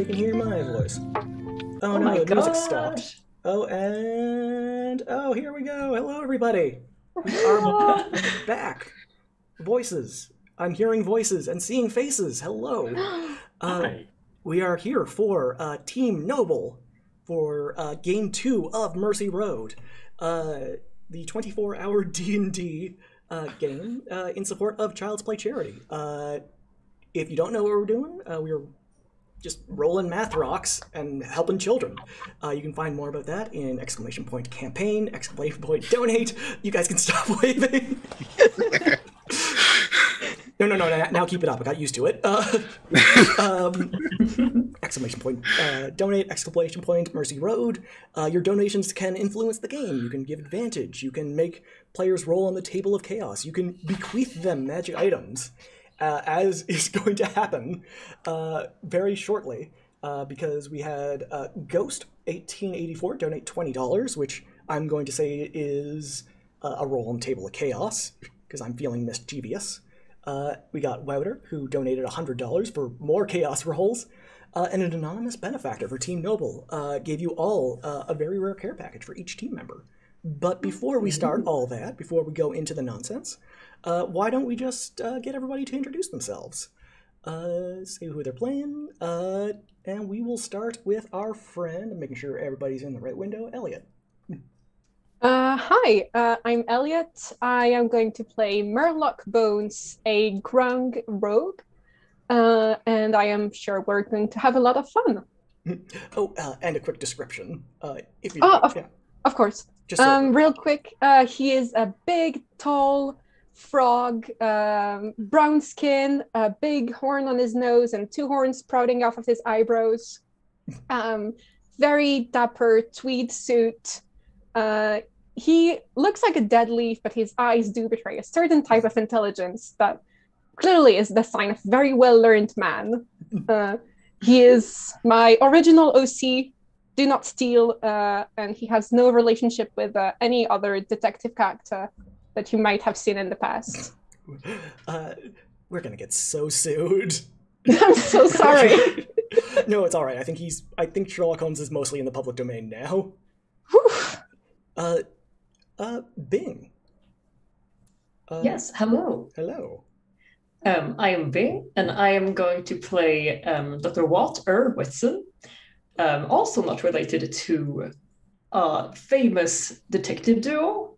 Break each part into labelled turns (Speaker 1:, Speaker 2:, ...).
Speaker 1: you can hear my voice. Oh,
Speaker 2: Oh
Speaker 1: no,
Speaker 2: my
Speaker 1: the music
Speaker 2: gosh.
Speaker 1: stopped. Oh, and... Oh, here we go. Hello, everybody. We are back. Voices. I'm hearing voices and seeing faces. Hello.
Speaker 3: Hi.
Speaker 1: We are here for Team Noble for Game 2 of Mercy Road, the 24-hour D&D game in support of Child's Play Charity. If you don't know what we're doing, we're just rolling math rocks and helping children. You can find more about that in !campaign, !donate. You guys can stop waving. No, now keep it up. I got used to it. !donate, Mercy Road. Your donations can influence the game. You can give advantage. You can make players roll on the table of chaos. You can bequeath them magic items, as is going to happen very shortly, because we had Ghost 1884 donate $20, which I'm going to say is a roll on the table of chaos, because I'm feeling mischievous. We got Wouter, who donated $100 for more chaos rolls, and an anonymous benefactor for Team Noble gave you all a very rare care package for each team member. But before we start all that, before we go into the nonsense, why don't we just get everybody to introduce themselves? Say who they're playing, and we will start with our friend, making sure everybody's in the right window, Elliot.
Speaker 4: Hi, I'm Elliot. I am going to play Murloc Bones, a Grung rogue, and I am sure we're going to have a lot of fun.
Speaker 1: Oh, and a quick description, if you.
Speaker 4: Of course.
Speaker 1: Just so
Speaker 4: real quick, he is a big, tall frog, brown skin, a big horn on his nose, and two horns sprouting off of his eyebrows. Very dapper tweed suit. He looks like a dead leaf, but his eyes do betray a certain type of intelligence that clearly is the sign of a very well-learned man. He is my original OC, Do Not Steal, and he has no relationship with any other detective character that you might have seen in the past.
Speaker 1: We're gonna get so sued.
Speaker 4: I'm so sorry.
Speaker 1: No, it's all right. I think Sherlock Holmes is mostly in the public domain now. Bing.
Speaker 2: Yes, hello.
Speaker 1: Hello.
Speaker 2: I am Bing, and I am going to play Dr. Watt Whitson, also not related to a famous detective duo.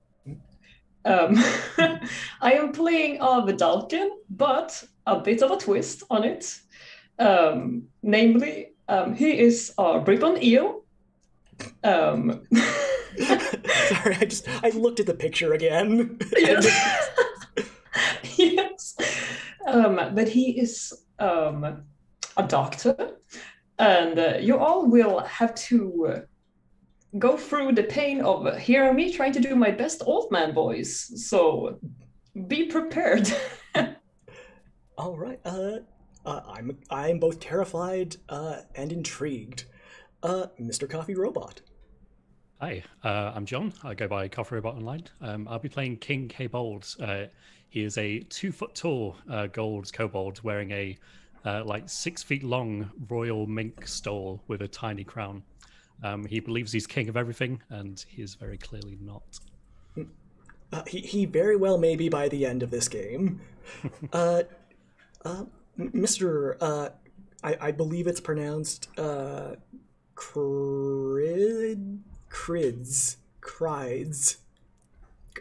Speaker 2: I am playing Vidalkin, but a bit of a twist on it. Namely, he is a Ribbon Eel.
Speaker 1: Sorry, I looked at the picture again.
Speaker 2: Yes. Yes. But he is a doctor, and you all will have to go through the pain of hearing me trying to do my best old man voice. So be prepared.
Speaker 1: All right. I'm both terrified and intrigued. Mr. Coffee Robot.
Speaker 3: Hi, I'm John. I go by Coffee Robot Online. I'll be playing King Kobold. He is a 2-foot-tall gold kobold wearing a 6 feet long royal mink stole with a tiny crown. He believes he's king of everything, and he is very clearly not.
Speaker 1: He very well may be by the end of this game. Mr. I believe it's pronounced Crids.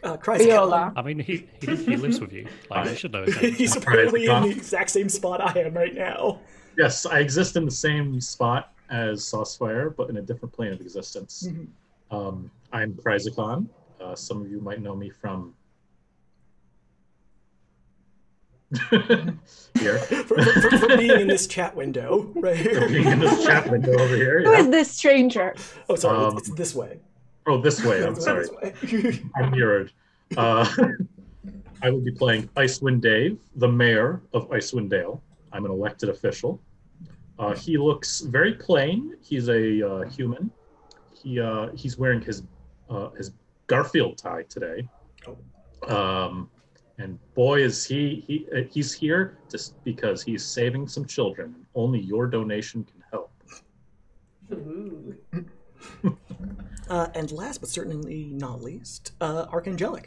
Speaker 4: Viola.
Speaker 3: I mean, he lives with you. Like, you should know his name.
Speaker 1: He's apparently in the exact same spot I am right now.
Speaker 5: Yes, I exist in the same spot as Saucefire, but in a different plane of existence.
Speaker 1: Mm-hmm.
Speaker 5: I'm Chryzicon. Some of you might know me from here.
Speaker 1: for being in this chat window, right here.
Speaker 5: Being in this chat window over here.
Speaker 4: Who is this stranger?
Speaker 1: Oh, sorry, it's this way.
Speaker 5: Oh, this way. I'm sorry. I'm mirrored. I will be playing Icewind Dave, the mayor of Icewind Dale. I'm an elected official. He looks very plain. He's a human. He's wearing his Garfield tie today. And boy, is he's here just because he's saving some children. Only your donation can help.
Speaker 2: Ooh.
Speaker 1: And last but certainly not least, Archangelic.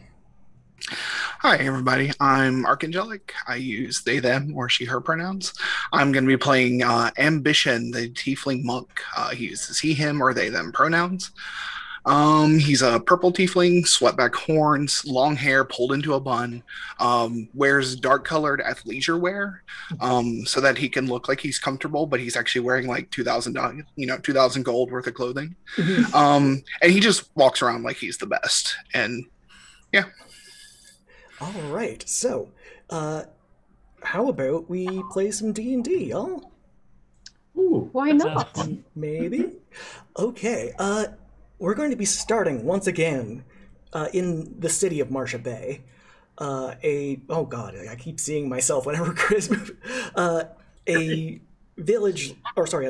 Speaker 6: Hi, everybody. I'm Archangelic. I use they, them, or she, her pronouns. I'm going to be playing Ambition, the tiefling monk. He uses he, him, or they, them pronouns. He's a purple tiefling, sweatback horns, long hair pulled into a bun, wears dark-colored athleisure wear, so that he can look like he's comfortable, but he's actually wearing like 2,000 gold worth of clothing. And he just walks around like he's the best. And yeah.
Speaker 1: All right, so how about we play some D&D, y'all?
Speaker 5: Ooh.
Speaker 4: Why not?
Speaker 1: Maybe? Okay, we're going to be starting once again in the city of Marcia Bay. Oh god, I keep seeing myself whenever Chris moves. A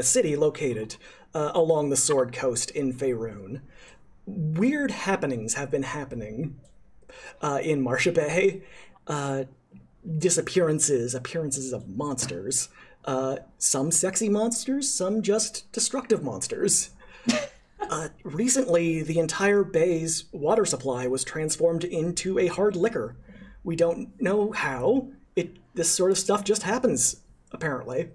Speaker 1: city located along the Sword Coast in Faerun. Weird happenings have been happening in Marcia Bay. Disappearances, appearances of monsters. Some sexy monsters, some just destructive monsters. Recently, the entire bay's water supply was transformed into a hard liquor. We don't know how. This sort of stuff just happens, apparently.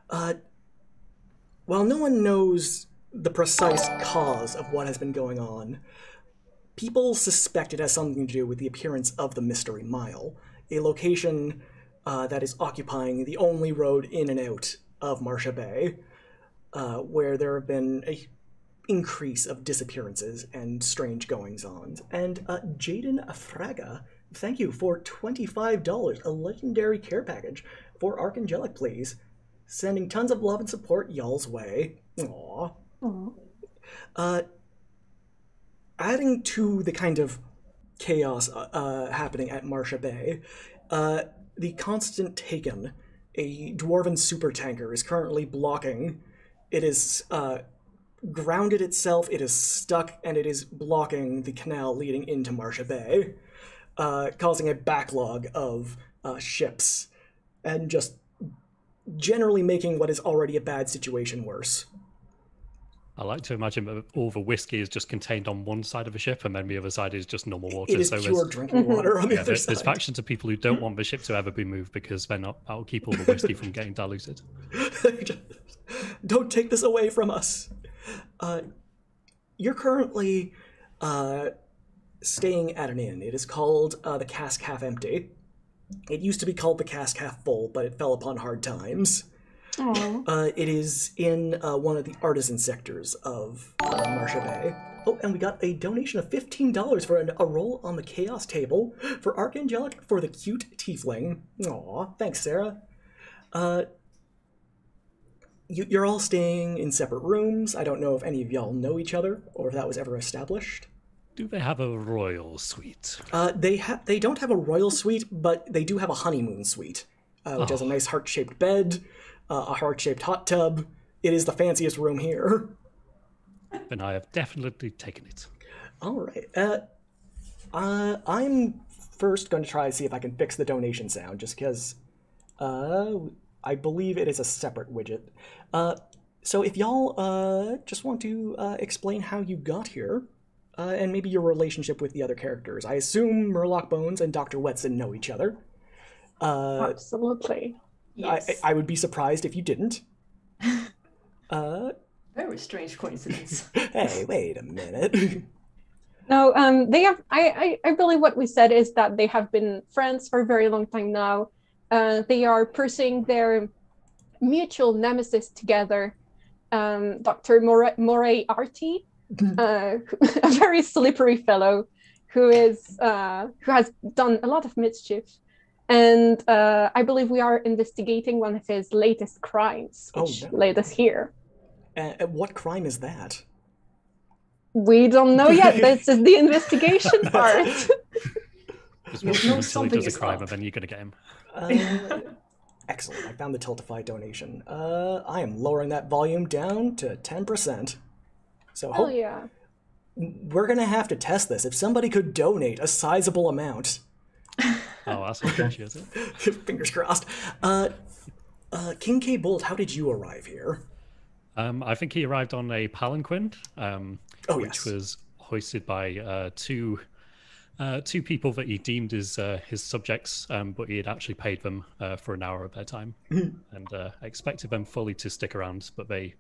Speaker 1: While no one knows the precise cause of what has been going on, people suspect it has something to do with the appearance of the Mystery Mile, a location that is occupying the only road in and out of Marcia Bay, where there have been a increase of disappearances and strange goings-on. And Jaden Afraga, thank you for $25, a legendary care package for Archangelic, please. Sending tons of love and support y'all's way. Aww.
Speaker 4: Aw.
Speaker 1: Adding to the kind of chaos happening at Marcia Bay, the Constant Taken, a dwarven supertanker, is currently blocking. It is grounded itself, it is stuck, and it is blocking the canal leading into Marcia Bay, causing a backlog of ships, and just generally making what is already a bad situation worse.
Speaker 3: I like to imagine that all the whiskey is just contained on one side of a ship, and then the other side is just normal water.
Speaker 1: It is pure drinking water on the other side.
Speaker 3: There's factions of people who don't want the ship to ever be moved because that'll keep all the whiskey from getting diluted.
Speaker 1: Don't take this away from us. You're currently staying at an inn. It is called the Cask Half Empty. It used to be called the Cask Half Full, but it fell upon hard times. It is in one of the artisan sectors of Marcia Bay. Oh, and we got a donation of $15 for a roll on the chaos table for Archangelic for the cute tiefling. Aw, thanks, Sarah. You're all staying in separate rooms. I don't know if any of y'all know each other or if that was ever established.
Speaker 3: Do they have a royal suite?
Speaker 1: They don't have a royal suite, but they do have a honeymoon suite, which has a nice heart-shaped bed, a heart-shaped hot tub. It is the fanciest room here.
Speaker 3: Then I have definitely taken it.
Speaker 1: All right. I'm first going to try to see if I can fix the donation sound, just because I believe it is a separate widget. So if y'all just want to explain how you got here, and maybe your relationship with the other characters. I assume Murloc Bones and Dr. Wetson know each other.
Speaker 4: Absolutely.
Speaker 2: Yes.
Speaker 1: I would be surprised if you didn't.
Speaker 2: Very strange coincidence.
Speaker 1: Hey, wait a minute.
Speaker 4: No, they have. I believe what we said is that they have been friends for a very long time now. They are pursuing their mutual nemesis together. Dr. Moriarty, a very slippery fellow, who has done a lot of mischief, and I believe we are investigating one of his latest crimes, which led us here.
Speaker 1: What crime is that?
Speaker 4: We don't know yet. This is the investigation part.
Speaker 3: Just watch him until he does a crime, and then you're gonna get him.
Speaker 1: Excellent. I found the Tiltify donation. I am lowering that volume down to 10%. So
Speaker 4: Yeah.
Speaker 1: We're gonna have to test this. If somebody could donate a sizable amount.
Speaker 3: Oh, that's appreciated.
Speaker 1: Fingers crossed. King K. Bolt, how did you arrive here?
Speaker 3: I think he arrived on a palanquin, which
Speaker 1: yes.
Speaker 3: was hoisted by two people that he deemed as his subjects, but he had actually paid them for an hour of their time, and expected them fully to stick around, but they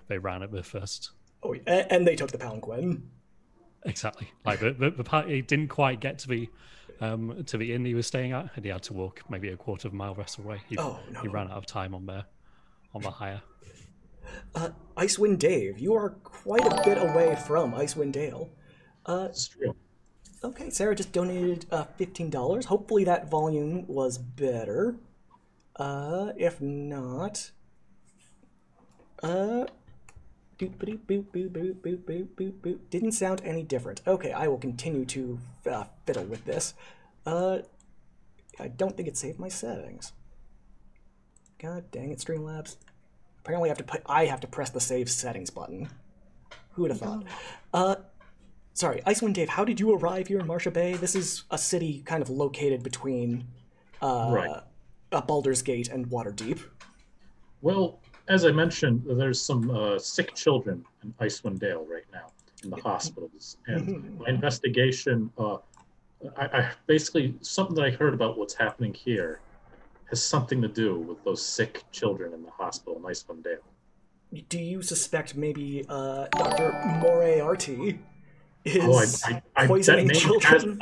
Speaker 3: ran at the first.
Speaker 1: Oh, and they took the palanquin.
Speaker 3: Exactly. Like the party didn't quite get to the inn he was staying at, and he had to walk maybe a quarter of a mile the rest of the way. He ran out of time on the hire.
Speaker 1: Icewind Dave, you are quite a bit away from Icewind Dale.
Speaker 5: It's true.
Speaker 1: Okay, Sarah just donated $15. Hopefully that volume was better. If not, boop boop boop boop boop boop boop boop boop. Didn't sound any different. Okay, I will continue to fiddle with this. I don't think it saved my settings. God dang it, Streamlabs. Apparently I have to press the save settings button. Who would have thought? Sorry, Icewind Dave, how did you arrive here in Marcia Bay? This is a city kind of located between Baldur's Gate and Waterdeep.
Speaker 5: Well, as I mentioned, there's some sick children in Icewind Dale right now in the hospitals. And my investigation, I basically, something that I heard about what's happening here has something to do with those sick children in the hospital in Icewind Dale.
Speaker 1: Do you suspect maybe Dr. Moriarty is poisoning children?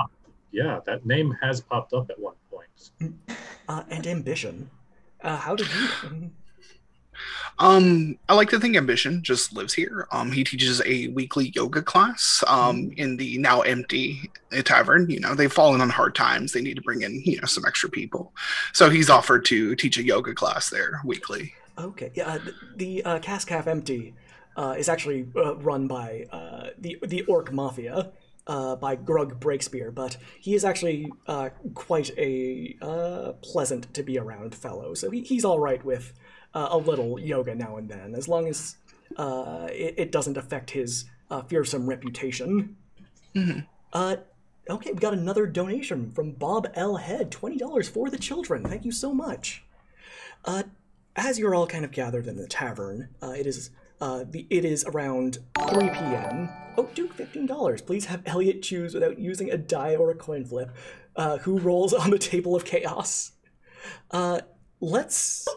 Speaker 5: That name has popped up at one point.
Speaker 1: And Ambition. How did you...
Speaker 6: I like to think Ambition just lives here. He teaches a weekly yoga class in the now empty tavern. You know, they've fallen on hard times. They need to bring in, some extra people. So he's offered to teach a yoga class there weekly.
Speaker 1: Okay. Yeah, the Cask Half Empty is actually run by the Orc Mafia, by Grug Breakspear, but he is actually quite a pleasant to be around fellow. So he's all right with a little yoga now and then, as long as it doesn't affect his fearsome reputation. Okay, we got another donation from Bob L. Head, $20 for the children. Thank you so much. As you're all kind of gathered in the tavern, it is around 3 p.m. Oh, Duke, $15. Please have Elliot choose without using a die or a coin flip. Who rolls on the table of chaos? Let's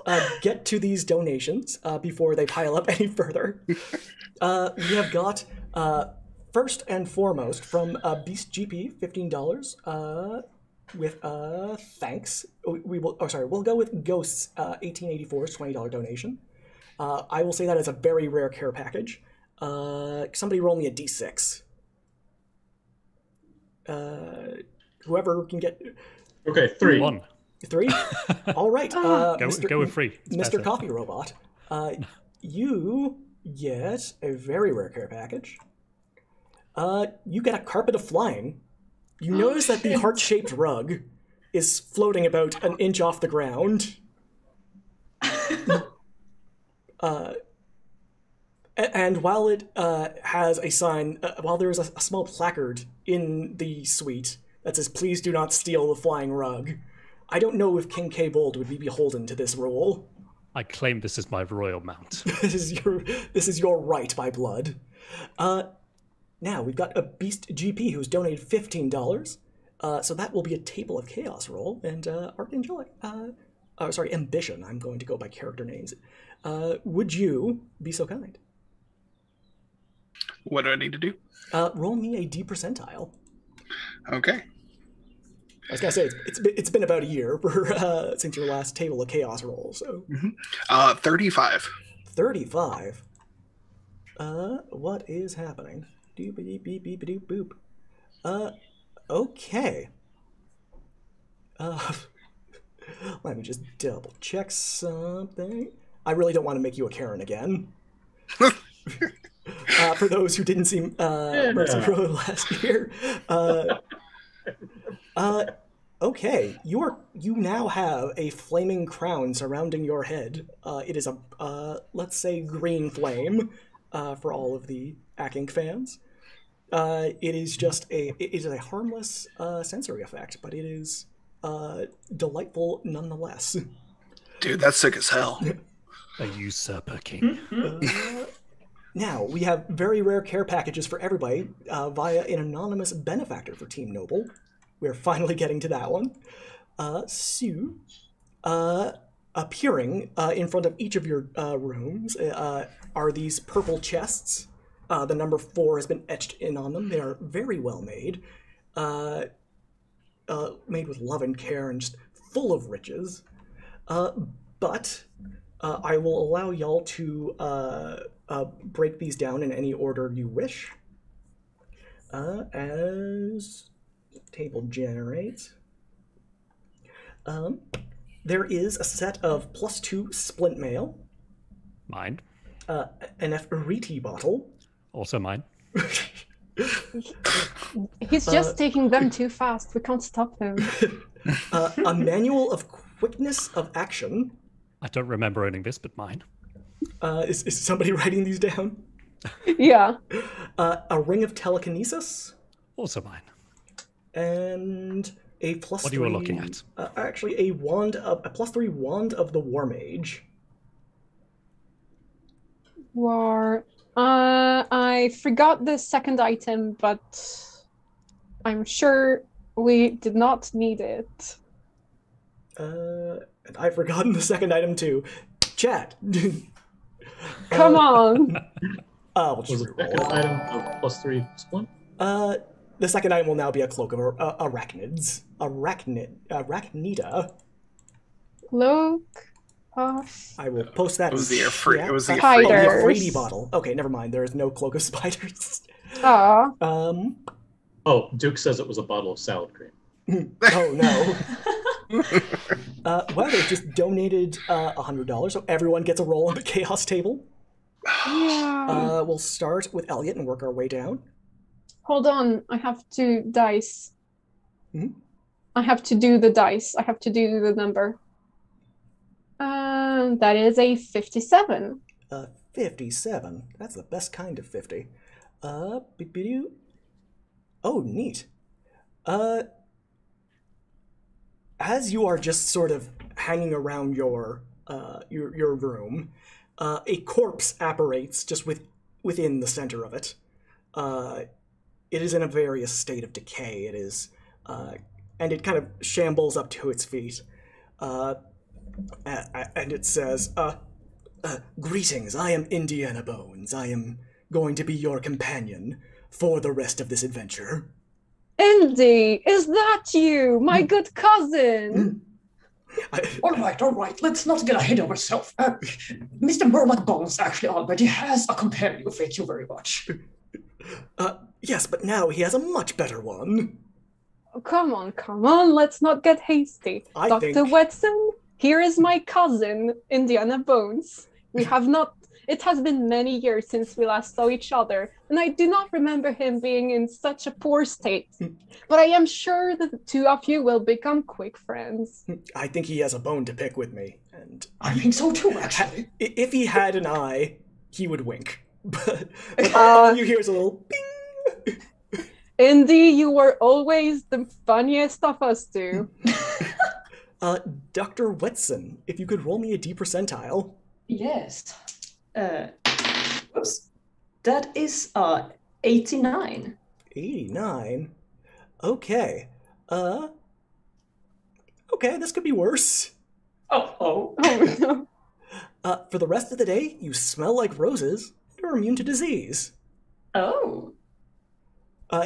Speaker 1: get to these donations before they pile up any further. We have got, first and foremost, from Beast GP, $15. With thanks. We'll go with Ghosts 1884's $20 donation. I will say that is a very rare care package. Somebody roll me a d6. Whoever can get...
Speaker 5: Okay, 3.
Speaker 3: 1.
Speaker 1: 3? All right.
Speaker 3: Go with 3. It's
Speaker 1: Mr.
Speaker 3: better.
Speaker 1: Coffee Robot, you get a very rare care package. You get a carpet of flying. You notice that the heart-shaped rug is floating about an inch off the ground. And while it has a sign, while there is a small placard in the suite that says, "Please do not steal the flying rug," I don't know if King K-Bold would be beholden to this rule.
Speaker 3: I claim this is my royal mount.
Speaker 1: This is your right by blood. Now, we've got a Beast GP who's donated $15. So that will be a Table of Chaos roll. And Archangelic, Ambition, I'm going to go by character names. Would you be so kind?
Speaker 6: What do I need to do?
Speaker 1: Roll me a D percentile.
Speaker 6: Okay.
Speaker 1: I was gonna say it's been about a year for since your last Table of Chaos roll. So
Speaker 6: 35.
Speaker 1: 35. What is happening? Doop beep beep doop boop. Okay. Let me just double check something. I really don't want to make you a Karen again. For those who didn't see Mercy Road last year. Okay, you now have a flaming crown surrounding your head. It is a let's say green flame for all of the Akink fans. It is a harmless sensory effect, but it is delightful nonetheless.
Speaker 6: Dude, that's sick as hell.
Speaker 3: A usurper king.
Speaker 1: Now, we have very rare care packages for everybody via an anonymous benefactor for Team Noble. We're finally getting to that one. Sue, appearing in front of each of your rooms are these purple chests. The number 4 has been etched in on them. They are very well made. Made with love and care and just full of riches. But I will allow y'all to break these down in any order you wish. As the table generates. There is a set of +2 splint mail.
Speaker 3: Mine.
Speaker 1: An Efriti bottle.
Speaker 3: Also mine.
Speaker 4: He's just taking them too fast. We can't stop him.
Speaker 1: A manual of quickness of action.
Speaker 3: I don't remember owning this, but mine.
Speaker 1: Is somebody writing these down?
Speaker 4: Yeah.
Speaker 1: A ring of telekinesis.
Speaker 3: Also mine.
Speaker 1: And a +3.
Speaker 3: What are you looking at?
Speaker 1: Actually, a +3 wand of the War Mage.
Speaker 4: War. I forgot the second item, but I'm sure we did not need it.
Speaker 1: And I've forgotten the second item too. Chat.
Speaker 4: Come on.
Speaker 1: We'll just
Speaker 5: Was the second
Speaker 1: reroll.
Speaker 5: item of +3 splint?
Speaker 1: The second item will now be a cloak of arachnids. Arachnida.
Speaker 4: Cloak of...
Speaker 1: I will post that.
Speaker 6: It was
Speaker 1: in
Speaker 6: the
Speaker 1: chat.
Speaker 6: It was the
Speaker 1: Oh,
Speaker 4: Spiders.
Speaker 1: the
Speaker 6: Ifriti.
Speaker 1: Efriti bottle. Okay, never mind. There is no cloak of spiders.
Speaker 4: Aw.
Speaker 5: Oh, Duke says it was a bottle of salad cream.
Speaker 1: Oh no. Well, they've just donated $100, so everyone gets a roll on the chaos table.
Speaker 4: Yeah.
Speaker 1: We'll start with Elliot and work our way down.
Speaker 4: Hold on. I have to dice.
Speaker 1: Hmm?
Speaker 4: I have to do the dice. I have to do the number. That is a 57.
Speaker 1: 57. That's the best kind of 50. Beep-beep-doo. Oh, neat. As you are just sort of hanging around your room, a corpse apparates just within the center of it. It is in a various state of decay. It is, and it kind of shambles up to its feet. And it says, "Greetings, I am Indiana Bones. I am going to be your companion for the rest of this adventure."
Speaker 4: Indy, is that you? My good cousin.
Speaker 2: All right. Let's not get ahead of ourselves. Mr. Murloc Bones actually already has a companion. Thank you very much.
Speaker 1: Yes, but now he has a much better one.
Speaker 4: Oh, come on. Let's not get hasty.
Speaker 1: I
Speaker 4: Dr.
Speaker 1: think-
Speaker 4: Wetson, here is my cousin, Indiana Bones. It has been many years since we last saw each other, and I do not remember him being in such a poor state. But I am sure that the two of you will become quick friends.
Speaker 1: I think he has a bone to pick with me, and
Speaker 2: I think so too, actually.
Speaker 1: if he had an eye, he would wink. But all you hear is a little bing.
Speaker 4: Indy, you were always the funniest of us two.
Speaker 1: Dr. Wetson, if you could roll me a D percentile.
Speaker 2: Yes. Whoops. That is 89.
Speaker 1: 89. Okay. Okay, this could be worse.
Speaker 2: Oh.
Speaker 4: Oh, no.
Speaker 1: For the rest of the day, you smell like roses. You're immune to disease.
Speaker 2: Oh.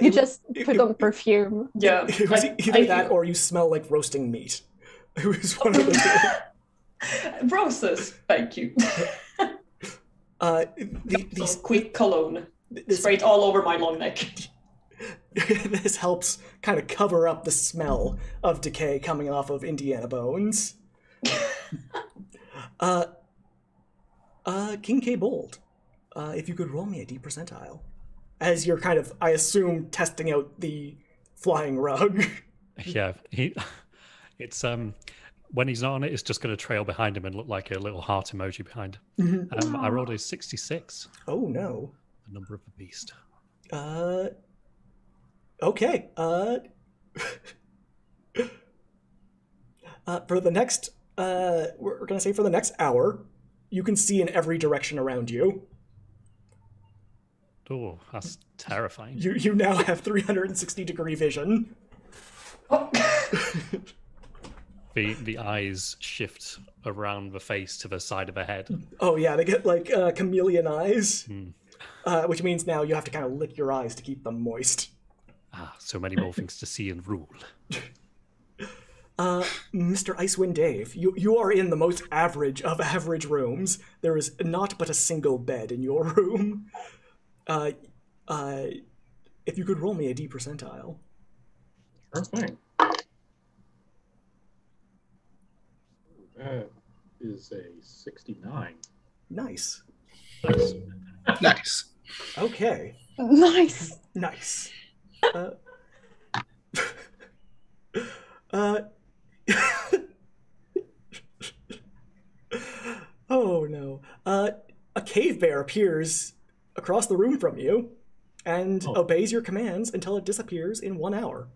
Speaker 4: You just put on perfume.
Speaker 2: Yeah.
Speaker 1: It was either that or you smell like roasting meat. It was one of the two.
Speaker 2: Roses. Thank you.
Speaker 1: These
Speaker 2: quick cologne.
Speaker 1: this,
Speaker 2: Sprayed all over my long neck.
Speaker 1: this helps kind of cover up the smell of decay coming off of Indiana Bones. King K. Bold, if you could roll me a D percentile. As you're kind of, I assume, testing out the flying rug.
Speaker 3: Yeah, it's when he's not on it, it's just going to trail behind him and look like a little heart emoji behind him. I rolled a 66,
Speaker 1: Oh no.
Speaker 3: the number of the beast.
Speaker 1: Okay. For the next, we're gonna say for the next hour, you can see in every direction around you.
Speaker 3: Oh, that's terrifying.
Speaker 1: You now have 360-degree vision.
Speaker 2: Oh.
Speaker 3: The eyes shift around the face to the side of the head.
Speaker 1: Oh yeah, they get like chameleon eyes, which means now you have to kind of lick your eyes to keep them moist.
Speaker 3: Ah, so many more things to see and rule.
Speaker 1: Mr. Icewind Dave, you are in the most average of average rooms. There is not but a single bed in your room. If you could roll me a D percentile.
Speaker 5: Sure thing. That is a 69.
Speaker 1: Nice.
Speaker 3: Nice.
Speaker 6: Nice.
Speaker 1: Okay.
Speaker 4: Nice.
Speaker 1: Nice. Oh no. A cave bear appears across the room from you and obeys your commands until it disappears in 1 hour.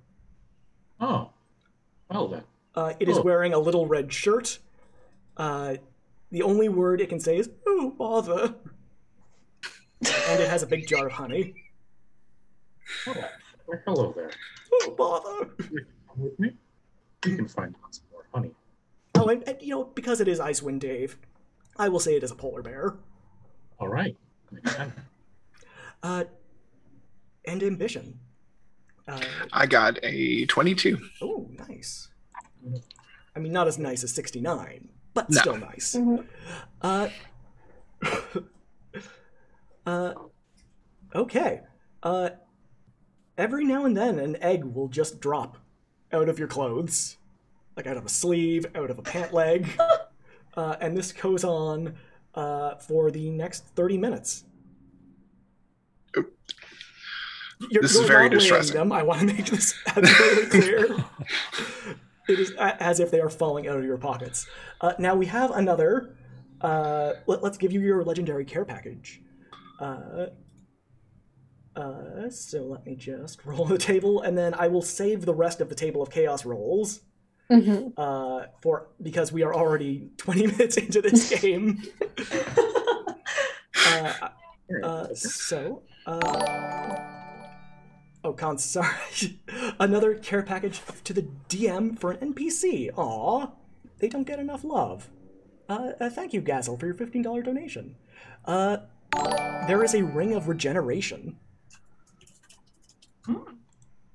Speaker 5: Oh. Well then.
Speaker 1: It is wearing a little red shirt. The only word it can say is, "Oh, bother." And it has a big jar of honey.
Speaker 5: Oh, well, hello there.
Speaker 1: Oh, bother.
Speaker 5: Come with me. You can find lots more honey.
Speaker 1: Oh, and because it is Icewind Dave, I will say it is a polar bear.
Speaker 5: All right. Makes sense.
Speaker 1: And ambition.
Speaker 6: I got a 22.
Speaker 1: Oh, nice. I mean, not as nice as 69, but
Speaker 6: No.
Speaker 1: still nice. Okay. Every now and then, an egg will just drop out of your clothes, like out of a sleeve, out of a pant leg, and this goes on for the next 30 minutes.
Speaker 6: This is very
Speaker 1: not weighing
Speaker 6: distressing.
Speaker 1: them. I want to make this absolutely clear. It is as if they are falling out of your pockets. Now we have another. Let's give you your legendary care package. So let me just roll the table, and then I will save the rest of the table of chaos rolls. Because we are already 20 minutes into this game. Con, sorry. Another care package to the DM for an NPC. Aw, they don't get enough love. Thank you, Gazel, for your $15 donation. There is a ring of regeneration.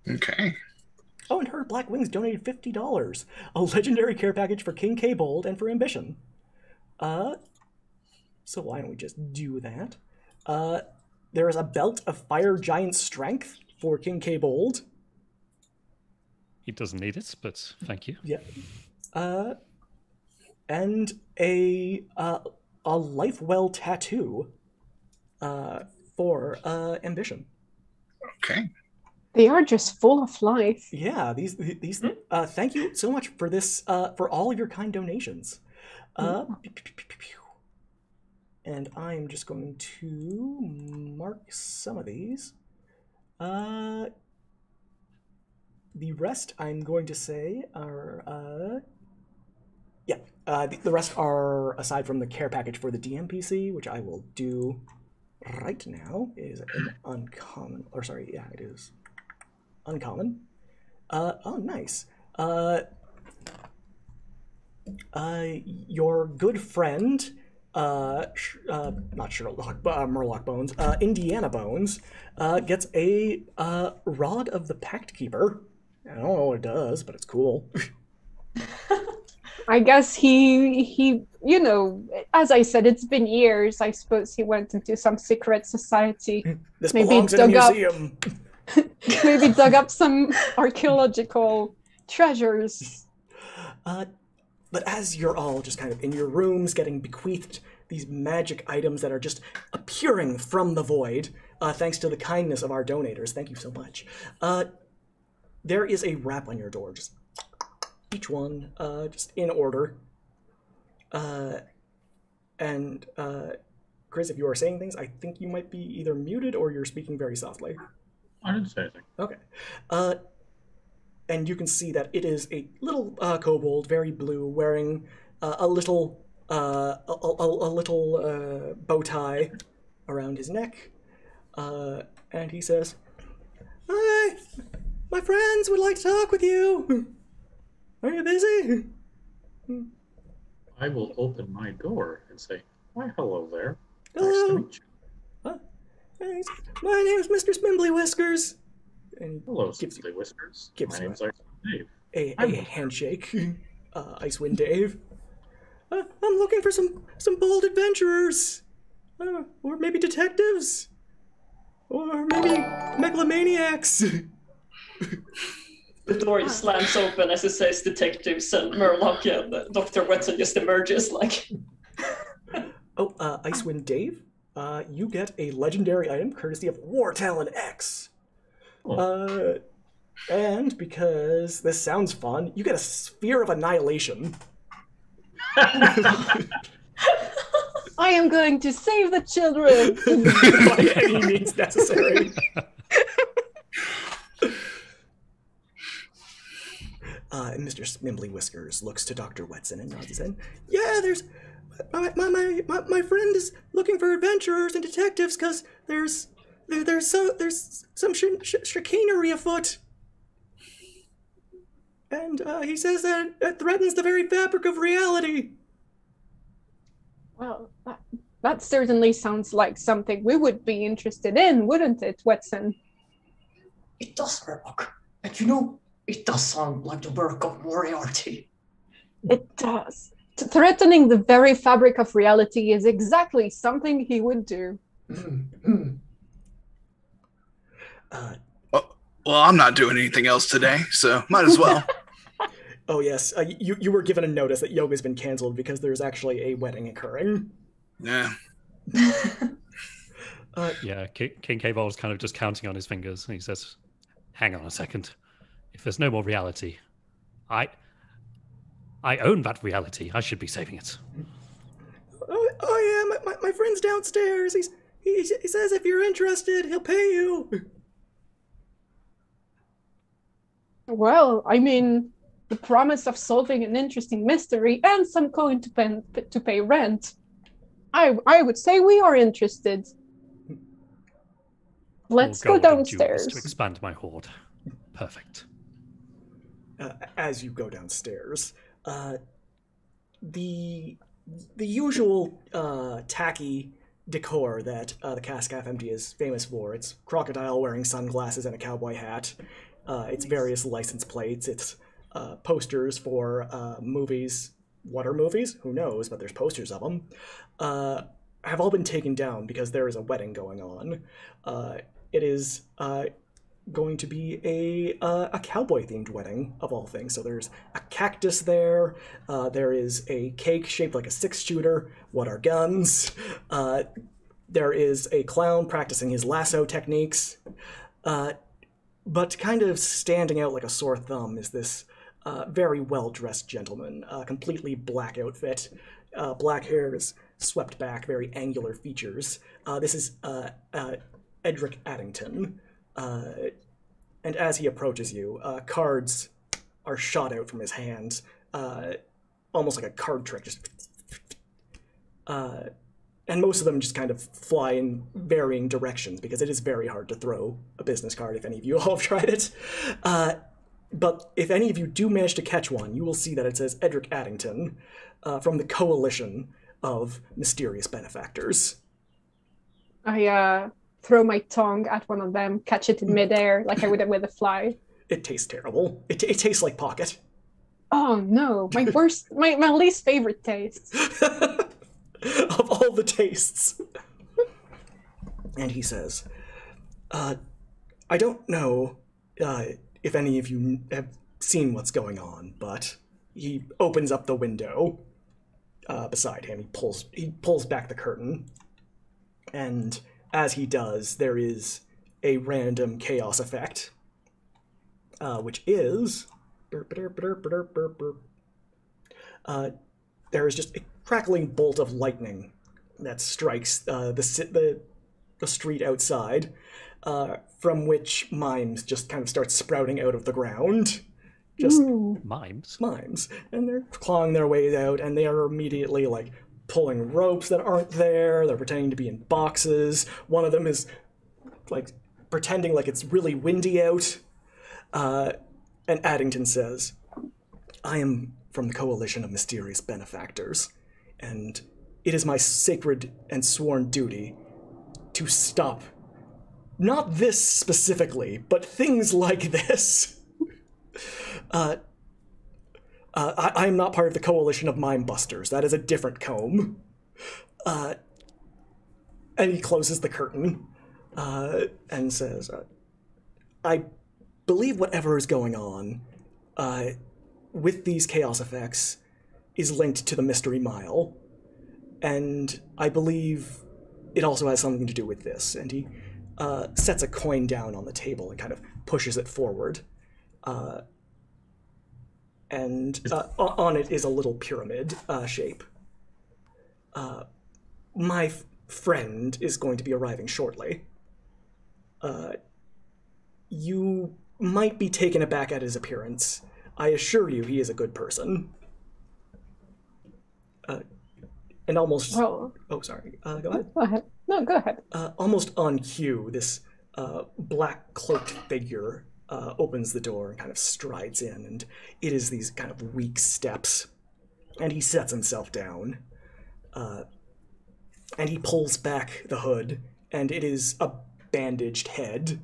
Speaker 6: Okay.
Speaker 1: Oh, and her Black Wings donated $50. A legendary care package for King K. Bold and for Ambition. So why don't we just do that? There is a belt of Fire Giant Strength for King K. Bold.
Speaker 3: He doesn't need it, but thank you.
Speaker 1: Yeah. And a Lifewell tattoo for Ambition.
Speaker 6: Okay.
Speaker 4: They are just full of life.
Speaker 1: Yeah, these thank you so much for this for all of your kind donations. And I'm just going to mark some of these. The rest I'm going to say are the rest are, aside from the care package for the DMPC, which I will do right now, is an uncommon, or sorry, yeah, it is uncommon. Oh, nice. Your good friend, not Sherlock, Murloc Bones, Indiana Bones, gets a Rod of the Pact Keeper. I don't know what it does, but it's cool.
Speaker 4: I guess he, as I said, it's been years. I suppose he went into some secret society.
Speaker 1: This
Speaker 4: Maybe
Speaker 1: belongs in a
Speaker 4: dug up-
Speaker 1: museum.
Speaker 4: Maybe dug up some archaeological treasures.
Speaker 1: But as you're all just kind of in your rooms getting bequeathed these magic items that are just appearing from the void, thanks to the kindness of our donators, thank you so much, there is a rap on your door, just each one, just in order. And Chris, if you are saying things, I think you might be either muted or you're speaking very softly.
Speaker 5: I didn't say anything.
Speaker 1: Okay. And you can see that it is a little kobold, very blue, wearing a little a little bow tie around his neck, and he says, "Hi, my friends would like to talk with you. Are you busy?"
Speaker 5: I will open my door and say, "Why, hello there. Nice
Speaker 1: Hello.
Speaker 5: to meet you."
Speaker 1: Thanks. My name's Mr. Spimbly Whiskers. And
Speaker 5: Hello,
Speaker 1: gives you
Speaker 5: Simply Whiskers.
Speaker 1: gives
Speaker 5: My
Speaker 1: you
Speaker 5: name's Dave.
Speaker 1: a handshake. Icewind Dave. I'm looking for some bold adventurers, or maybe detectives, or maybe megalomaniacs.
Speaker 2: The door slams open as it says detectives, and Murloc and Dr. Wetson just emerges like...
Speaker 1: Oh, Icewind Dave, you get a legendary item courtesy of War Talon X.
Speaker 5: Oh.
Speaker 1: And because this sounds fun, you get a Sphere of Annihilation.
Speaker 4: I am going to save the children.
Speaker 1: By any means necessary. And Mr. Spimbly Whiskers looks to Dr. Wetson and nods his head. Yeah, there's my friend is looking for adventurers and detectives because there's some chicanery afoot, and he says that it threatens the very fabric of reality.
Speaker 4: Well, that certainly sounds like something we would be interested in, wouldn't it, Wetson?
Speaker 2: It does, Murloc. And you know, it does sound like the work of Moriarty.
Speaker 4: It does. Threatening the very fabric of reality is exactly something he would do.
Speaker 6: Well, I'm not doing anything else today, so might as well.
Speaker 1: Oh yes, you were given a notice that yoga's been canceled because there's actually a wedding occurring.
Speaker 6: Yeah.
Speaker 3: Yeah, King K-Ball's kind of just counting on his fingers, and he says, "Hang on a second. If there's no more reality, I own that reality. I should be saving it."
Speaker 1: Oh yeah, my friend's downstairs. He says if you're interested, he'll pay you.
Speaker 4: Well, I mean, the promise of solving an interesting mystery and some coin to pay rent. I would say we are interested. Let's go downstairs.
Speaker 3: To expand my hoard. Perfect.
Speaker 1: As you go downstairs, the usual tacky decor that the Cask Half Empty is famous for. It's crocodile wearing sunglasses and a cowboy hat. It's various license plates. It's posters for movies. What are movies? Who knows? But there's posters of them. Have all been taken down because there is a wedding going on. It is going to be a cowboy-themed wedding, of all things. So there's a cactus there. There is a cake shaped like a six-shooter. What are guns? There is a clown practicing his lasso techniques. But kind of standing out like a sore thumb is this very well-dressed gentleman, completely black outfit, black hair is swept back, very angular features. This is Edric Addington. And as he approaches you, cards are shot out from his hands, almost like a card trick. And most of them just kind of fly in varying directions because it is very hard to throw a business card if any of you all have tried it. But if any of you do manage to catch one, you will see that it says Edric Addington from the Coalition of Mysterious Benefactors.
Speaker 4: I throw my tongue at one of them, catch it in midair like I would with a fly.
Speaker 1: It tastes terrible. It tastes like pocket.
Speaker 4: Oh no, my least favorite taste.
Speaker 1: Of all the tastes. And he says, I don't know if any of you have seen what's going on, but he opens up the window beside him. He pulls back the curtain, and as he does, there is a random chaos effect, which is there is just a crackling bolt of lightning that strikes the street outside, from which mimes just kind of start sprouting out of the ground Just
Speaker 3: Mimes.
Speaker 1: mimes. And they're clawing their way out, and they are immediately, like, pulling ropes that aren't there. They're pretending to be in boxes. One of them is, like, pretending like it's really windy out. And Addington says, I am from the Coalition of Mysterious Benefactors, and it is my sacred and sworn duty to stop not this specifically, but things like this. I am not part of the Coalition of Mime Busters. That is a different comb. And he closes the curtain and says, I believe whatever is going on with these chaos effects is linked to the Mystery Mile. And I believe it also has something to do with this. And he sets a coin down on the table and kind of pushes it forward. And on it is a little pyramid shape. My friend is going to be arriving shortly. You might be taken aback at his appearance. I assure you he is a good person. And almost...
Speaker 4: Well,
Speaker 1: oh, sorry. Go ahead.
Speaker 4: go ahead. No, go ahead.
Speaker 1: Almost on cue, this black cloaked figure opens the door and kind of strides in, and it is these kind of weak steps. And he sets himself down. And he pulls back the hood, and it is a bandaged head.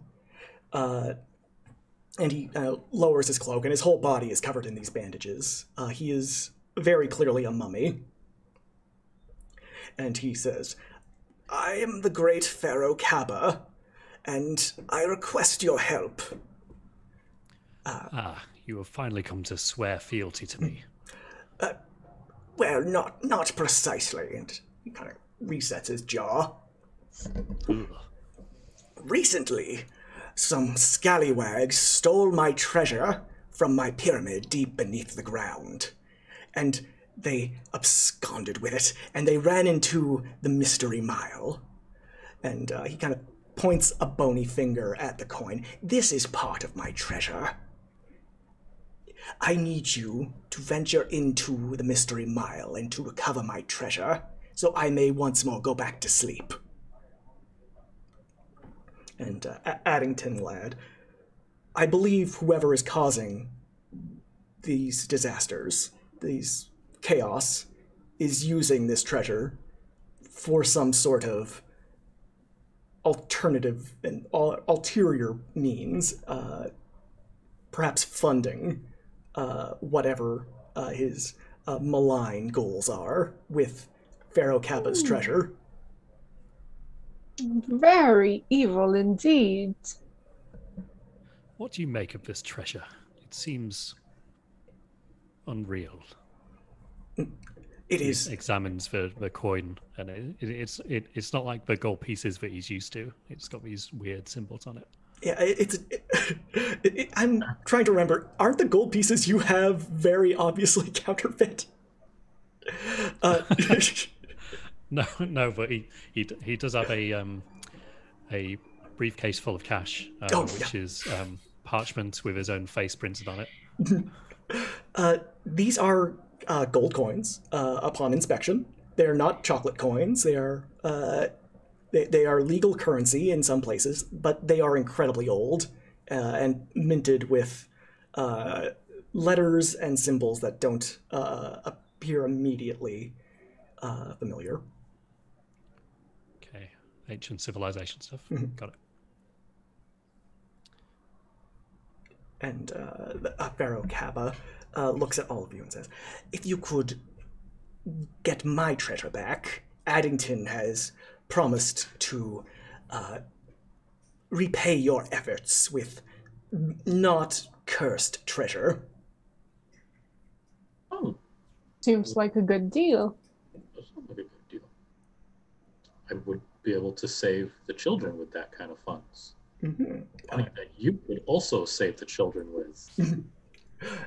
Speaker 1: And he lowers his cloak, and his whole body is covered in these bandages. He is very clearly a mummy. And he says, I am the great Pharaoh Kaba, and I request your help.
Speaker 3: You have finally come to swear fealty to me.
Speaker 1: Well, not precisely. And he kind of resets his jaw.
Speaker 3: Ugh.
Speaker 1: Recently, some scallywags stole my treasure from my pyramid deep beneath the ground. And they absconded with it, and they ran into the Mystery Mile. And he kind of points a bony finger at the coin. This is part of my treasure. I need you to venture into the Mystery Mile and to recover my treasure, so I may once more go back to sleep. And Addington lad, I believe whoever is causing these disasters, these chaos, is using this treasure for some sort of alternative and ulterior means, perhaps funding whatever his malign goals are with Pharaoh Kaba's treasure.
Speaker 4: Very evil indeed.
Speaker 3: What do you make of this treasure? It seems unreal.
Speaker 1: It is.
Speaker 3: He examines the coin, and it's not like the gold pieces that he's used to. It's got these weird symbols on it.
Speaker 1: Yeah, I'm trying to remember. Aren't the gold pieces you have very obviously counterfeit?
Speaker 3: No, but he does have a briefcase full of cash, which is parchment with his own face printed on it.
Speaker 1: These are gold coins. Upon inspection, they are not chocolate coins. They are they are legal currency in some places, but they are incredibly old and minted with letters and symbols that don't appear immediately familiar.
Speaker 3: Okay, ancient civilization stuff. Got it.
Speaker 1: And Pharaoh Kaba looks at all of you and says, if you could get my treasure back, Addington has promised to repay your efforts with not cursed treasure.
Speaker 5: Oh,
Speaker 4: Seems like a good deal.
Speaker 5: that sounds like a good deal. I would be able to save the children with that kind of funds.
Speaker 1: Mm-hmm.
Speaker 5: Money that you could also save the children with.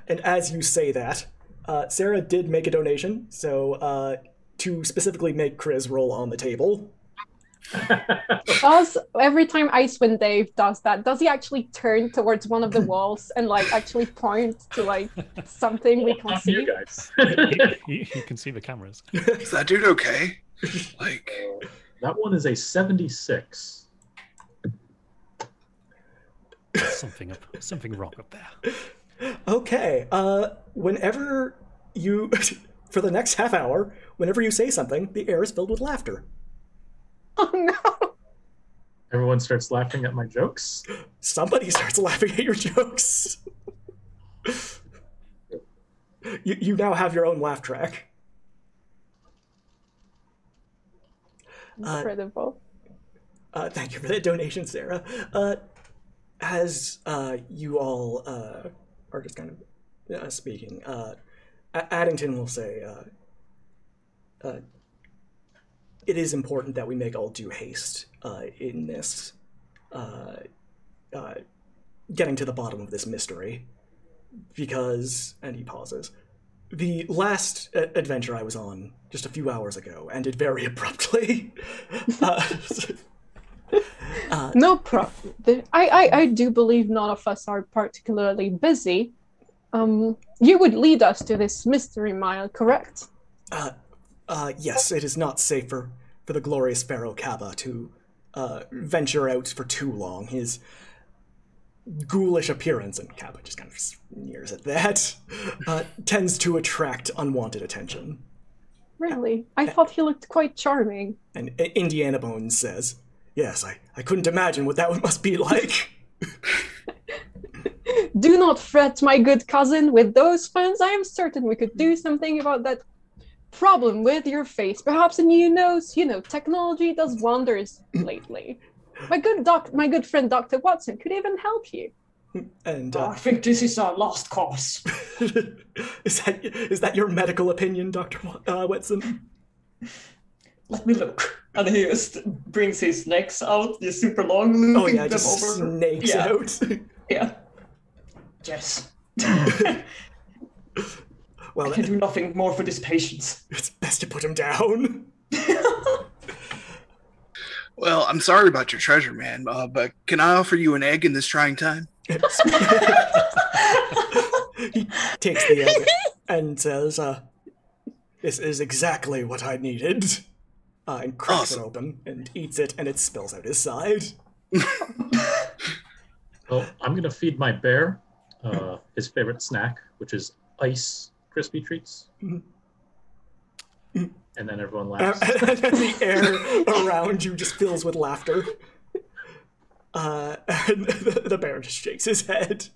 Speaker 1: And as you say that, Sarah did make a donation, so to specifically make Chris roll on the table.
Speaker 4: Every time Icewind Dave does that, does he actually turn towards one of the walls and like actually point to like something we can see?
Speaker 5: You guys.
Speaker 3: You can see the cameras.
Speaker 6: Is that dude okay? Like,
Speaker 5: that one is a 76.
Speaker 3: Something wrong up there.
Speaker 1: Okay. Whenever you, for the next half hour, whenever you say something, the air is filled with laughter.
Speaker 4: Oh no!
Speaker 5: Everyone starts laughing at my jokes.
Speaker 1: Somebody starts laughing at your jokes. You now have your own laugh track.
Speaker 4: Incredible.
Speaker 1: Thank you for that donation, Sarah. As you all are just kind of speaking, Addington will say, it is important that we make all due haste in this, getting to the bottom of this mystery, because, and he pauses, the last adventure I was on just a few hours ago ended very abruptly.
Speaker 4: No problem. I do believe none of us are particularly busy. You would lead us to this mystery mile, correct?
Speaker 1: Yes, it is not safe for the glorious Pharaoh Kaba to venture out for too long. His ghoulish appearance, and Kaba just kind of sneers at that, tends to attract unwanted attention.
Speaker 4: Really? I thought he looked quite charming.
Speaker 1: And Indiana Bones says, yes, I couldn't imagine what that must be like.
Speaker 4: Do not fret, my good cousin. With those funds, I am certain we could do something about that problem with your face. Perhaps a new nose. You know, technology does wonders lately. My good friend Dr. Watson could even help you.
Speaker 1: And
Speaker 2: I think this is our last cause.
Speaker 1: is that your medical opinion, Dr. Watson?
Speaker 2: Let me look. And he just brings his snakes out, just super long.
Speaker 1: Oh yeah, just over. Snakes out.
Speaker 2: Yeah. Yes.
Speaker 1: Well,
Speaker 2: I can do nothing more for this patient.
Speaker 1: It's best to put him down.
Speaker 6: well, I'm sorry about your treasure, man, but can I offer you an egg in this trying time?
Speaker 1: He takes the egg and says, this is exactly what I needed. And cracks it open and eats it, and it spills out his side.
Speaker 5: Well, I'm going to feed my bear his favorite snack, which is ice crispy treats. And then everyone laughs.
Speaker 1: And the air around you just fills with laughter. And the bear just shakes his head.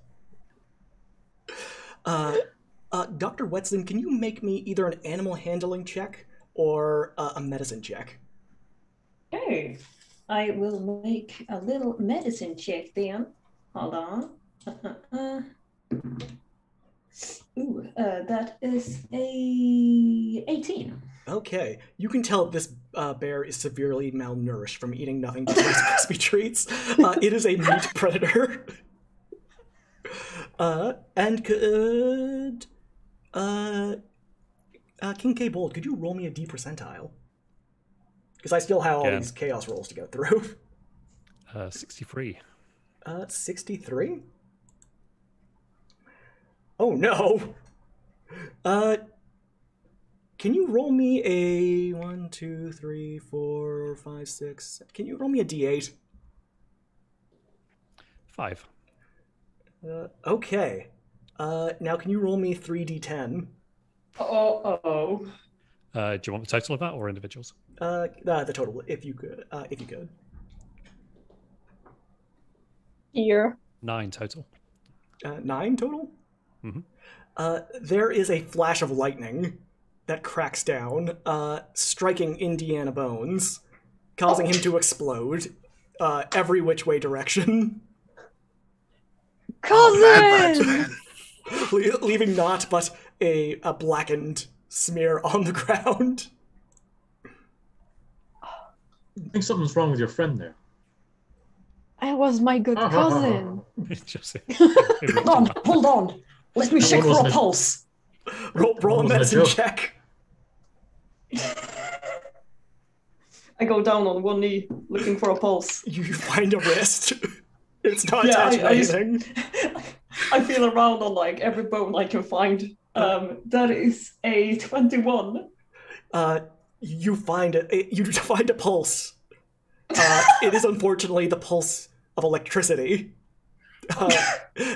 Speaker 1: Dr. Wetson, can you make me either an animal handling check or a medicine check?
Speaker 2: Okay, I will make a little medicine check then. Hold on. That is a 18.
Speaker 1: Okay, you can tell this bear is severely malnourished from eating nothing but Rice Krispie treats. It is a meat predator. And could... King K. Bold, could you roll me a D percentile? Because I still have all these chaos rolls to go through.
Speaker 3: 63.
Speaker 1: 63? Oh no! Can you roll me a 1, 2, 3, 4, 5, 6? Can you roll me a D8?
Speaker 3: 5.
Speaker 1: Okay. Now can you roll me 3D10?
Speaker 2: Oh.
Speaker 3: Do you want the total of that or individuals?
Speaker 1: The total, if you could.
Speaker 4: Here.
Speaker 3: 9 total.
Speaker 1: 9 total?
Speaker 3: Mm-hmm.
Speaker 1: There is a flash of lightning that cracks down, striking Indiana Bones, causing him to explode every which way direction.
Speaker 4: Cousin!
Speaker 6: Bad vibes, man.
Speaker 1: Leaving naught but a blackened smear on the ground.
Speaker 5: I think something's wrong with your friend there.
Speaker 4: It was my good cousin.
Speaker 2: Hold on. Let me check for a pulse.
Speaker 1: Roll a medicine check.
Speaker 2: I go down on one knee, looking for a pulse.
Speaker 1: You find a wrist. It's not
Speaker 2: Yeah,
Speaker 1: attached to anything.
Speaker 2: I feel around on like every bone I can find. That is a 21.
Speaker 1: You find a pulse. It is unfortunately the pulse of electricity,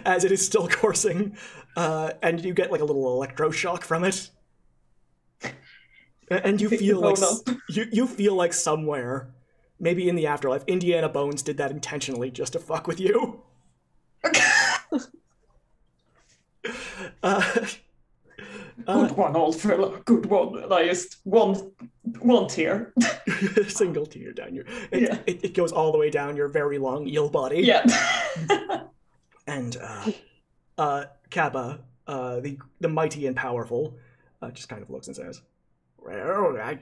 Speaker 1: as it is still coursing, and you get like a little electroshock from it, and you feel like you feel like somewhere, maybe in the afterlife, Indiana Bones did that intentionally just to fuck with you.
Speaker 2: Good one, old fella. Good one. And I just one tear.
Speaker 1: Single tear down your. It goes all the way down your very long eel body.
Speaker 2: Yeah.
Speaker 1: And Kappa, the mighty and powerful, just kind of looks and says, "Well, I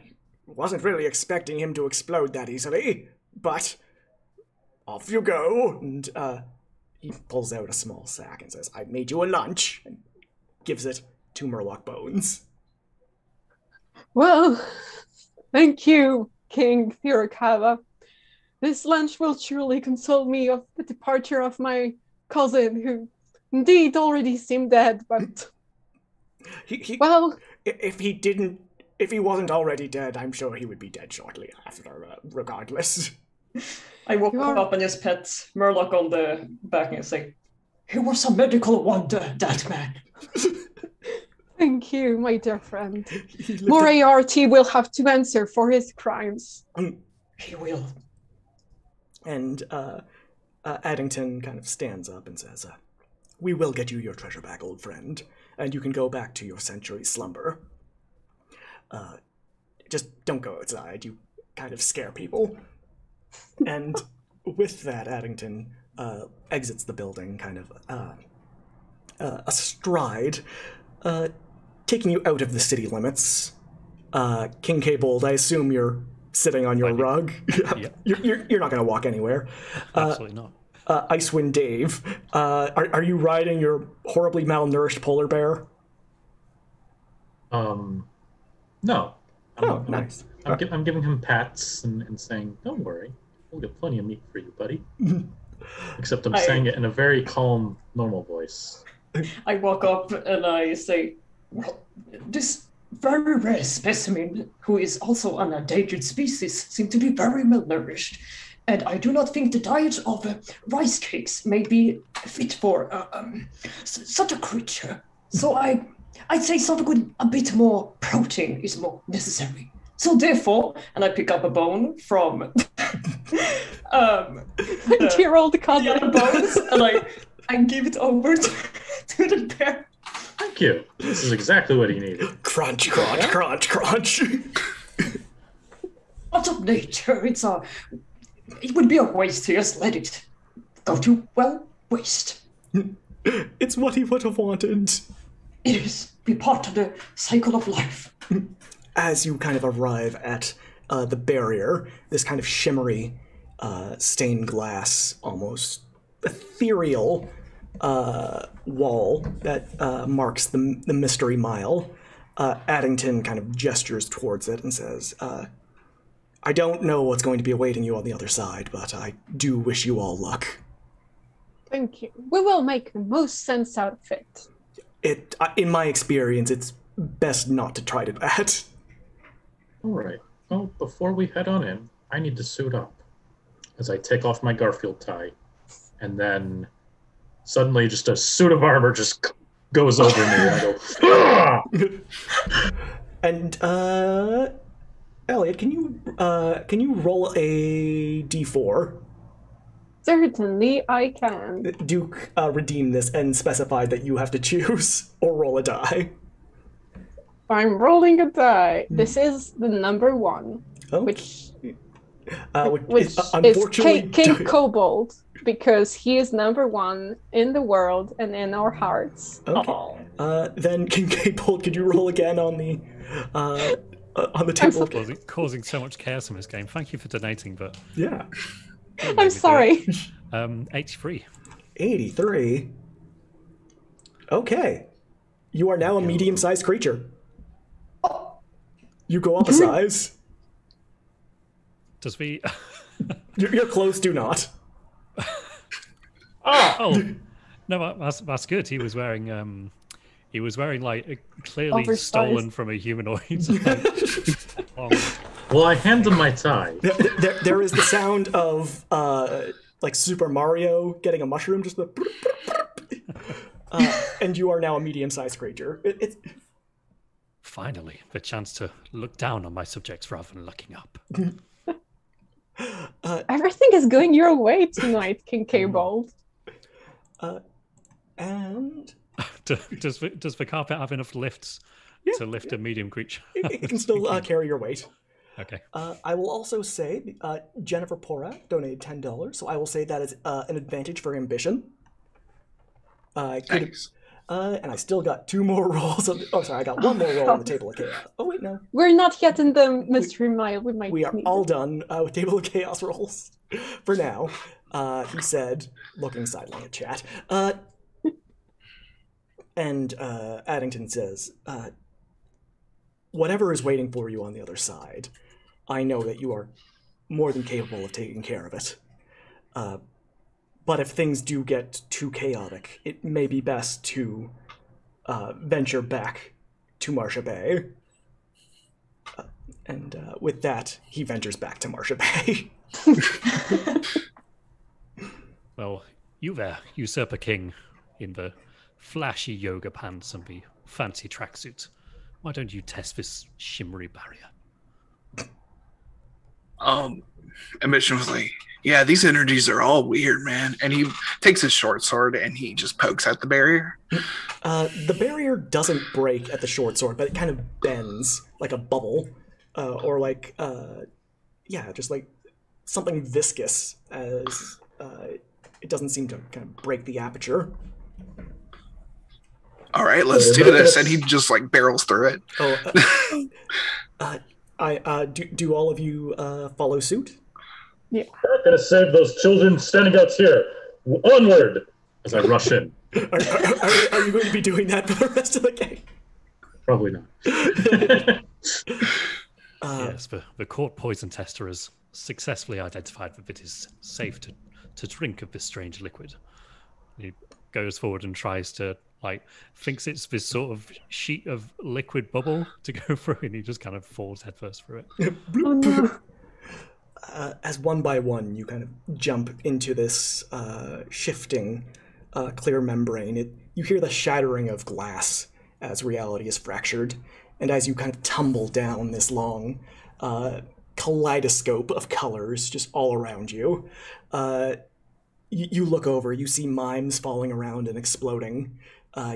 Speaker 1: wasn't really expecting him to explode that easily, but off you go." And he pulls out a small sack and says, "I made you a lunch," and gives it to Murloc Bones.
Speaker 4: Well, thank you, King Thirokava. This lunch will truly console me of the departure of my cousin, who indeed already seemed dead, but well,
Speaker 1: if he wasn't already dead, I'm sure he would be dead shortly after, regardless.
Speaker 2: I woke up and just pet Murloc on the back and say, "He was a medical wonder, that man."
Speaker 4: Thank you, my dear friend. Moriarty will have to answer for his crimes.
Speaker 2: He will.
Speaker 1: And Addington kind of stands up and says, "We will get you your treasure back, old friend, and you can go back to your century slumber. Just don't go outside, you kind of scare people." And with that, Addington exits the building kind of astride, taking you out of the city limits. King K-Bold, I assume you're sitting on your rug.
Speaker 3: Yep.
Speaker 1: You're not going to walk anywhere.
Speaker 3: Absolutely not.
Speaker 1: Icewind Dave, are you riding your horribly malnourished polar bear?
Speaker 5: No.
Speaker 1: Nice.
Speaker 5: I'm giving him pats and saying, "Don't worry, we'll get plenty of meat for you, buddy." Except I'm saying it in a very calm, normal voice.
Speaker 2: I walk up and I say, "Well, this very rare specimen, who is also an endangered species, seem to be very malnourished, and I do not think the diet of rice cakes may be fit for such a creature. So I'd say something with a bit more protein is more necessary. So therefore," and I pick up a bone from
Speaker 4: Dear old cousin.
Speaker 2: the bones, and I give it over to the bear.
Speaker 5: Thank you. This is exactly what he needed.
Speaker 1: Crunch, crunch, crunch, crunch.
Speaker 2: Out of nature, it would be a waste to just let it go to, well, waste.
Speaker 1: It's what he would have wanted.
Speaker 2: It is be part of the cycle of life.
Speaker 1: As you kind of arrive at the barrier, this kind of shimmery, stained glass, almost ethereal wall that marks the Mystery Mile, Addington kind of gestures towards it and says, "I don't know what's going to be awaiting you on the other side, but I do wish you all luck."
Speaker 4: Thank you. We will make the most sense out of it.
Speaker 1: In my experience, it's best not to try to that.
Speaker 5: All right. Well, before we head on in, I need to suit up. As I take off my Garfield tie, and then suddenly just a suit of armor just goes over me, and I go, "Ah!"
Speaker 1: And Elliot, can you roll a d4?
Speaker 4: Certainly I can.
Speaker 1: Duke redeem this and specify that you have to choose or roll a die.
Speaker 4: I'm rolling a die. This is the number 1,
Speaker 1: Oh.
Speaker 4: which
Speaker 1: Which
Speaker 4: is King Kobold, because he is number 1 in the world and in our hearts.
Speaker 1: Okay. Then King Kobold, could you roll again on the table?
Speaker 3: Causing so much chaos in this game. Thank you for donating, but
Speaker 1: Yeah.
Speaker 4: I'm sorry.
Speaker 3: 83.
Speaker 1: 83. Okay. You are now a medium-sized creature. You go up a size.
Speaker 3: Does we?
Speaker 1: Your clothes do not.
Speaker 3: Oh, no, that's good. He was wearing like clearly
Speaker 4: Oversized.
Speaker 3: stolen from a humanoid.
Speaker 5: Well, I hand him my tie.
Speaker 1: There is the sound of like Super Mario getting a mushroom, just the. And you are now a medium-sized creature.
Speaker 3: Finally, the chance to look down on my subjects rather than looking up.
Speaker 4: Everything is going your way tonight, King K-Bold.
Speaker 1: And
Speaker 3: Does the carpet have enough lifts to lift a medium creature?
Speaker 1: it can still carry your weight.
Speaker 3: Okay.
Speaker 1: I will also say Jennifer Porat donated $10, so I will say that is an advantage for ambition.
Speaker 6: Thanks.
Speaker 1: And I still got 2 more rolls. I got 1 more roll on the Table of Chaos. Oh wait, no.
Speaker 4: We're not yet in the mystery mile.
Speaker 1: We are all done with Table of Chaos rolls for now. He said, looking sideline at chat. And Addington says, whatever is waiting for you on the other side, I know that you are more than capable of taking care of it. But if things do get too chaotic, it may be best to venture back to Marsha Bay. And with that, he ventures back to Marsha Bay.
Speaker 3: Well, you there, usurper king, in the flashy yoga pants and the fancy tracksuit. Why don't you test this shimmery barrier?
Speaker 6: Ambition was like, yeah, these energies are all weird, man. And he takes his short sword and he just pokes at the barrier.
Speaker 1: The barrier doesn't break at the short sword, but it kind of bends like a bubble, or like, just like something viscous, as it doesn't seem to kind of break the aperture.
Speaker 6: All right, let's do this. And he just like barrels through it.
Speaker 1: Do all of you follow suit?
Speaker 4: Yeah.
Speaker 5: We're not going to save those children standing out here. Onward! As I rush in.
Speaker 1: Are you going to be doing that for the rest of the game?
Speaker 5: Probably not.
Speaker 3: Yes, the court poison tester has successfully identified that it is safe to drink of this strange liquid. He goes forward and tries to, thinks it's this sort of sheet of liquid bubble to go through, and he just kind of falls headfirst through it.
Speaker 4: Oh, no.
Speaker 1: As one by one you kind of jump into this shifting clear membrane, you hear the shattering of glass as reality is fractured, and as you kind of tumble down this long kaleidoscope of colors just all around you, you look over, you see mimes falling around and exploding.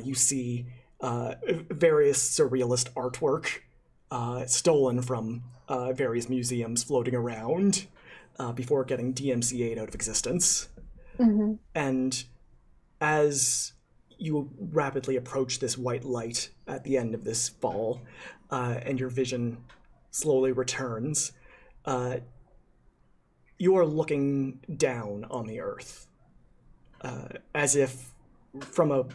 Speaker 1: You see various surrealist artwork stolen from various museums floating around before getting DMCA'd out of existence.
Speaker 4: Mm-hmm.
Speaker 1: And as you rapidly approach this white light at the end of this fall, and your vision slowly returns, you are looking down on the earth, as if from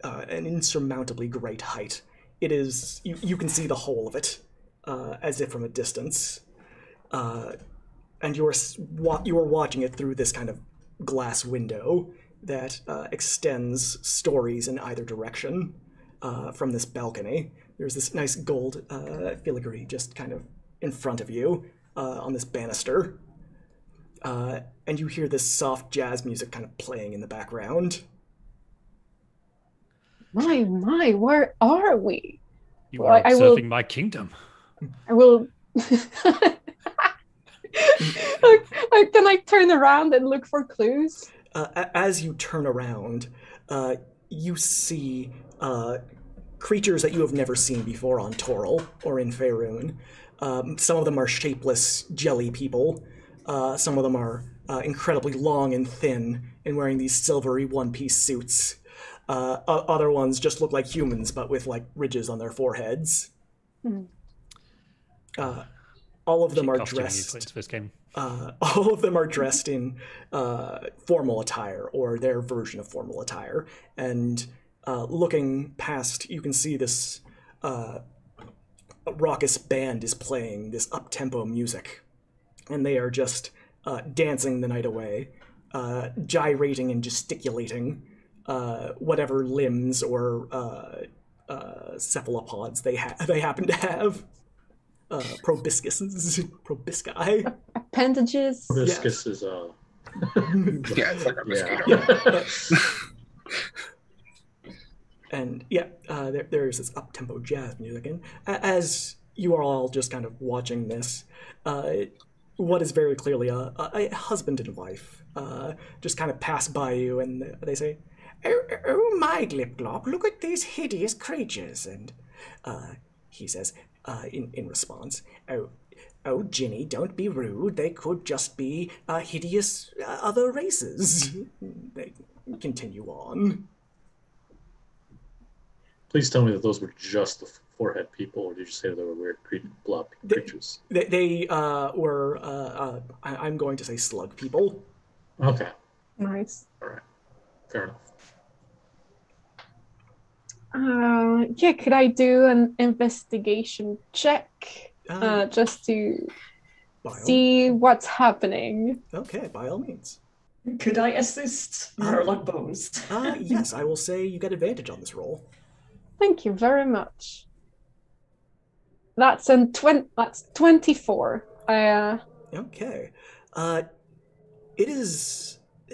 Speaker 1: an insurmountably great height. It is, you can see the whole of it, as if from a distance, and you are watching it through this kind of glass window that extends stories in either direction from this balcony. There's this nice gold filigree just kind of in front of you on this banister, and you hear this soft jazz music kind of playing in the background.
Speaker 4: My, where are we?
Speaker 3: You are observing my kingdom.
Speaker 4: I will... Can I turn around and look for clues?
Speaker 1: As you turn around, you see creatures that you have never seen before on Toril or in Faerun. Some of them are shapeless jelly people. Some of them are incredibly long and thin and wearing these silvery one-piece suits. Other ones just look like humans, but with ridges on their foreheads. All of them are dressed.
Speaker 3: This game.
Speaker 1: All of them are dressed in formal attire or their version of formal attire. And looking past, you can see this raucous band is playing this up-tempo music and they are just dancing the night away, gyrating and gesticulating whatever limbs or cephalopods they happen to have. Proboscis.
Speaker 4: Appendages.
Speaker 5: Proboscis is
Speaker 6: Yeah, it's like a mosquito.
Speaker 1: Yeah. And there's this up-tempo jazz music, and as you are all just kind of watching this, what is very clearly a husband and wife just kind of pass by you, and they say, "Oh my Glip-Glop, look at these hideous creatures," and he says in response, "Oh, Ginny, don't be rude. They could just be hideous other races." They continue on.
Speaker 5: Please tell me that those were just the forehead people, or did you say they were weird blob creatures?
Speaker 1: They were, I'm going to say slug people.
Speaker 5: Okay.
Speaker 4: Nice.
Speaker 5: All right. Fair enough.
Speaker 4: Yeah, could I do an investigation check just to see what's happening?
Speaker 1: Okay, by all means.
Speaker 2: Could I assist Murloc Bones?
Speaker 1: Yes, I will say you get advantage on this roll.
Speaker 4: Thank you very much. That's 24.
Speaker 1: Okay.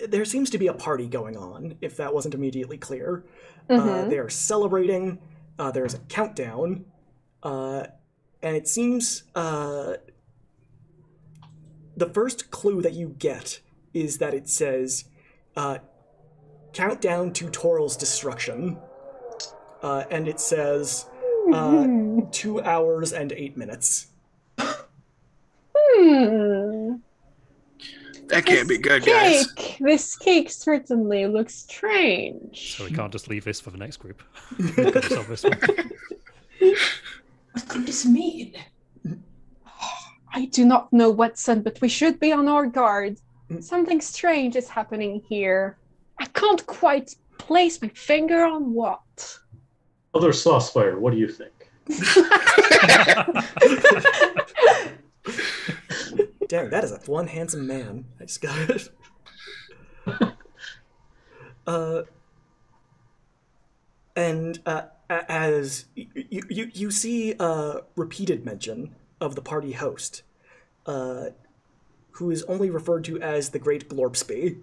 Speaker 1: There seems to be a party going on, if that wasn't immediately clear. They are celebrating. There's a countdown. And it seems the first clue that you get is that it says, countdown to Toral's destruction. And it says 2 hours and 8 minutes.
Speaker 6: That can't be good, guys.
Speaker 4: This cake certainly looks strange.
Speaker 3: So we can't just leave this for the next group. We've got to solve this one.
Speaker 2: What could this mean?
Speaker 4: I do not know, Watson, but we should be on our guard. Something strange is happening here. I can't quite place my finger on what.
Speaker 5: Other Saucefire, what do you think?
Speaker 1: Dang, that is one handsome man. I just got it. And as you see repeated mention of the party host, who is only referred to as the Great Glorpsby.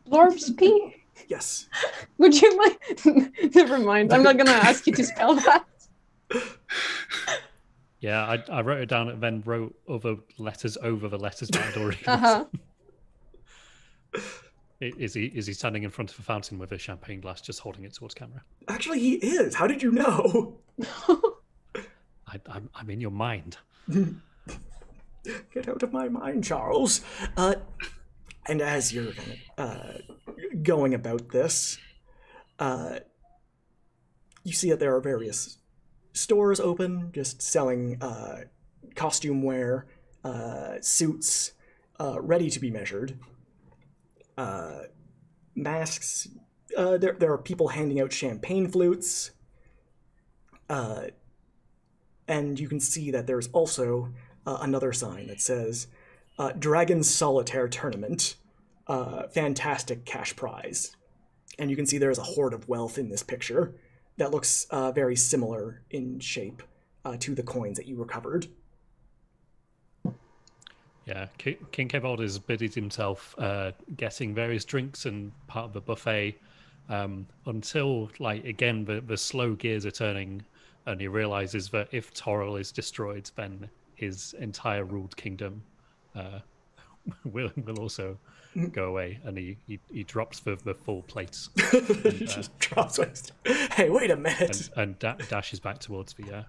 Speaker 4: Glorpsby?
Speaker 1: Yes.
Speaker 4: Would you mind? Never mind. I'm not going to ask you to spell that.
Speaker 3: Yeah, I wrote it down and then wrote other letters over the letters that I'd already Is he standing in front of a fountain with a champagne glass, just holding it towards camera?
Speaker 1: Actually, he is. How did you know?
Speaker 3: I'm in your mind.
Speaker 1: Get out of my mind, Charles. And as you're kind of going about this, you see that there are various stores open, just selling costume wear, suits, ready to be measured, masks. There are people handing out champagne flutes, and you can see that there's also another sign that says Dragon Solitaire Tournament, fantastic cash prize. And you can see there's a hoard of wealth in this picture that looks very similar in shape to the coins that you recovered.
Speaker 3: Yeah, King Kebold has busied himself getting various drinks and part of the buffet until, like, again, the slow gears are turning, and he realizes that if Toral is destroyed, then his entire ruled kingdom will also go away, and he drops the full plates.
Speaker 1: And, just drops. Hey, wait a minute!
Speaker 3: And dashes back towards the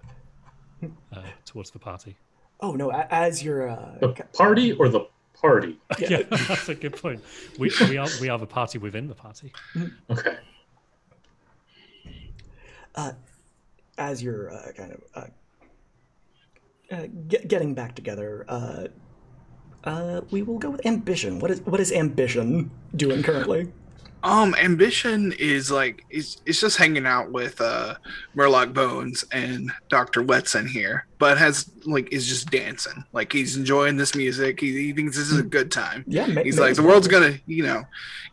Speaker 3: party.
Speaker 1: Oh no! As you're
Speaker 5: the party or the party?
Speaker 3: Yeah, that's a good point. We are the party within the party.
Speaker 5: Okay.
Speaker 1: As you're kind of getting back together, we will go with ambition. What is ambition doing currently?
Speaker 6: Ambition is like it's just hanging out with Murloc Bones and Dr. Wetson here, but is just dancing. Like he's enjoying this music. He thinks this is a good time.
Speaker 1: Yeah,
Speaker 6: he's like the world's gonna, you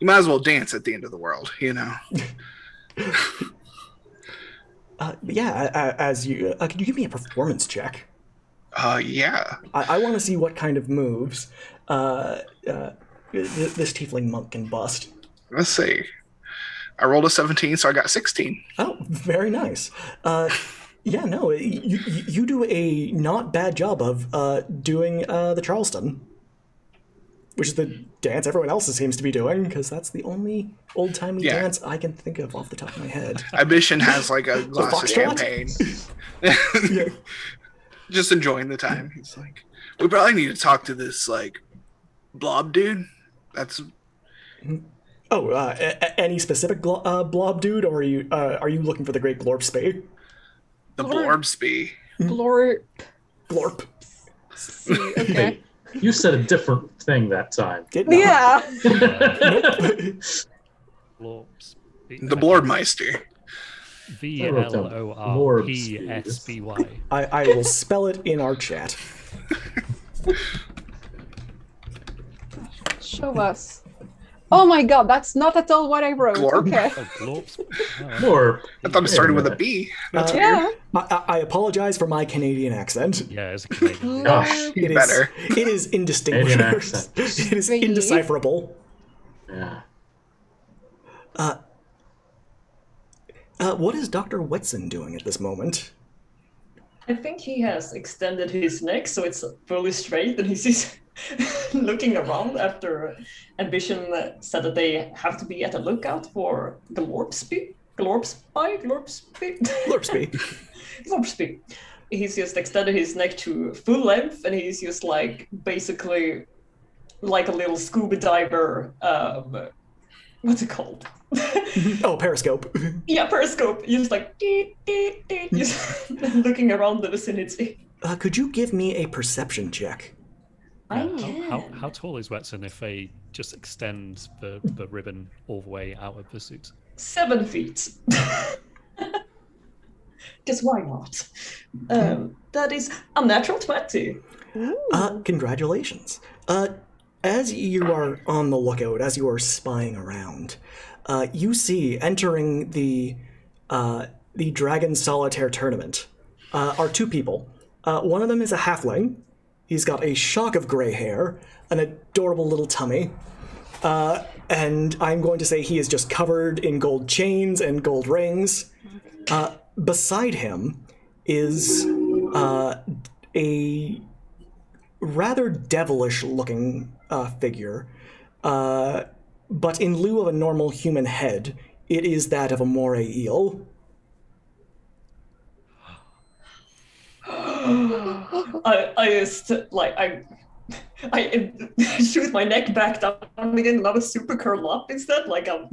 Speaker 6: might as well dance at the end of the world,
Speaker 1: As you can you give me a performance check?
Speaker 6: Yeah.
Speaker 1: I want to see what kind of moves this tiefling monk can bust.
Speaker 6: Let's see. I rolled a 17, so I got 16.
Speaker 1: Oh, very nice. You do a not bad job of doing the Charleston, which is the dance everyone else seems to be doing, because that's the only old-timey dance I can think of off the top of my head.
Speaker 6: Ambition has like a glass of champagne. Just enjoying the time. He's like, we probably need to talk to this like blob dude. That's...
Speaker 1: Oh, any specific blob dude, or are you looking for the Great Glorpspee?
Speaker 6: The Blorbspee.
Speaker 4: Glorp.
Speaker 1: Glorp.
Speaker 4: Okay.
Speaker 5: You said a different thing that time.
Speaker 4: Yeah.
Speaker 6: The Blorbmeister.
Speaker 3: VLORPSBY.
Speaker 1: I will spell it in our chat.
Speaker 4: Show us. Oh my god, that's not at all what I wrote.
Speaker 6: Glorp?
Speaker 4: Okay.
Speaker 5: Glorp.
Speaker 6: I thought it started with a B. That's weird.
Speaker 1: I apologize for my Canadian accent.
Speaker 3: Yeah, it's a Canadian.
Speaker 5: Gosh.
Speaker 1: It is indistinguishable. It is indecipherable.
Speaker 5: Yeah.
Speaker 1: What is Dr. Wetson doing at this moment?
Speaker 2: I think he has extended his neck so it's fully straight, and he's looking around after Ambition said that they have to be at a lookout for Glorpspee. Glorpspee. He's just extended his neck to full length, and he's just like basically like a little scuba diver. What's it called?
Speaker 1: Oh, periscope.
Speaker 2: Yeah, periscope. Just like just looking around the vicinity.
Speaker 1: Could you give me a perception check?
Speaker 3: How tall is Wetson if they just extend the ribbon all the way out of the suit?
Speaker 2: 7 feet. Because why not? That is a natural 20.
Speaker 1: Congratulations. As you are on the lookout, as you are spying around, you see entering the Dragon Solitaire tournament are two people. One of them is a halfling. He's got a shock of gray hair, an adorable little tummy, and I'm going to say he is just covered in gold chains and gold rings. Beside him is a rather devilish-looking figure, but in lieu of a normal human head, it is that of a moray eel.
Speaker 2: I just like I shoot my neck back down again, and I was super curled up instead, like I'm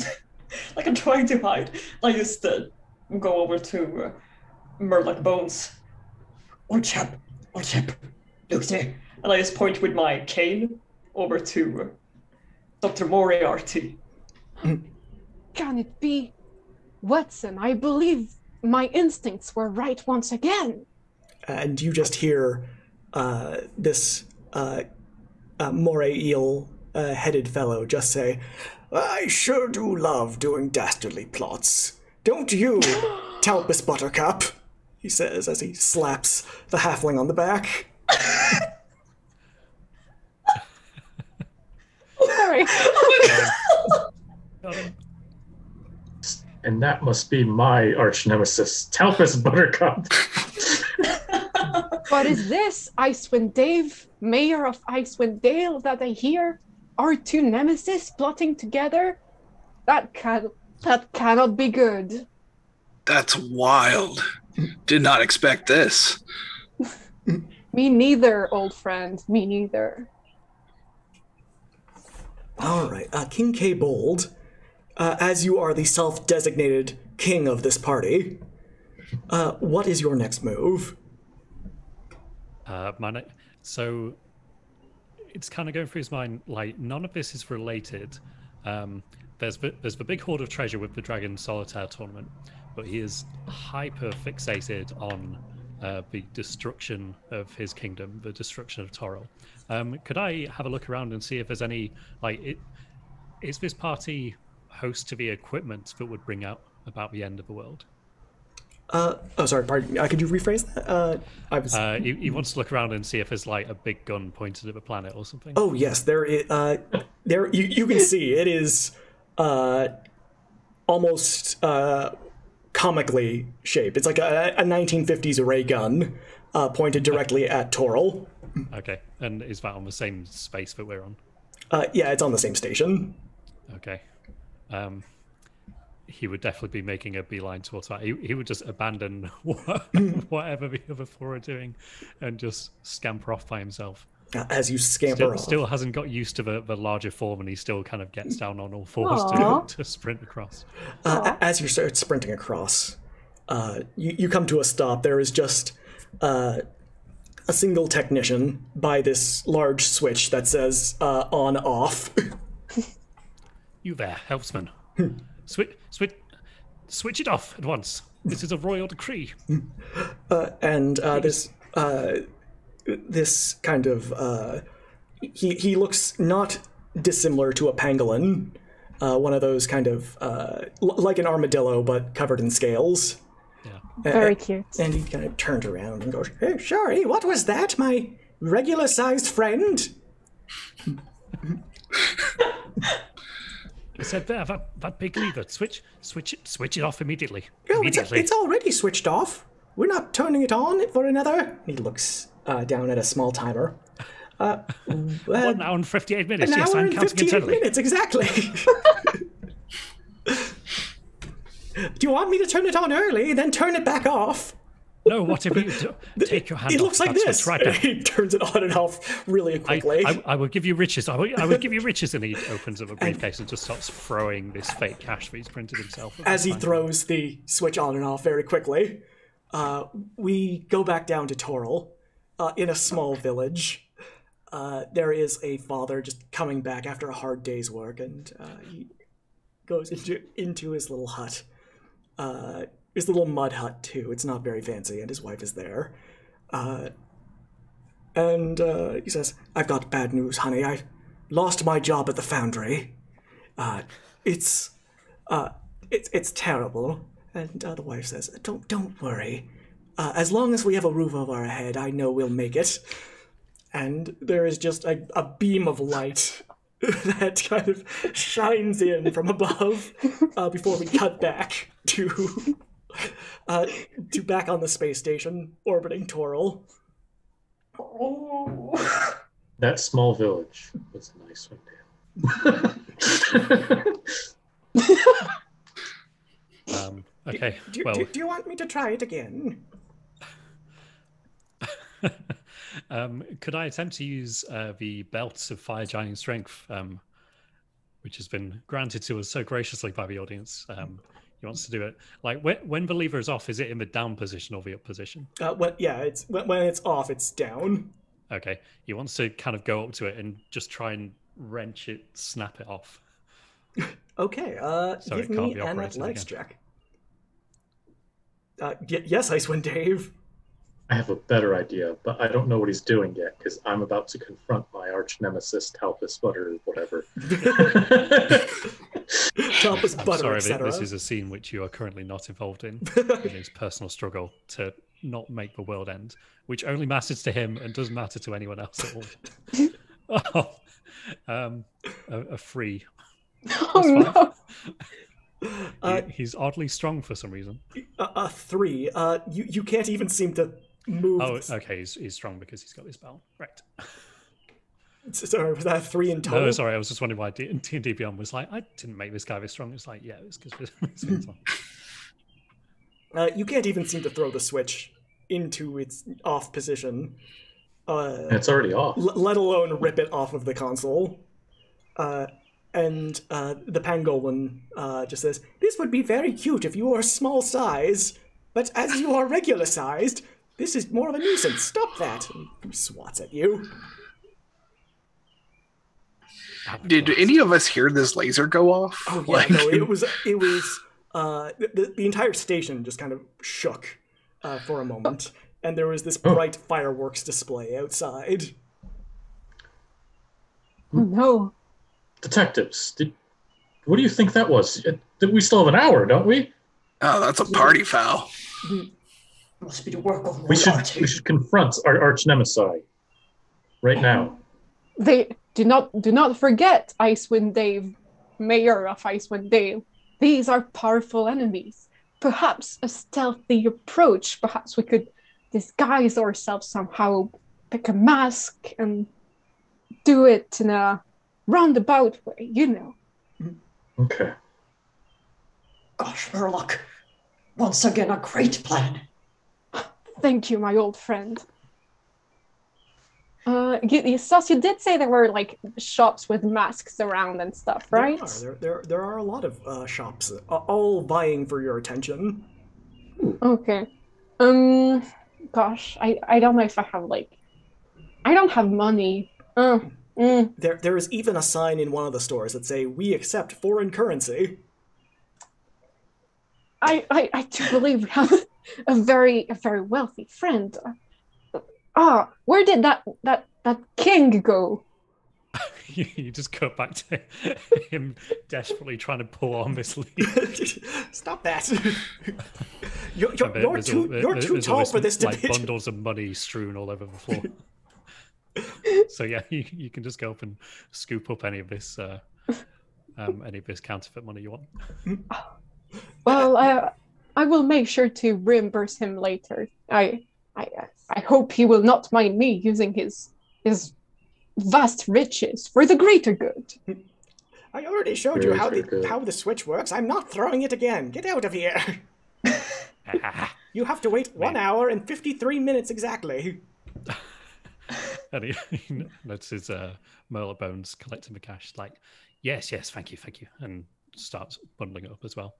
Speaker 2: trying to hide. I just go over to Murloc Bones. Old chap, look there, and I just point with my cane over to Dr. Moriarty.
Speaker 4: Can it be Watson? I believe my instincts were right once again.
Speaker 1: And you just hear this moray eel headed fellow just say, "I sure do love doing dastardly plots. Don't you, Talpus Buttercup?" he says as he slaps the halfling on the back.
Speaker 4: Sorry.
Speaker 5: And that must be my arch nemesis, Talpus Buttercup.
Speaker 4: What is this? Icewind Dave, mayor of Icewind Dale, that I hear? Our two nemesis plotting together? That cannot be good.
Speaker 6: That's wild. Did not expect this.
Speaker 4: Me neither, old friend. Me neither.
Speaker 1: All right, King K. Bold, as you are the self-designated king of this party, what is your next move?
Speaker 3: So it's kind of going through his mind, like, none of this is related, there's the big hoard of treasure with the Dragon Solitaire tournament, but he is hyper fixated on the destruction of his kingdom, the destruction of Toril. Could I have a look around and see if there's any, is this party host to the equipment that would bring out about the end of the world?
Speaker 1: Sorry, pardon. Could you rephrase that?
Speaker 3: He wants to look around and see if there's like a big gun pointed at the planet or something.
Speaker 1: Oh yes, there is. You can see it is almost comically shaped. It's like a 1950s ray gun pointed directly at Toril.
Speaker 3: Okay, and is that on the same space that we're on?
Speaker 1: Yeah, it's on the same station.
Speaker 3: Okay. He would definitely be making a beeline towards that. He would just abandon whatever the other four are doing and just scamper off by himself.
Speaker 1: As you scamper off.
Speaker 3: Still hasn't got used to the larger form, and he still kind of gets down on all fours to sprint across.
Speaker 1: As you start sprinting across, you come to a stop. There is just a single technician by this large switch that says on off.
Speaker 3: You there, helpsman. Switch it off at once. This is a royal decree.
Speaker 1: This kind of he looks not dissimilar to a pangolin, one of those kind of like an armadillo but covered in scales.
Speaker 3: Yeah.
Speaker 4: Very cute.
Speaker 1: And he kind of turns around and goes, "Hey, sorry, what was that? My regular-sized friend?"
Speaker 3: I said there, that big lever. Switch it off immediatly.
Speaker 1: Oh, it's already switched off. We're not turning it on for another. He looks down at a small timer.
Speaker 3: 1 hour and 58 minutes.
Speaker 1: An
Speaker 3: Yes,
Speaker 1: hour
Speaker 3: I'm
Speaker 1: and
Speaker 3: counting
Speaker 1: 58
Speaker 3: internally.
Speaker 1: minutes, exactly. Do you want me to turn it on early, then turn it back off?
Speaker 3: No, whatever you do, take your hand
Speaker 1: It
Speaker 3: off
Speaker 1: looks like
Speaker 3: that
Speaker 1: this.
Speaker 3: switch right now.
Speaker 1: He turns it on and off really quickly.
Speaker 3: I will give you riches. I will give you riches. And he opens up a briefcase and just starts throwing this fake cash that he's printed himself.
Speaker 1: As he throws the switch on and off very quickly, we go back down to Toril in a small village. There is a father just coming back after a hard day's work, and he goes into his little hut. His little mud hut, too. It's not very fancy, and his wife is there. And he says, "I've got bad news, honey. I lost my job at the foundry. It's terrible." And the wife says, Don't worry. As long as we have a roof over our head, I know we'll make it." And there is just a beam of light that kind of shines in from above before we cut back to back on the space station orbiting Toril.
Speaker 2: Oh.
Speaker 5: That small village was a nice one,
Speaker 3: Okay.
Speaker 1: Do you want me to try it again?
Speaker 3: Could I attempt to use the belts of Fire Giant Strength, which has been granted to us so graciously by the audience? He wants to do it. Like when the lever is off, is it in the down position or the up position?
Speaker 1: When it's off, it's down.
Speaker 3: Okay. He wants to kind of go up to it and just try and wrench it, snap it off.
Speaker 1: Okay.
Speaker 3: So
Speaker 1: give
Speaker 3: it can't
Speaker 1: me
Speaker 3: be
Speaker 1: an
Speaker 3: operated
Speaker 1: athletics
Speaker 3: again.
Speaker 1: check. Yes, Icewind Dave.
Speaker 5: I have a better idea, but I don't know what he's doing yet because I'm about to confront my arch nemesis, Talpus Butter, whatever.
Speaker 1: Talpus Butter,
Speaker 3: Sorry,
Speaker 1: etc.
Speaker 3: this is a scene which you are currently not involved in his personal struggle to not make the world end, which only matters to him and doesn't matter to anyone else at all. A free.
Speaker 4: Oh no!
Speaker 3: He's oddly strong for some reason.
Speaker 1: 3. You can't even seem to move.
Speaker 3: Oh, okay. He's strong because he's got this belt. Right.
Speaker 1: Sorry, was that 3 in total?
Speaker 3: No, sorry. I was just wondering why D&D Beyond was like, I didn't make this guy this strong. It's like, yeah, it's because this
Speaker 1: you can't even seem to throw the switch into its off position.
Speaker 5: It's already off.
Speaker 1: Let alone rip it off of the console. And the pangolin just says, "This would be very cute if you were a small size, but as you are regular sized, this is more of a nuisance. Stop that." And he swats at you.
Speaker 6: Did any of us hear this laser go off?
Speaker 1: Oh yeah, no, it was the entire station just kind of shook for a moment, and there was this bright fireworks display outside.
Speaker 4: Oh, no.
Speaker 5: Detectives, what do you think that was? We still have an hour, don't we?
Speaker 6: Oh, that's a party foul.
Speaker 2: Must be the work of
Speaker 5: We should confront our arch nemesis right now.
Speaker 4: They do not forget Icewind Dave, Mayor of Icewind Dale. These are powerful enemies. Perhaps a stealthy approach. Perhaps we could disguise ourselves somehow, pick a mask, and do it in a roundabout way, you know.
Speaker 5: Okay.
Speaker 2: Gosh, Murloc. Once again, a great plan.
Speaker 4: Thank you, my old friend. Stas, you did say there were like shops with masks around and stuff, right?
Speaker 1: There are a lot of shops, all vying for your attention.
Speaker 4: Okay. Gosh, I don't know if I have I don't have money.
Speaker 1: There is even a sign in one of the stores that say, "We accept foreign currency."
Speaker 4: I do believe we have a very wealthy friend. Where did that king go?
Speaker 3: You just go back to him desperately trying to pull on this lead.
Speaker 1: Stop that! You're too tall for this to be.
Speaker 3: Bundles of money strewn all over the floor. So yeah, you can just go up and scoop up any of this counterfeit money you want.
Speaker 4: Well, I will make sure to reimburse him later. I hope he will not mind me using his vast riches for the greater good.
Speaker 1: I already showed you how the switch works. I'm not throwing it again. Get out of here. You have to wait 1 hour and 53 minutes exactly.
Speaker 3: And he notices Merle Bones collecting the cash, like, yes, thank you, and starts bundling it up as well.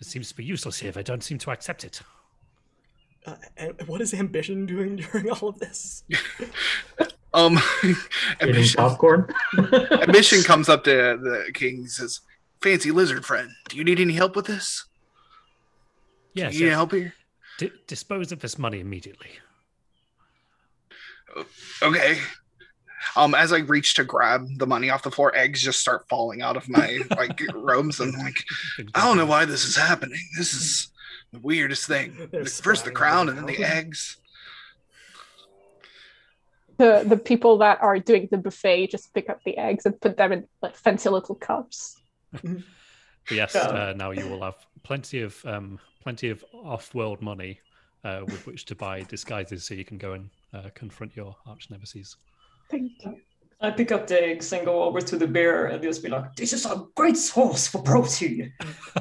Speaker 3: It seems to be useless here. They don't seem to accept it.
Speaker 1: And what is Ambition doing during all of this?
Speaker 5: Eating popcorn.
Speaker 6: Ambition comes up to the king and says, "Fancy lizard friend, do you need any help with this?
Speaker 3: Yes.
Speaker 6: Do you need help here?
Speaker 3: Dispose of this money immediately."
Speaker 6: Okay. As I reach to grab the money off the floor, eggs just start falling out of my robes. I'm like, I don't know why this is happening. This is the weirdest thing. First the crown and then the eggs.
Speaker 4: The people that are doing the buffet just pick up the eggs and put them in fancy little cups.
Speaker 3: Yes, now you will have plenty of off-world money with which to buy disguises, so you can go and confront your arch nemesis.
Speaker 4: Thank you.
Speaker 2: I pick up the eggs and go over to the bear and just be like, "This is a great source for protein.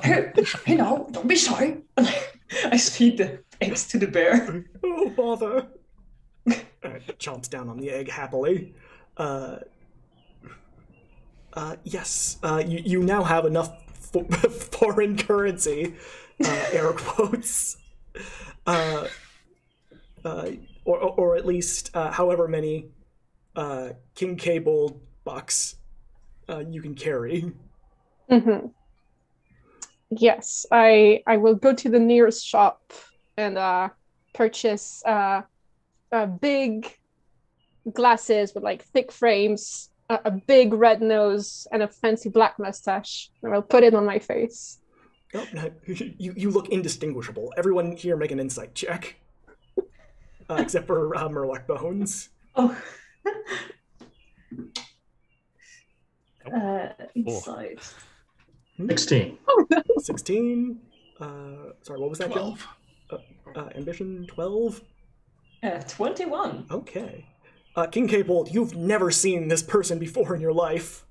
Speaker 2: Hey, now, don't be shy." I feed the eggs to the bear.
Speaker 1: Oh, bother. Chomps down on the egg happily. Yes, you now have enough foreign currency, air quotes, or at least however many King Cable bucks you can carry.
Speaker 4: Mm-hmm. Yes, I will go to the nearest shop and purchase big glasses with thick frames, a big red nose, and a fancy black mustache. And I'll put it on my face.
Speaker 1: Oh, no. You look indistinguishable. Everyone here make an insight check. Except for Murloc Bones.
Speaker 2: Oh. Inside.
Speaker 5: 16.
Speaker 4: Oh, no.
Speaker 1: 16. Sorry, what was that,
Speaker 6: 12.
Speaker 1: John? Ambition 12?
Speaker 2: 21.
Speaker 1: Okay. King Cable, you've never seen this person before in your life.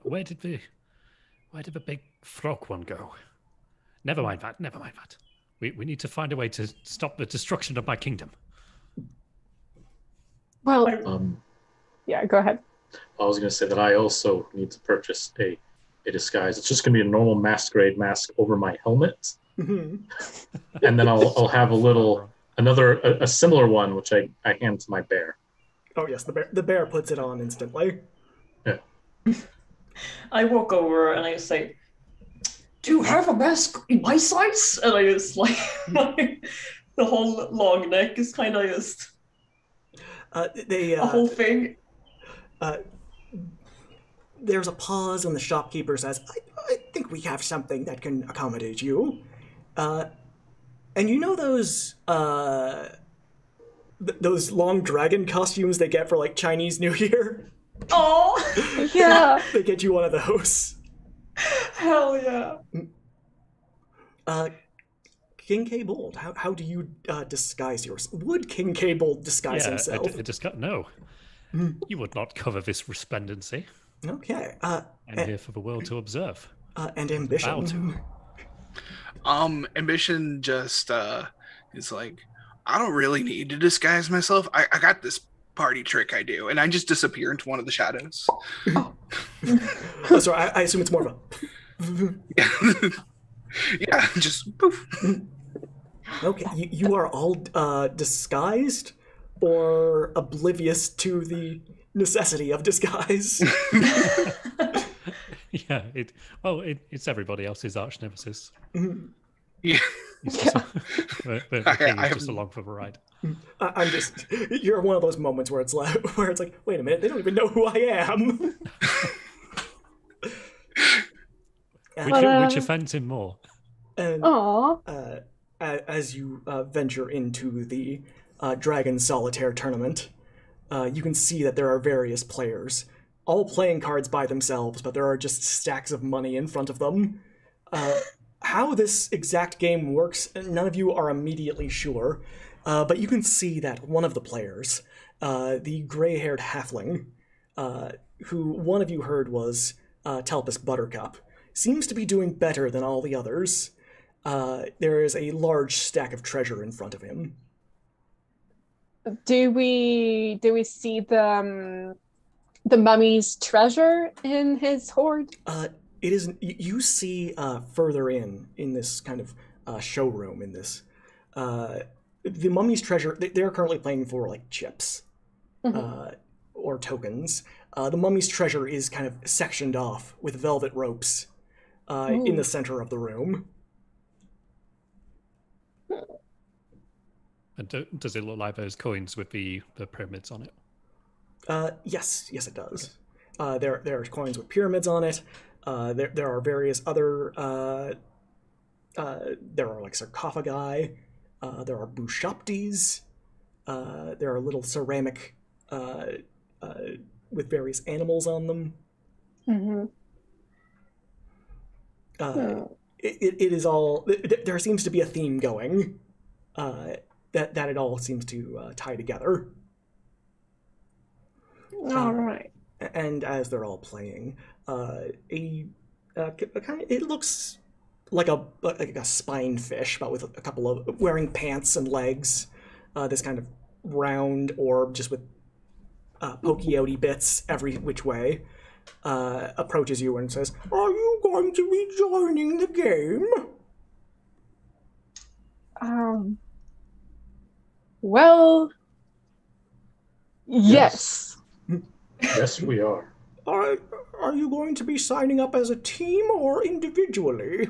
Speaker 3: Where did the big frog one go? Never mind that. We need to find a way to stop the destruction of my kingdom.
Speaker 4: Well, yeah, go ahead.
Speaker 5: I was going to say that I also need to purchase a disguise. It's just going to be a normal masquerade mask over my helmet.
Speaker 1: Mm-hmm.
Speaker 5: And then I'll have a similar one, which I hand to my bear.
Speaker 1: Oh yes, the bear puts it on instantly.
Speaker 5: Yeah.
Speaker 2: I walk over and I say, "Do you have a mask in my size?" And I just like the whole long neck is kind of just
Speaker 1: They
Speaker 2: a whole thing.
Speaker 1: There's a pause, and the shopkeeper says, I think we have something that can accommodate you. And you know those long dragon costumes they get for, like, Chinese New Year?
Speaker 2: Oh,
Speaker 4: Yeah.
Speaker 1: They get you one of those.
Speaker 2: hell yeah!
Speaker 1: King K. Bold, how do you disguise yourself? Would King K. Bold disguise himself?
Speaker 3: No. You would not cover this resplendency.
Speaker 1: Okay.
Speaker 3: I'm here for the world to observe.
Speaker 1: And ambition.
Speaker 3: Bow to.
Speaker 6: Ambition just is like, I don't really need to disguise myself. I got this party trick I do, and I just disappear into one of the shadows.
Speaker 1: Oh, sorry, I assume it's more of a...
Speaker 6: Yeah, just poof.
Speaker 1: Okay, you are all disguised or oblivious to the necessity of disguise.
Speaker 3: Yeah, it's everybody else's arch nemesis.
Speaker 6: Yeah.
Speaker 3: The king is just along for the ride.
Speaker 1: I'm just... You're one of those moments where it's like, wait a minute, they don't even know who I am.
Speaker 3: Which offends him more?
Speaker 1: And
Speaker 4: Aww.
Speaker 1: As you venture into the Dragon Solitaire tournament, you can see that there are various players, all playing cards by themselves, but there are just stacks of money in front of them. How this exact game works, none of you are immediately sure, but you can see that one of the players, the gray-haired halfling, who one of you heard was Telpus Buttercup, seems to be doing better than all the others. There is a large stack of treasure in front of him.
Speaker 4: Do we see the mummy's treasure in his hoard?
Speaker 1: It is. You see further in this kind of showroom in this. The mummy's treasure. They're currently playing for like chips, or tokens. The mummy's treasure is kind of sectioned off with velvet ropes in the center of the room.
Speaker 3: And does it look like those coins with the pyramids on it?
Speaker 1: Yes, it does. There are coins with pyramids on it. There are various other. There are like sarcophagi. There are bushaptis. There are little ceramic with various animals on them.
Speaker 4: Mm-hmm.
Speaker 1: It is all. There seems to be a theme going. That it all seems to tie together.
Speaker 4: All right.
Speaker 1: And as they're all playing, it looks like a spine fish, but with a couple of wearing pants and legs. This kind of round orb, just with pokey outy bits every which way, approaches you and says, "Are you going to be joining the game?"
Speaker 4: Well, yes.
Speaker 5: Yes, we are.
Speaker 1: Are you going to be signing up as a team or individually?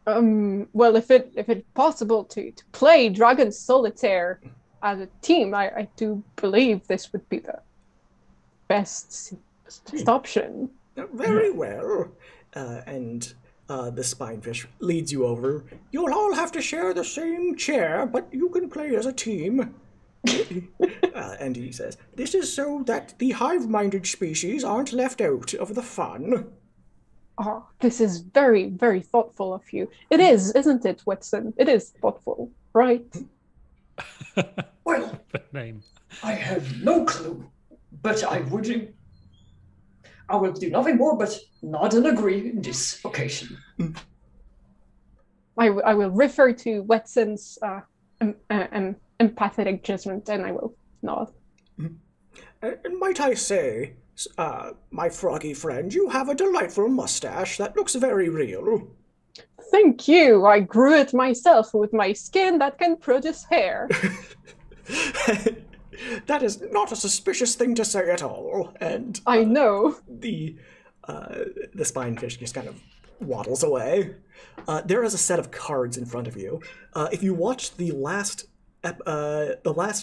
Speaker 4: Well, if it's possible to play Dragon Solitaire as a team, I do believe this would be the best option.
Speaker 1: Very well. And the spinefish leads you over. You'll all have to share the same chair, but you can play as a team. And he says, "This is so that the hive-minded species aren't left out of the fun."
Speaker 4: Oh, this is very, very thoughtful of you. It is, isn't it, Whitson? It is thoughtful, right?
Speaker 2: Well,
Speaker 3: The name.
Speaker 2: I have no clue, but I will do nothing more but nod and agree in this occasion.
Speaker 4: I will refer to Whitson's empathetic judgment, and I will nod.
Speaker 1: And might I say, my froggy friend, you have a delightful mustache that looks very real.
Speaker 4: Thank you. I grew it myself with my skin that can produce hair.
Speaker 1: That is not a suspicious thing to say at all. And
Speaker 4: I know.
Speaker 1: the spinefish just kind of waddles away. There is a set of cards in front of you. If you watched the last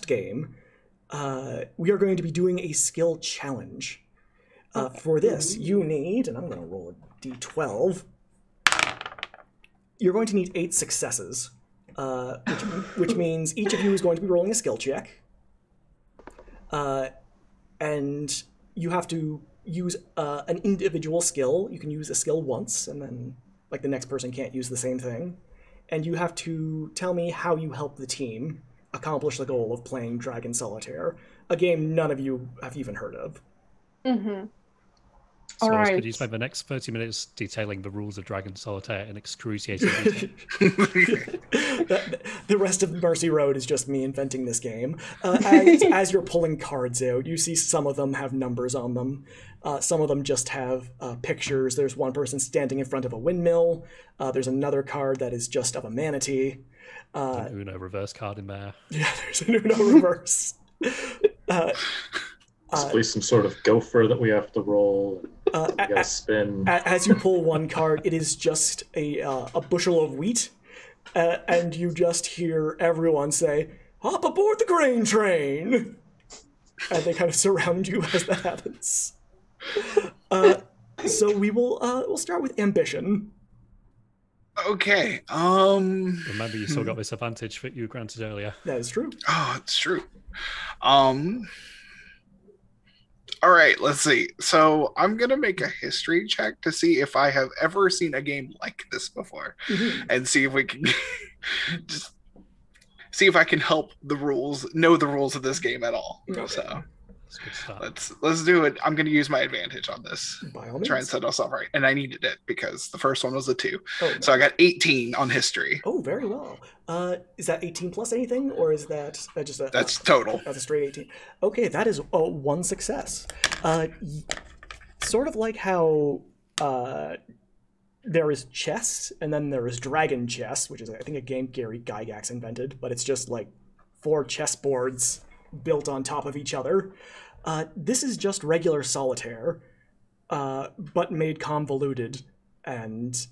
Speaker 1: game, we are going to be doing a skill challenge. For this, you need, and I'm going to roll a d12. You're going to need 8 successes, which means each of you is going to be rolling a skill check. And you have to use an individual skill. You can use a skill once, and then like the next person can't use the same thing. And you have to tell me how you help the team accomplish the goal of playing Dragon Solitaire, a game none of you have even heard of.
Speaker 4: Mm-hmm.
Speaker 3: So
Speaker 4: All right.
Speaker 3: could you spend the next 30 minutes detailing the rules of Dragon Solitaire in excruciating detail?
Speaker 1: The rest of Mercy Road is just me inventing this game. As you're pulling cards out, you see some of them have numbers on them. Some of them just have pictures. There's one person standing in front of a windmill. There's another card that is just of a manatee.
Speaker 3: An Uno reverse card in there.
Speaker 1: Yeah, there's an Uno reverse.
Speaker 5: Possibly some sort of gopher that we have to roll. We gotta spin.
Speaker 1: As you pull one card, it is just a bushel of wheat, and you just hear everyone say, "Hop aboard the grain train!" And they kind of surround you as that happens. So we'll start with ambition.
Speaker 6: Okay.
Speaker 3: Remember, you still got this advantage that you granted earlier.
Speaker 1: That is true.
Speaker 6: Oh, it's true. All right, let's see. So I'm gonna make a history check to see if I have ever seen a game like this before, and see if we can just see if I can help know the rules of this game at all.
Speaker 1: Okay.
Speaker 6: So
Speaker 3: That's a good start.
Speaker 6: let's do it. I'm gonna use my advantage on this.
Speaker 1: By all means.
Speaker 6: Try and set us up right, and I needed it because the first one was a 2,
Speaker 1: Oh,
Speaker 6: so I got 18 on history.
Speaker 1: Oh, very well. Is that 18 plus anything, or is that just a...
Speaker 6: That's total.
Speaker 1: That's a straight 18. Okay, that is one success. Sort of like how there is chess, and then there is Dragon Chess, which is, I think, a game Gary Gygax invented, but it's just like 4 chessboards built on top of each other. This is just regular solitaire, but made convoluted and...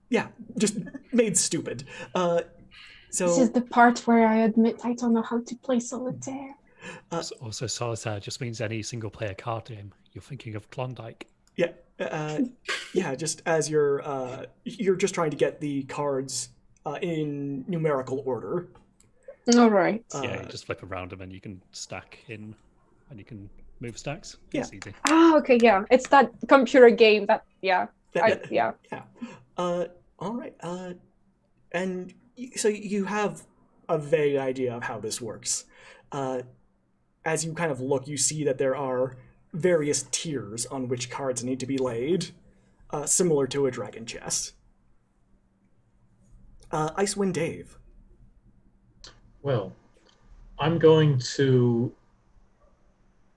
Speaker 1: yeah, just made stupid. So
Speaker 4: This is the part where I admit I don't know how to play solitaire.
Speaker 3: Also, Solitaire just means any single-player card game. You're thinking of Klondike.
Speaker 1: yeah, just as you're just trying to get the cards in numerical order.
Speaker 4: All right.
Speaker 3: Yeah, you just flip around them and you can stack in, and you can move stacks.
Speaker 1: Yeah.
Speaker 3: It's easy.
Speaker 4: Okay, yeah. It's that computer game that, yeah.
Speaker 1: Yeah. All right. And so you have a vague idea of how this works. As you kind of look, you see that there are various tiers on which cards need to be laid, similar to a Dragon Chess. Icewind Dave.
Speaker 5: Well, I'm going to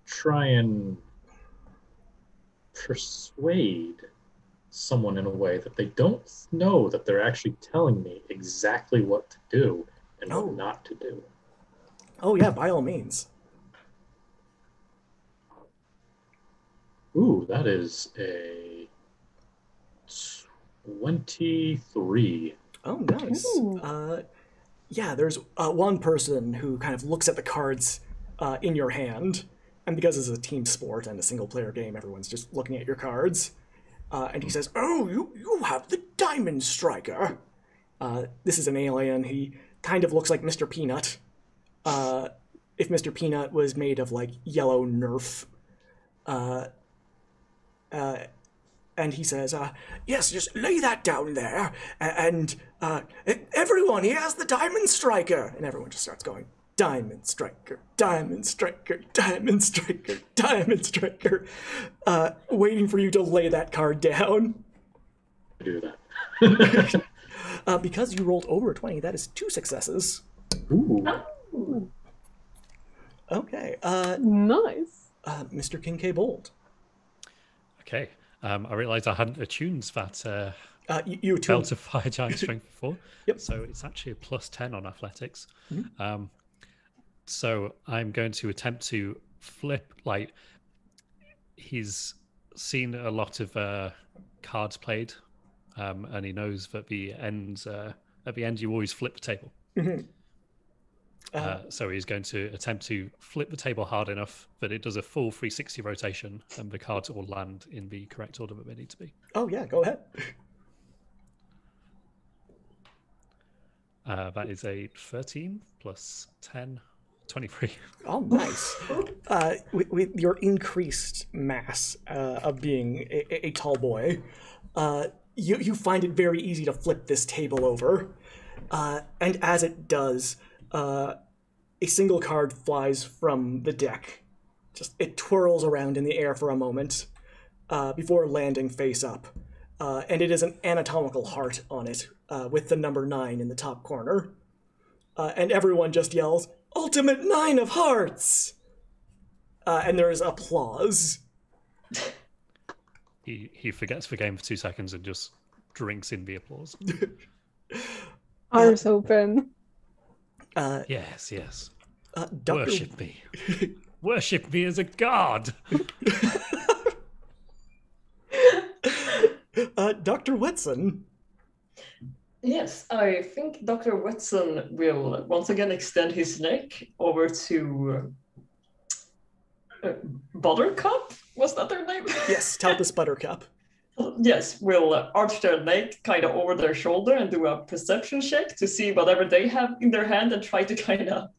Speaker 5: try and persuade someone in a way that they don't know that they're actually telling me exactly what to do and what not to do.
Speaker 1: Oh yeah, by all means.
Speaker 5: Ooh, that is a 23.
Speaker 1: Oh, nice.
Speaker 4: Ooh.
Speaker 1: Yeah, there's one person who kind of looks at the cards in your hand, and because it's a team sport and a single-player game, everyone's just looking at your cards. And he says, "Oh, you have the Diamond Striker." This is an alien. He kind of looks like Mr. Peanut. If Mr. Peanut was made of, like, yellow Nerf. And he says, "Yes, just lay that down there, and everyone, he has the Diamond Striker." And everyone just starts going, "Diamond Striker, Diamond Striker, Diamond Striker, Diamond Striker," waiting for you to lay that card down.
Speaker 5: Do that.
Speaker 1: Because you rolled over 20, that is 2 successes.
Speaker 5: Ooh.
Speaker 1: Okay,
Speaker 4: Nice.
Speaker 1: Mr. Kincaid Bold.
Speaker 3: Okay. I realised I hadn't attuned that
Speaker 1: You too.
Speaker 3: belt of fire giant strength before.
Speaker 1: Yep.
Speaker 3: So it's actually a +10 on athletics. So I'm going to attempt to flip. Like, he's seen a lot of cards played, and he knows that at the end you always flip the table. So he's going to attempt to flip the table hard enough that it does a full 360 rotation and the cards all land in the correct order that they need to be.
Speaker 1: Oh yeah, go ahead.
Speaker 3: That is a 13 plus 10, 23.
Speaker 1: Oh, nice. With your increased mass of being a tall boy, you find it very easy to flip this table over. And as it does, a single card flies from the deck. It twirls around in the air for a moment before landing face up. And it is an anatomical heart on it, with the number 9 in the top corner. And everyone just yells, "Ultimate 9 of hearts!" And there is applause.
Speaker 3: He forgets the game for 2 seconds and just drinks in the applause.
Speaker 4: Arms open.
Speaker 3: Yes.
Speaker 1: Dr.
Speaker 3: Worship me. Worship me as a god.
Speaker 1: Dr. Whitson.
Speaker 2: Yes, I think Dr. Whitson will once again extend his neck over to Buttercup? Was that their name?
Speaker 1: Yes, Talbus Buttercup.
Speaker 2: Yes, will arch their neck kind of over their shoulder and do a perception check to see whatever they have in their hand and try to kind of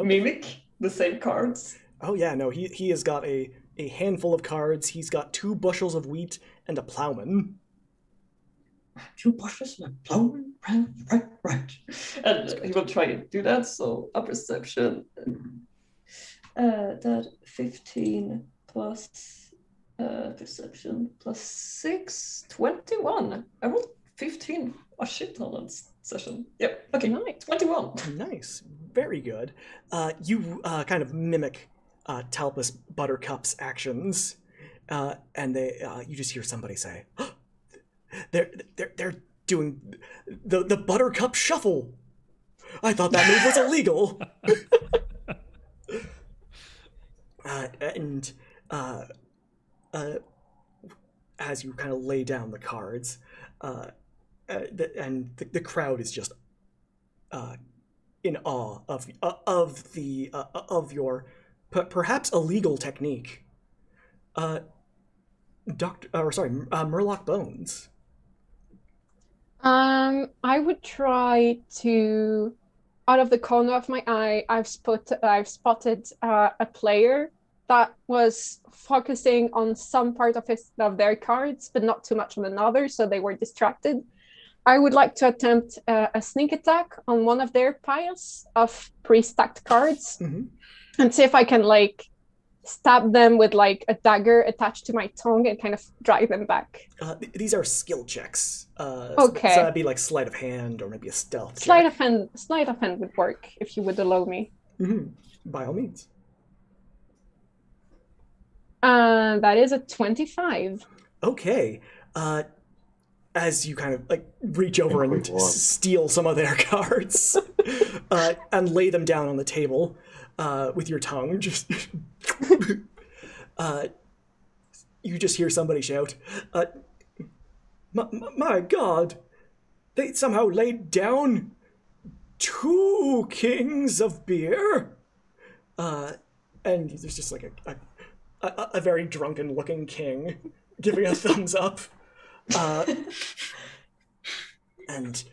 Speaker 2: mimic the same cards.
Speaker 1: Oh yeah, no, he has got a handful of cards. He's got 2 bushels of wheat and a plowman.
Speaker 2: 2 bushels and a plowman? Right. And he will try to do that, so a perception. That 15 plus perception plus 6, 21. I rolled 15. A shit ton on session. Yep, okay,
Speaker 4: Nice.
Speaker 2: 21.
Speaker 1: Nice, very good. You kind of mimic Talbus Buttercup's actions, and you just hear somebody say, "They're doing the Buttercup Shuffle. I thought that move was illegal." And as you kind of lay down the cards, the crowd is just in awe of your perhaps illegal technique. Murloc Bones.
Speaker 4: I would try to, out of the corner of my eye, I've spotted a player that was focusing on some part of their cards, but not too much on another, so they were distracted. I would like to attempt a sneak attack on one of their piles of pre-stacked cards, and see if I can stab them with a dagger attached to my tongue and kind of drag them back.
Speaker 1: These are skill checks.
Speaker 4: Okay.
Speaker 1: So that'd be like sleight of hand or maybe a stealth
Speaker 4: Sleight
Speaker 1: check.
Speaker 4: of hand would work if you would allow me.
Speaker 1: By all means.
Speaker 4: That is a 25.
Speaker 1: Okay. As you kind of reach over and steal some of their cards and lay them down on the table with your tongue, just you just hear somebody shout, my God, they somehow laid down 2 kings of beer. And there's just a very drunken looking king giving a thumbs up. And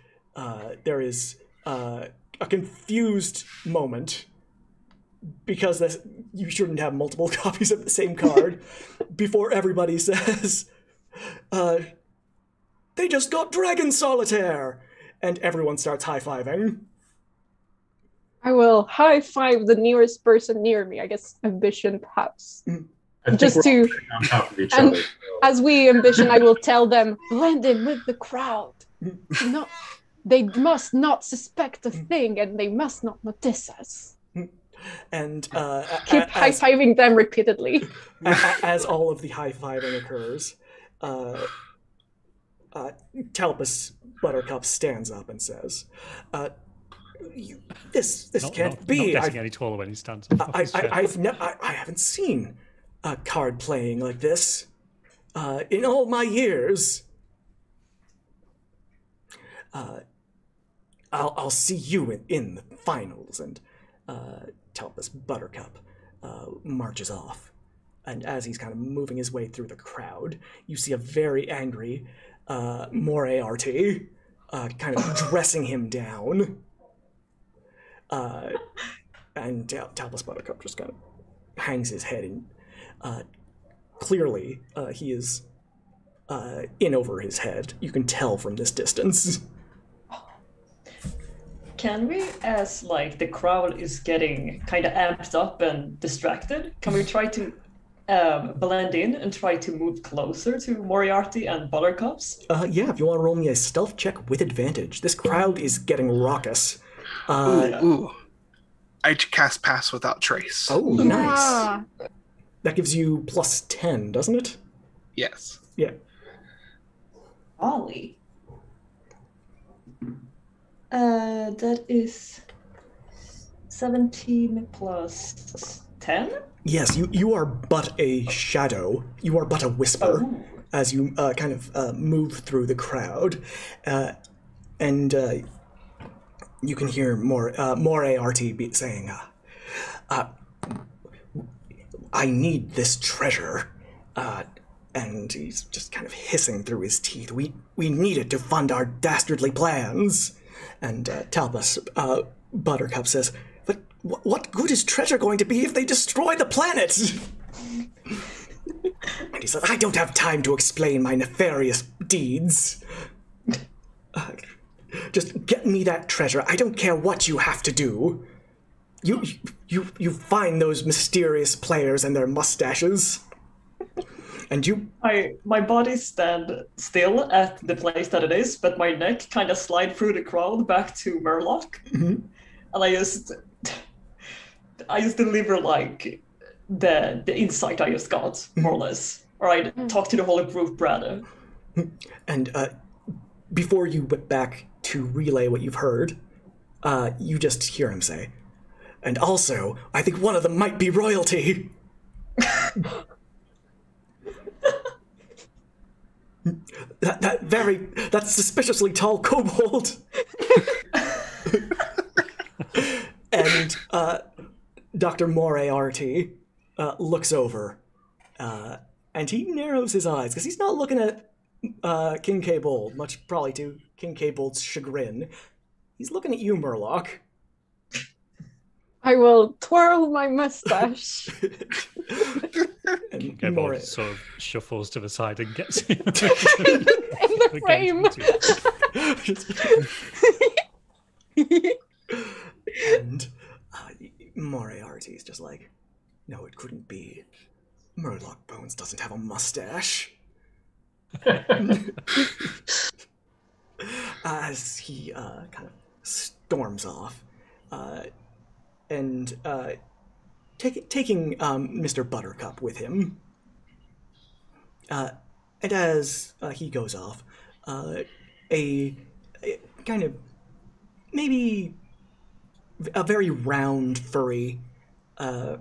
Speaker 1: there is a confused moment because you shouldn't have multiple copies of the same card before everybody says, they just got Dragon Solitaire! And everyone starts high-fiving.
Speaker 4: I will high-five the nearest person near me, I guess Ambition perhaps. Just to,
Speaker 5: on top of each
Speaker 4: and
Speaker 5: other.
Speaker 4: as we Ambition, I will tell them, blend in with the crowd. They must not suspect a thing, and they must not notice us.
Speaker 1: And
Speaker 4: keep high-fiving them repeatedly.
Speaker 1: As all of the high-fiving occurs, Talbus Buttercup stands up and says, This can't
Speaker 3: not,
Speaker 1: be.
Speaker 3: Not getting any taller when he stands up.
Speaker 1: I haven't seen a card playing like this in all my years. I'll see you in the finals. And Talbus Buttercup marches off. And as he's kind of moving his way through the crowd, you see a very angry Moriarty kind of dressing him down. And Talbus Buttercup just kind of hangs his head, and clearly he is in over his head. You can tell from this distance.
Speaker 2: Can we, as like the crowd is getting kind of amped up and distracted, can we try to blend in and try to move closer to Moriarty and Buttercups?
Speaker 1: Yeah, if you want to roll me a stealth check with advantage. This crowd is getting raucous.
Speaker 6: Ooh. I cast Pass Without Trace.
Speaker 1: Oh, nice. That gives you plus 10, doesn't it?
Speaker 6: Yes.
Speaker 1: Yeah.
Speaker 2: Ollie. That is 17 plus 10?
Speaker 1: Yes, you are but a shadow. You are but a whisper as you kind of move through the crowd. And you can hear Moriarty saying, I need this treasure. And he's just kind of hissing through his teeth. We need it to fund our dastardly plans. And Talbus Buttercup says, but what good is treasure going to be if they destroy the planet? And he says, I don't have time to explain my nefarious deeds. Just get me that treasure. I don't care what you have to do. You find those mysterious players and their mustaches. And
Speaker 2: my body stand still at the place that it is, but my neck kind of slide through the crowd back to Murloc.
Speaker 1: Mm-hmm.
Speaker 2: And I just deliver like the insight I just got, more or less. Or I talk to the whole group rather.
Speaker 1: And before you went back to relay what you've heard, you just hear him say, and also, I think one of them might be royalty. That suspiciously tall kobold. And Dr. Moriarty looks over, and he narrows his eyes, because he's not looking at King K-Bold, much probably to King K-Bold's chagrin. He's looking at you, Murloc.
Speaker 4: I will twirl my mustache.
Speaker 1: And
Speaker 3: K-Bold sort of shuffles to the side and gets in
Speaker 4: the frame.
Speaker 1: And Moriarty's just like, no, it couldn't be. Murloc Bones doesn't have a mustache. As he kind of storms off, and taking Mr. Buttercup with him. And as he goes off, a kind of maybe a very round, furry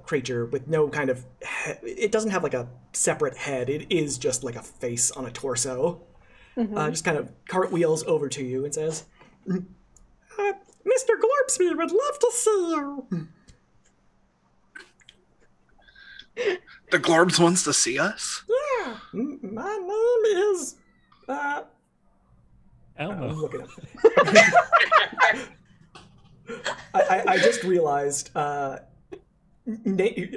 Speaker 1: creature with no kind of it doesn't have like a separate head. It is just like a face on a torso. Mm-hmm. Just kind of cartwheels over to you and says, Mr. Glorpsby would love to see you.
Speaker 6: The Glorbs wants to see us?
Speaker 1: Yeah. My name is...
Speaker 3: Elmo.
Speaker 1: Look it up. I just realized I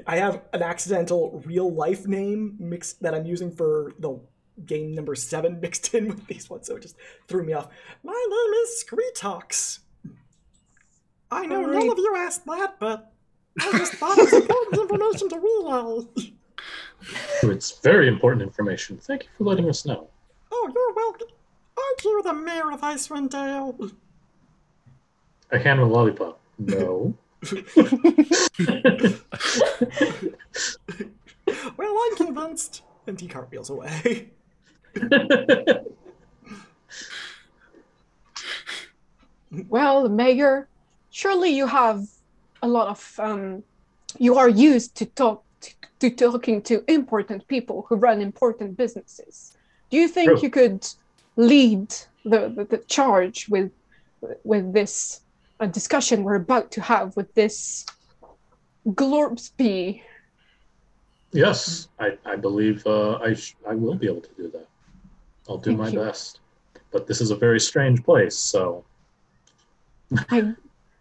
Speaker 1: have an accidental real-life name mixed that I'm using for the game number 7 mixed in with these ones, so it just threw me off. My name is Screetox. I know none of you asked that, but I just thought it was important information to relay.
Speaker 5: It's very important information. Thank you for letting us know.
Speaker 1: Oh, you're welcome. Aren't you the mayor of Icewind Dale?
Speaker 5: I hand him a lollipop. No.
Speaker 1: Well, I'm convinced. And he cartwheels away.
Speaker 4: Well, the mayor, surely you have a lot of you are used to talking to important people who run important businesses. Do you think you could lead the charge with this discussion we're about to have with this Glorbsby?
Speaker 5: Yes, I believe I will be able to do that. I'll do my best. But this is a very strange place, so...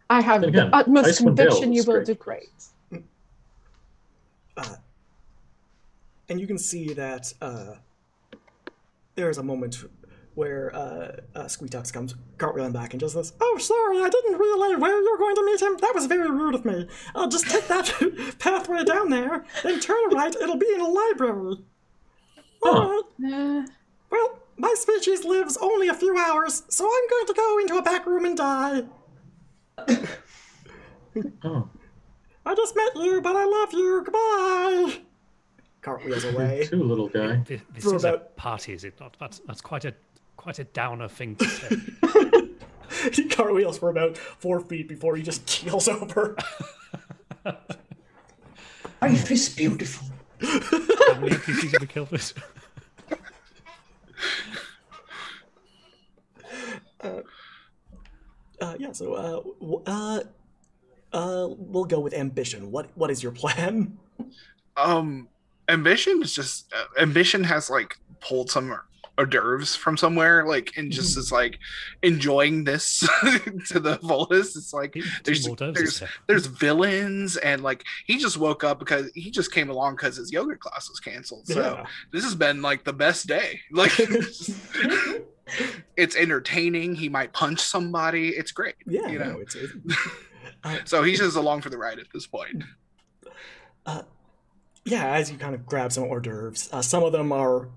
Speaker 4: I have the utmost conviction you will do great.
Speaker 1: And you can see that there is a moment where Squeetox comes cartwheeling back and just says, "Oh, sorry, I didn't realize where you're going to meet him. That was very rude of me. I'll just take that pathway down there, then turn right. It'll be in a library." All right. Well, my species lives only a few hours, so I'm going to go into a back room and die.
Speaker 5: Oh.
Speaker 1: I just met you, but I love you. Goodbye. Cartwheels away.
Speaker 5: Too, little guy.
Speaker 3: This is a party, is it not? That's quite a downer thing to say.
Speaker 1: He cartwheels for about 4 feet before he just keels over.
Speaker 2: Life is beautiful.
Speaker 3: How many NPCs have we killed this?
Speaker 1: We'll go with ambition. What is your plan?
Speaker 6: Ambition is just Ambition has like pulled some hors d'oeuvres from somewhere, like, and just is like enjoying this to the fullest. It's like there's villains, and like he just woke up because he just came along because his yoga class was canceled. So this has been like the best day. Like it's entertaining. He might punch somebody. It's great.
Speaker 1: Yeah,
Speaker 6: you know.
Speaker 1: No, it's
Speaker 6: so he's just along for the ride at this point.
Speaker 1: Yeah, as you kind of grab some hors d'oeuvres, some of them are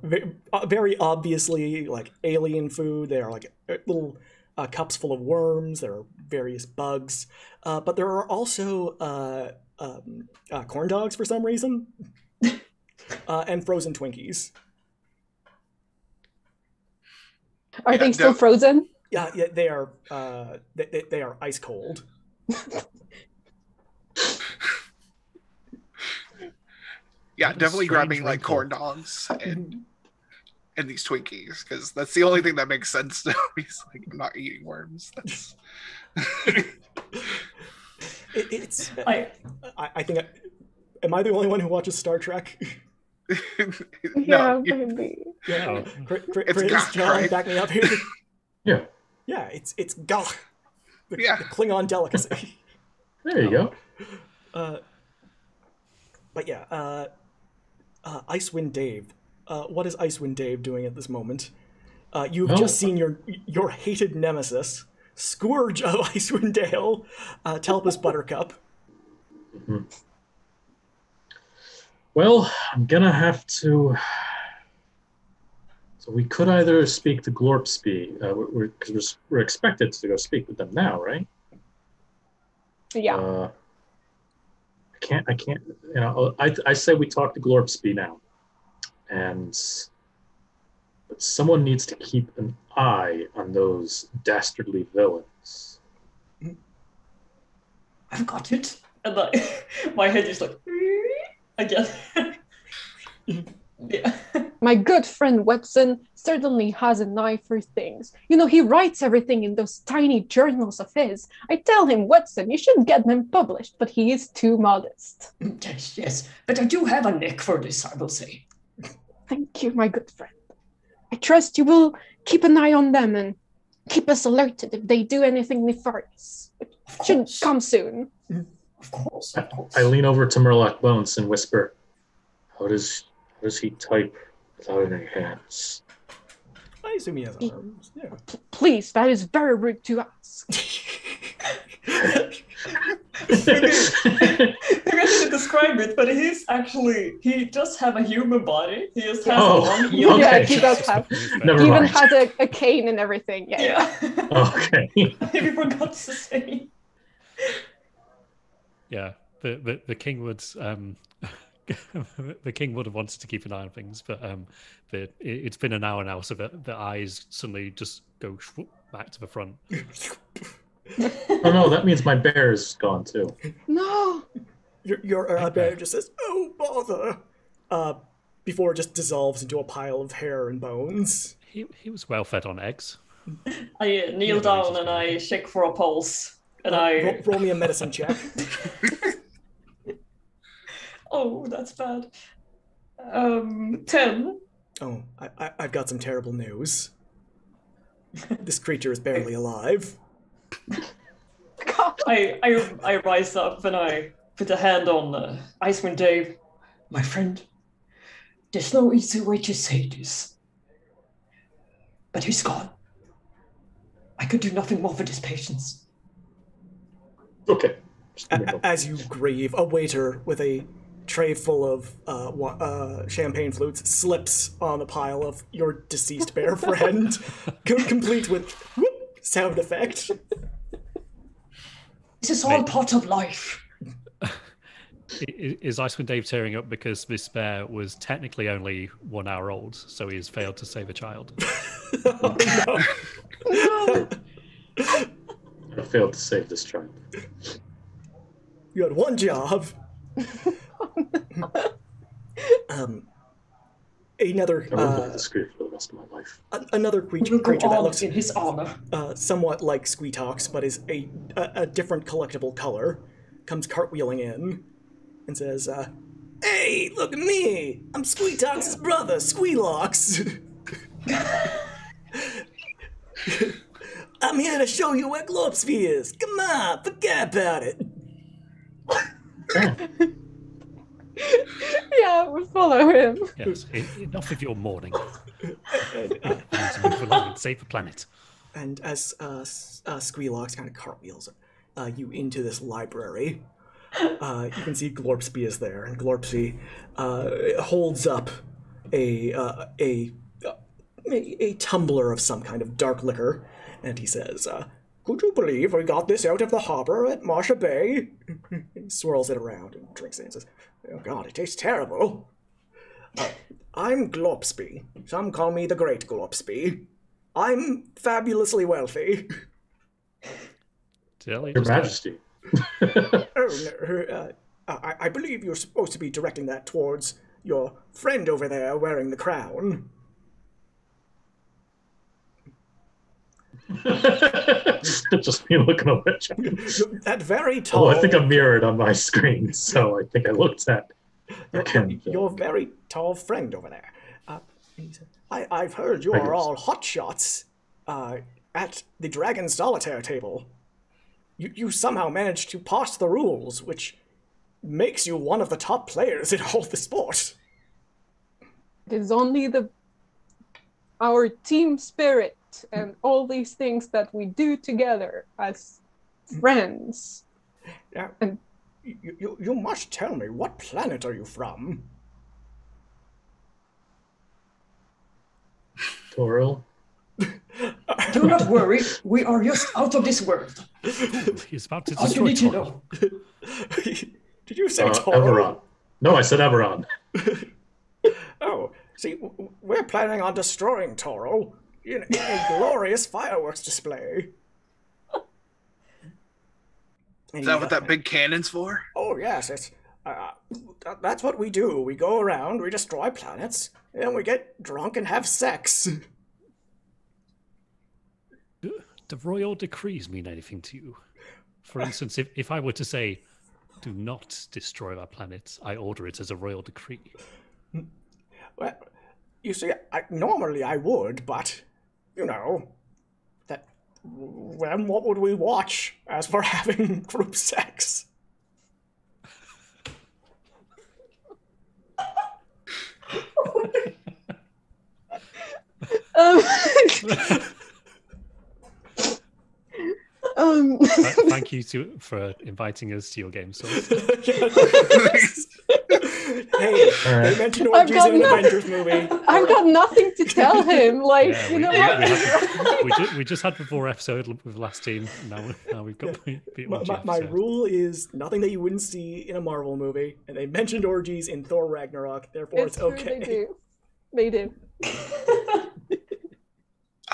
Speaker 1: very obviously like alien food. They are like little cups full of worms. There are various bugs, but there are also corn dogs for some reason, and frozen Twinkies.
Speaker 4: Are they still frozen?
Speaker 1: Yeah, they are. They are ice cold.
Speaker 6: Yeah, definitely grabbing like corn dogs and these Twinkies, because that's the only thing that makes sense to me. He's like, I'm not eating worms. That's
Speaker 1: I think. Am I the only one who watches Star Trek?
Speaker 6: No,
Speaker 4: maybe.
Speaker 1: Yeah,
Speaker 6: It's
Speaker 1: Chris,
Speaker 6: Gach,
Speaker 1: John,
Speaker 6: right?
Speaker 1: back me up here.
Speaker 5: Yeah.
Speaker 1: Yeah, it's Gach, the Klingon delicacy.
Speaker 5: There you go.
Speaker 1: But yeah, Icewind Dave. What is Icewind Dave doing at this moment? You've just seen your hated nemesis, Scourge of Icewind Dale, Telpus Buttercup.
Speaker 5: Mm-hmm. Well, I'm gonna have to. So we could either speak to Glorbsby, because we're expected to go speak with them now, right?
Speaker 4: Yeah.
Speaker 5: I can't. You know, I say we talk to Glorbsby now, but someone needs to keep an eye on those dastardly villains.
Speaker 2: I've got it. And my head is like again. Yeah.
Speaker 4: My good friend Webson certainly has an eye for things. You know, he writes everything in those tiny journals of his. I tell him, Webson, you should get them published, but he is too modest.
Speaker 2: Yes. But I do have a neck for this, I will say.
Speaker 4: Thank you, my good friend. I trust you will keep an eye on them and keep us alerted if they do anything nefarious. It should come soon.
Speaker 2: Of course.
Speaker 5: I lean over to Murloc Bones and whisper, How does he type without any hands?
Speaker 1: I assume he has arms. Yeah.
Speaker 4: Please, that is very rude to ask.
Speaker 2: I didn't describe it, but he does have a human body. He just has a long eel.
Speaker 5: Okay.
Speaker 4: Yeah, he does have.
Speaker 5: Never
Speaker 4: He even
Speaker 5: mind.
Speaker 4: has a cane and everything. Yeah.
Speaker 5: Okay.
Speaker 2: I forgot to say.
Speaker 3: Yeah, the king would the king would have wanted to keep an eye on things, but it's been an hour now, so the eyes suddenly just go back to the front.
Speaker 5: Oh no, that means my bear is gone too.
Speaker 4: No.
Speaker 1: Your bear just says, "Oh bother," before it just dissolves into a pile of hair and bones.
Speaker 3: He was well fed on eggs.
Speaker 2: I kneel down and I check for a pulse. And I
Speaker 1: roll me a medicine check.
Speaker 2: Oh, that's bad. 10.
Speaker 1: Oh, I've got some terrible news. This creature is barely alive.
Speaker 2: I rise up and I put a hand on Icewind Dave. My friend, there's no easy way to say this. But he's gone. I could do nothing more for this patience.
Speaker 5: Okay.
Speaker 1: As you grieve, a waiter with a tray full of champagne flutes slips on the pile of your deceased bear friend, complete with whoop sound effect.
Speaker 2: This is all part of life.
Speaker 3: Is Icewind Dave tearing up because this bear was technically only 1 hour old, so he has failed to save a child?
Speaker 1: Oh, no.
Speaker 5: I failed to save this child.
Speaker 1: You had one job. Another.
Speaker 5: I will live this grief for the rest of my life.
Speaker 1: Another creature that looks
Speaker 2: in his honor,
Speaker 1: somewhat like Squeetox, but is a different collectible color, comes cartwheeling in and says, "Hey, look at me! I'm Squeetox's brother, Squealox. I'm here to show you where Glorpsphere is. Come on, forget about it."
Speaker 4: Yeah, we follow him.
Speaker 3: Yes, enough of your mourning. Move along and save the planet.
Speaker 1: And as Squealox kind of cartwheels you into this library, you can see Glorpspy is there, and Glorpspy holds up a tumbler of some kind of dark liquor, and he says, "Could you believe we got this out of the harbor at Marsha Bay?" He swirls it around and drinks it and says, "Oh God, it tastes terrible. I'm Glorpspy. Some call me the Great Glorpspy. I'm fabulously wealthy."
Speaker 3: Your
Speaker 5: Your Majesty.
Speaker 1: Oh, no, I believe you're supposed to be directing that towards your friend over there wearing the crown.
Speaker 5: Just me looking over at you.
Speaker 1: That very tall...
Speaker 5: Oh, I think I'm mirrored on my screen, so I think I looked at
Speaker 1: your very tall friend over there. I've heard you are all hotshots at the Dragon Solitaire table. You somehow managed to pass the rules, which makes you one of the top players in all the sport.
Speaker 4: It is only our team spirit and all these things that we do together as friends.
Speaker 1: Yeah. And you must tell me, what planet are you from?
Speaker 5: Toril.
Speaker 2: Do not worry, we are just out of this world.
Speaker 3: He's about to
Speaker 2: All you
Speaker 3: destroy
Speaker 2: need to
Speaker 3: Toril.
Speaker 2: know.
Speaker 1: Did you say Toril?
Speaker 5: Eberron. No, I said Eberron.
Speaker 1: Oh, see, we're planning on destroying Toril in a glorious fireworks display.
Speaker 6: Is that what that big cannon's for?
Speaker 1: Oh, yes, it's that's what we do. We go around, we destroy planets, and we get drunk and have sex.
Speaker 3: Do royal decrees mean anything to you? For instance, if I were to say, "Do not destroy our planet," I order it as a royal decree.
Speaker 1: Well, you see, normally I would, but, you know, then what would we watch as for having group sex?
Speaker 3: Thank you for inviting us to your game, Source.
Speaker 1: Hey, they mentioned orgies in an Avengers movie.
Speaker 4: I've got nothing to tell him. Like,
Speaker 3: Yeah,
Speaker 4: you know what?
Speaker 3: we just had the 4 episode with the last team. Now we've got
Speaker 1: My rule is nothing that you wouldn't see in a Marvel movie, and they mentioned orgies in Thor Ragnarok, therefore it's
Speaker 4: True,
Speaker 1: okay.
Speaker 4: They do.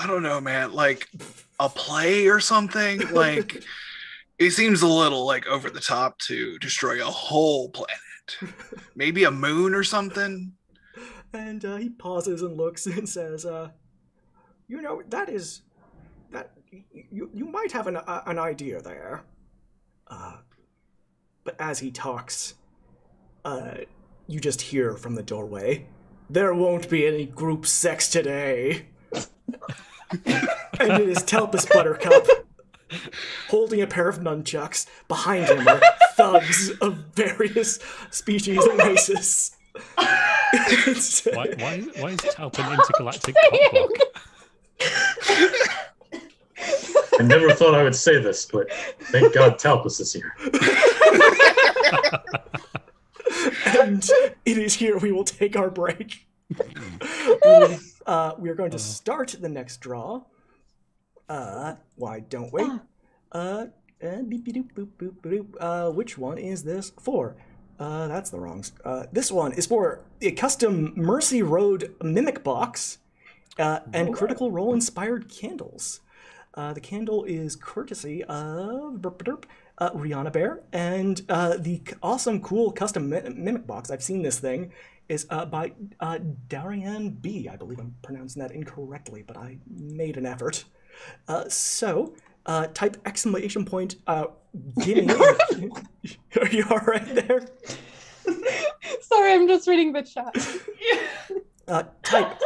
Speaker 6: I don't know, man. Like a play or something. Like it seems a little like over the top to destroy a whole planet. Maybe a moon or something.
Speaker 1: And he pauses and looks and says, that you might have an idea there. But as he talks, you just hear from the doorway, "There won't be any group sex today." And it is Telpus Buttercup, holding a pair of nunchucks. Behind him are thugs of various species and races.
Speaker 3: Why is Talp an intergalactic cockblock?
Speaker 5: I never thought I would say this, but thank God Talpus is here.
Speaker 1: And it is here we will take our break. We are going to start the next draw. Why don't we? Which one is this for? That's the wrong. This one is for a custom Mercy Road Mimic Box and Critical Role inspired candles. The candle is courtesy of Rihanna Bear, and the awesome, cool custom Mimic Box, I've seen this thing, is by Darian B. I believe I'm pronouncing that incorrectly, but I made an effort. So, type exclamation point, gimme. Are you all right there?
Speaker 4: Sorry, I'm just reading the chat.
Speaker 1: Type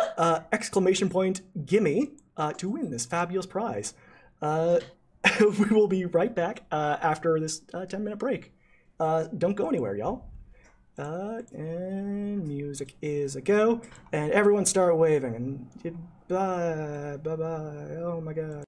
Speaker 1: exclamation point, gimme, to win this fabulous prize. We will be right back after this 10-minute break. Don't go anywhere, y'all. And music is a go. And everyone start waving. And bye, bye-bye. Oh my god.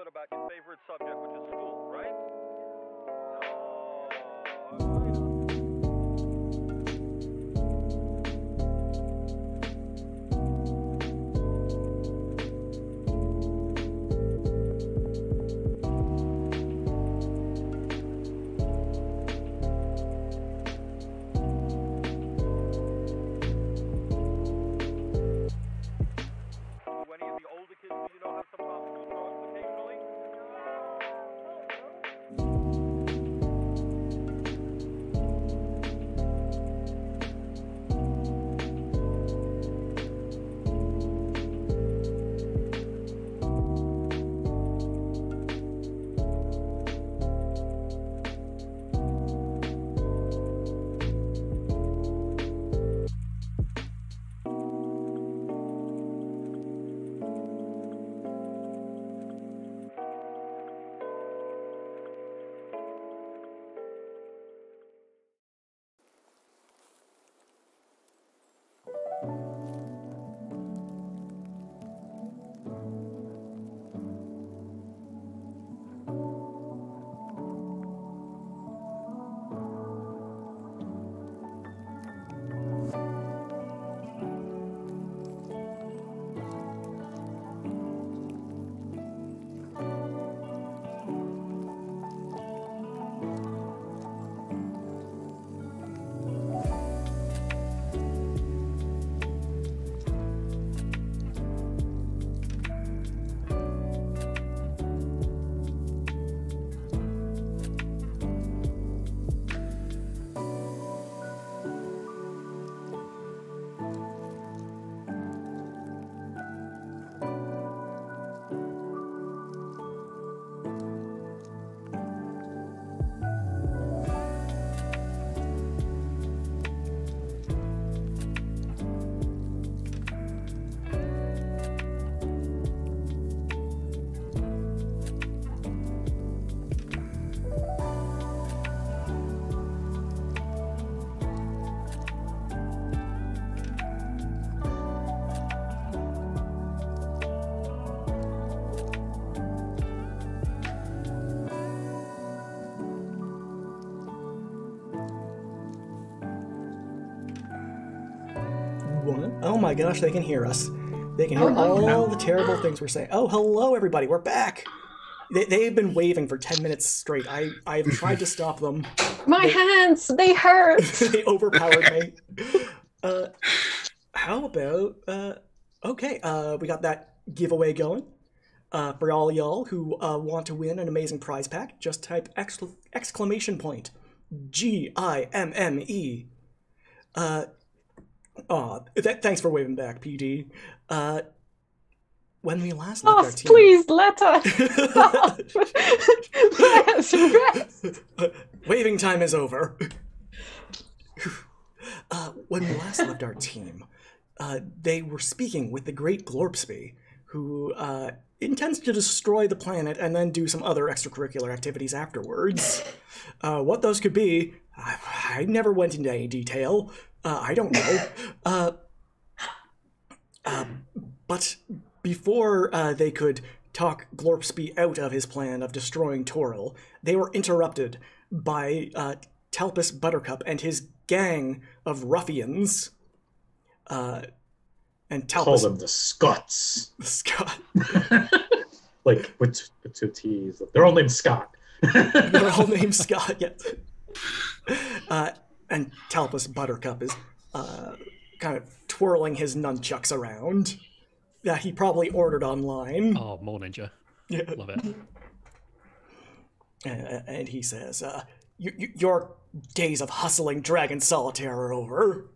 Speaker 7: bit about your favorite subject, which is school, right?
Speaker 1: Oh my gosh, they can hear us. They can hear all the terrible things we're saying. Oh, hello everybody, we're back. They've been waving for 10 minutes straight. I've tried to stop them.
Speaker 4: My hands, they hurt.
Speaker 1: They overpowered me. How about, okay, we got that giveaway going. For all y'all who want to win an amazing prize pack, just type exclamation point GIMME. Thanks for waving back, PD. When we last left our team...
Speaker 4: please let us. Rest.
Speaker 1: Waving time is over. When we last left our team, they were speaking with the great Glorpsby, who intends to destroy the planet and then do some other extracurricular activities afterwards. What those could be, I never went into any detail. I don't know. But before they could talk Glorpsby out of his plan of destroying Toril, they were interrupted by Talpus Buttercup and his gang of ruffians. And Talpus...
Speaker 5: Call them the Scots.
Speaker 1: The Scott.
Speaker 5: Like, with two T's. They're all named Scott.
Speaker 1: They're all named Scott, yes. And Talpus Buttercup is kind of twirling his nunchucks around that he probably ordered online.
Speaker 3: Oh, more ninja.
Speaker 1: Yeah.
Speaker 3: Love it.
Speaker 1: And he says, your days of hustling Dragon Solitaire are over.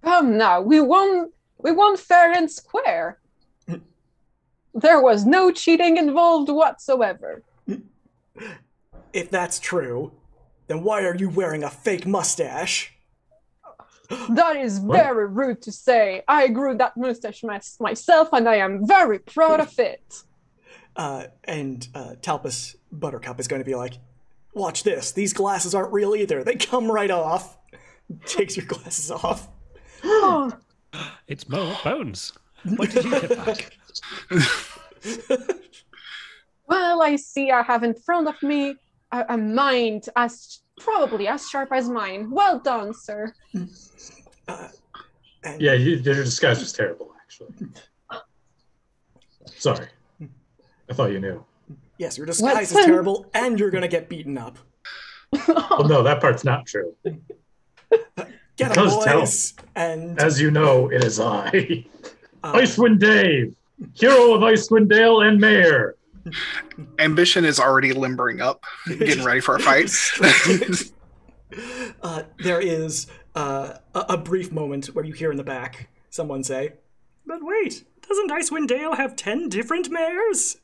Speaker 4: Come now, we won fair and square. There was no cheating involved whatsoever.
Speaker 1: If that's true, then why are you wearing a fake mustache?
Speaker 4: That is very rude to say. I grew that mustache myself, and I am very proud of it.
Speaker 1: And Talpus Buttercup is going to be like, watch this. These glasses aren't real either. They come right off. Takes your glasses off.
Speaker 3: It's Bones. When did you get back?
Speaker 4: Well, I see I have in front of me a mind probably as sharp as mine. Well done, sir.
Speaker 5: Yeah, your disguise was terrible, actually. Sorry. I thought you knew.
Speaker 1: Yes, your disguise is terrible, and you're gonna get beaten up.
Speaker 5: Well, no, that part's not true.
Speaker 1: Get
Speaker 5: Because
Speaker 1: up, boys! And
Speaker 5: as you know, it is I, Icewind Dave, hero of Icewind Dale and mayor.
Speaker 6: Ambition is already limbering up, getting ready for a fight.
Speaker 1: there is a brief moment where you hear in the back someone say, "But wait, doesn't Icewind Dale have 10 different mayors?"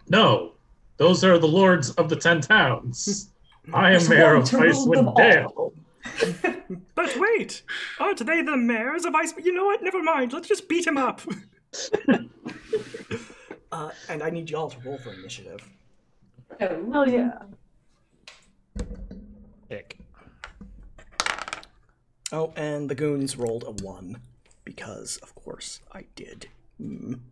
Speaker 5: No, those are the lords of the 10 towns. I am mayor of Icewind Dale.
Speaker 1: But wait, aren't they the mayors of Icewind? You know what? Never mind. Let's just beat him up. And I need y'all to roll for initiative.
Speaker 2: Oh yeah.
Speaker 3: Ick.
Speaker 1: Oh, and the goons rolled a 1. Because, of course, I did. Goon.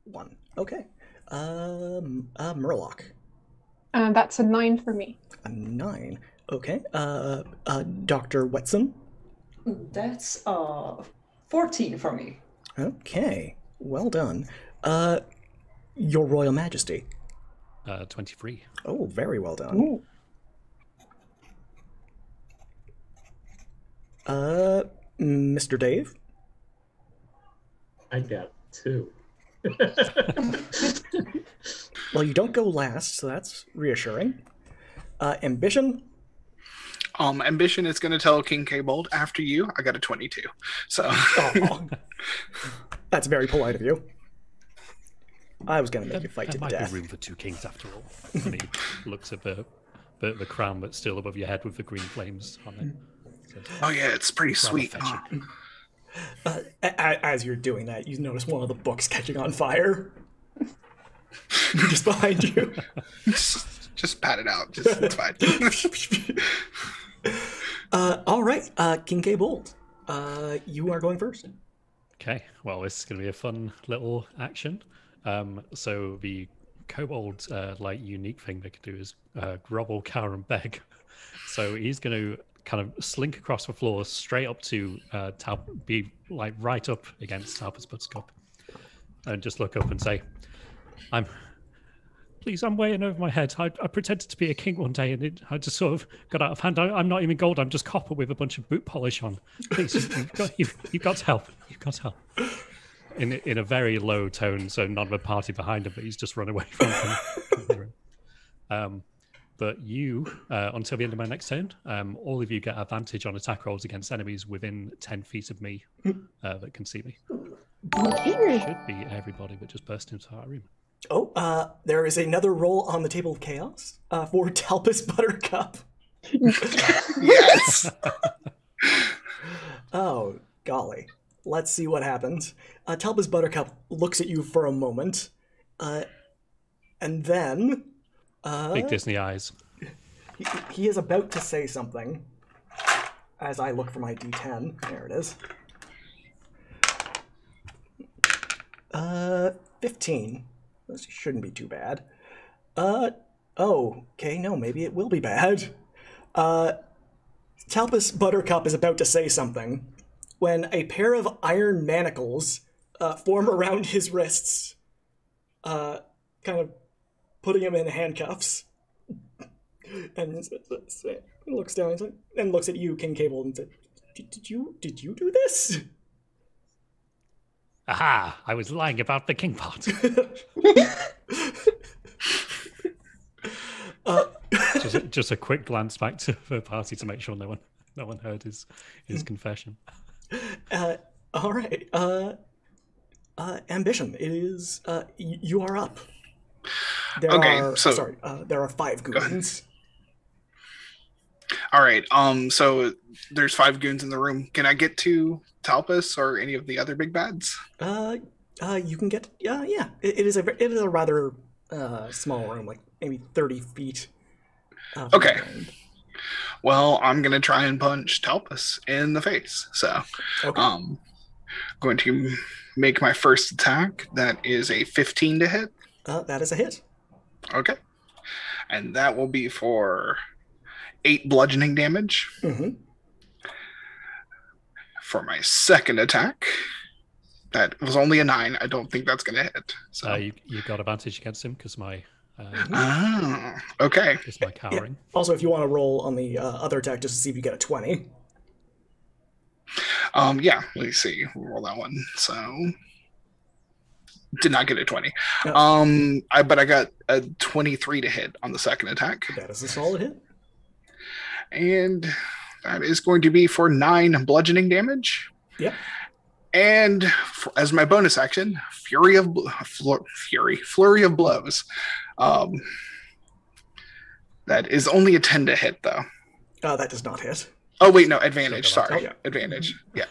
Speaker 1: 1. Okay. Murloc.
Speaker 4: That's a 9 for me.
Speaker 1: A 9. Okay. Dr. Wetson.
Speaker 2: That's 14 for me.
Speaker 1: Okay. Well done. Your Royal Majesty.
Speaker 3: 23.
Speaker 1: Oh, very well done.
Speaker 4: Ooh.
Speaker 1: Mr. Dave.
Speaker 5: I got 2.
Speaker 1: Well, you don't go last, so that's reassuring. Ambition.
Speaker 6: Ambition is going to tell King Cabold, after you, I got a 22. So.
Speaker 1: Oh, that's very polite of you. I was going to make you fight to the
Speaker 3: death. There might
Speaker 1: death.
Speaker 3: be room for 2 kings after all. And he looks at the crown that's still above your head with the green flames on it.
Speaker 6: Oh yeah, it's pretty sweet.
Speaker 1: As you're doing that, you notice one of the books catching on fire. Just behind you.
Speaker 6: Just pat it out. It's fine.
Speaker 1: All right, King Cabold. You are going first.
Speaker 3: Okay, well, this is going to be a fun little action. So the kobold unique thing they could do is grovel, cower, and beg. So he's going to kind of slink across the floor straight up to be like right up against Talbot's Buttercup, and just look up and say, I'm way in over my head. I pretended to be a king one day, and I just sort of got out of hand. I'm not even gold. I'm just copper with a bunch of boot polish on. Please, you've got to help. You've got to help." In a very low tone, so none of the party behind him, but he's just run away from the room. But you, until the end of my next turn, all of you get advantage on attack rolls against enemies within 10 feet of me that can see me. Should be everybody that just burst into our room.
Speaker 1: Oh, there is another roll on the Table of Chaos for Talbus Buttercup.
Speaker 6: Yes!
Speaker 1: Oh, golly. Let's see what happens. Talbus Buttercup looks at you for a moment, and then...
Speaker 3: Big Disney eyes.
Speaker 1: He is about to say something as I look for my D10. There it is. 15. This shouldn't be too bad. Oh, okay, no, maybe it will be bad. Talbus Buttercup is about to say something when a pair of iron manacles form around his wrists, kind of putting him in handcuffs. And he looks down and looks at you, King Cable, and says, Did you do this?
Speaker 3: Aha! I was lying about the king part. Just a quick glance back to the party to make sure no one heard his confession.
Speaker 1: All right. Ambition. It is. You are up. There are 5 goons.
Speaker 6: All right. So there's 5 goons in the room. Can I get to Talpus or any of the other big bads?
Speaker 1: You can get. Yeah. It is a rather small room, like maybe 30 feet.
Speaker 6: Okay. Well, I'm gonna try and punch Talpus in the face. So,
Speaker 1: okay.
Speaker 6: Going to make my first attack. That is a 15 to hit.
Speaker 1: That is a hit.
Speaker 6: Okay. And that will be for 8 bludgeoning damage.
Speaker 1: Mm-hmm.
Speaker 6: For my second attack, that was only a 9. I don't think that's going to hit. So
Speaker 3: You got advantage against him because my
Speaker 6: okay.
Speaker 3: is my cowering.
Speaker 1: Also, if you want to roll on the other attack just to see if you get a 20.
Speaker 6: Yeah, let's see. We'll roll that one. So did not get a 20.
Speaker 1: No.
Speaker 6: But I got a 23 to hit on the second attack.
Speaker 1: That is a solid hit.
Speaker 6: And that is going to be for 9 bludgeoning damage.
Speaker 1: Yep.
Speaker 6: And as my bonus action, flurry of blows. That is only a 10 to hit, though.
Speaker 1: That does not hit.
Speaker 6: Oh wait, no, advantage. Sorry,
Speaker 1: Oh, yeah.
Speaker 6: advantage. Yeah,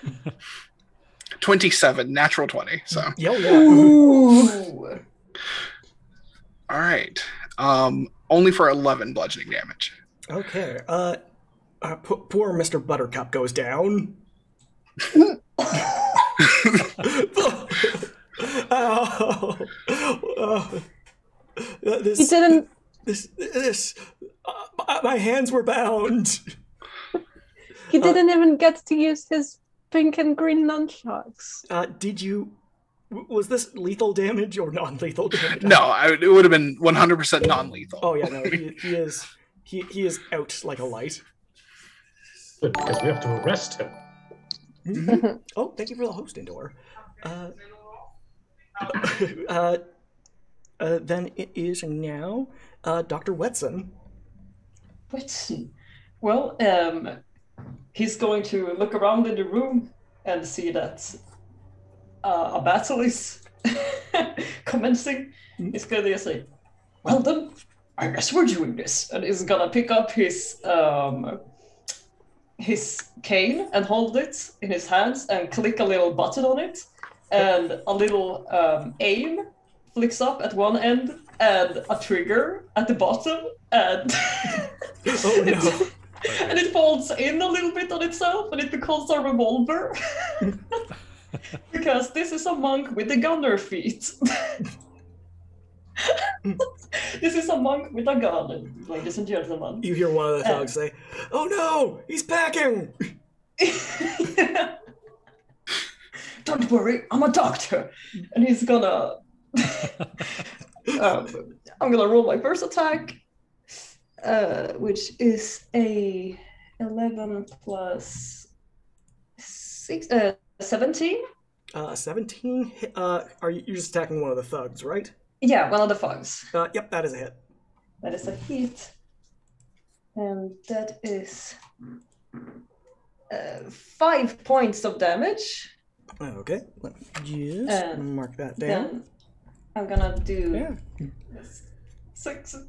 Speaker 6: 27, natural 20. So
Speaker 1: Yeah.
Speaker 2: Ooh.
Speaker 6: all right. Only for 11 bludgeoning damage.
Speaker 1: Okay. Poor Mr. Buttercup goes down. Ow.
Speaker 4: He didn't.
Speaker 1: My hands were bound.
Speaker 4: He didn't even get to use his pink and green nunchucks.
Speaker 1: Did you? Was this lethal damage or non-lethal damage?
Speaker 6: No, it would have been 100% non-lethal.
Speaker 1: Oh yeah, no. He is out like a light.
Speaker 5: Good, because we have to arrest him.
Speaker 1: Oh, thank you for the host, Indor. Then it is now Dr. Wetson.
Speaker 2: Whitson. Well, he's going to look around in the room and see that a battle is commencing. He's going to say, well then, I guess we're doing this. And he's going to pick up his cane and hold it in his hands and click a little button on it. And a little aim flicks up at one end and a trigger at the bottom. And
Speaker 1: Oh no.
Speaker 2: and it folds in a little bit on itself and it becomes a revolver. Because this is a monk with the gunner feet. This is a monk with a gun, ladies and gentlemen.
Speaker 1: You hear one of the thugs say, "Oh no, he's packing!"
Speaker 2: Don't worry, I'm a doctor. And he's gonna... I'm gonna roll my first attack, which is a 11 plus 6, 17?
Speaker 1: 17. Are you just attacking one of the thugs, right?
Speaker 2: Yeah, one of the thugs.
Speaker 1: Yep, that is a hit.
Speaker 2: That is a hit. And that is 5 points of damage.
Speaker 1: Okay, let me just mark that down.
Speaker 2: Then I'm gonna do
Speaker 1: Yeah.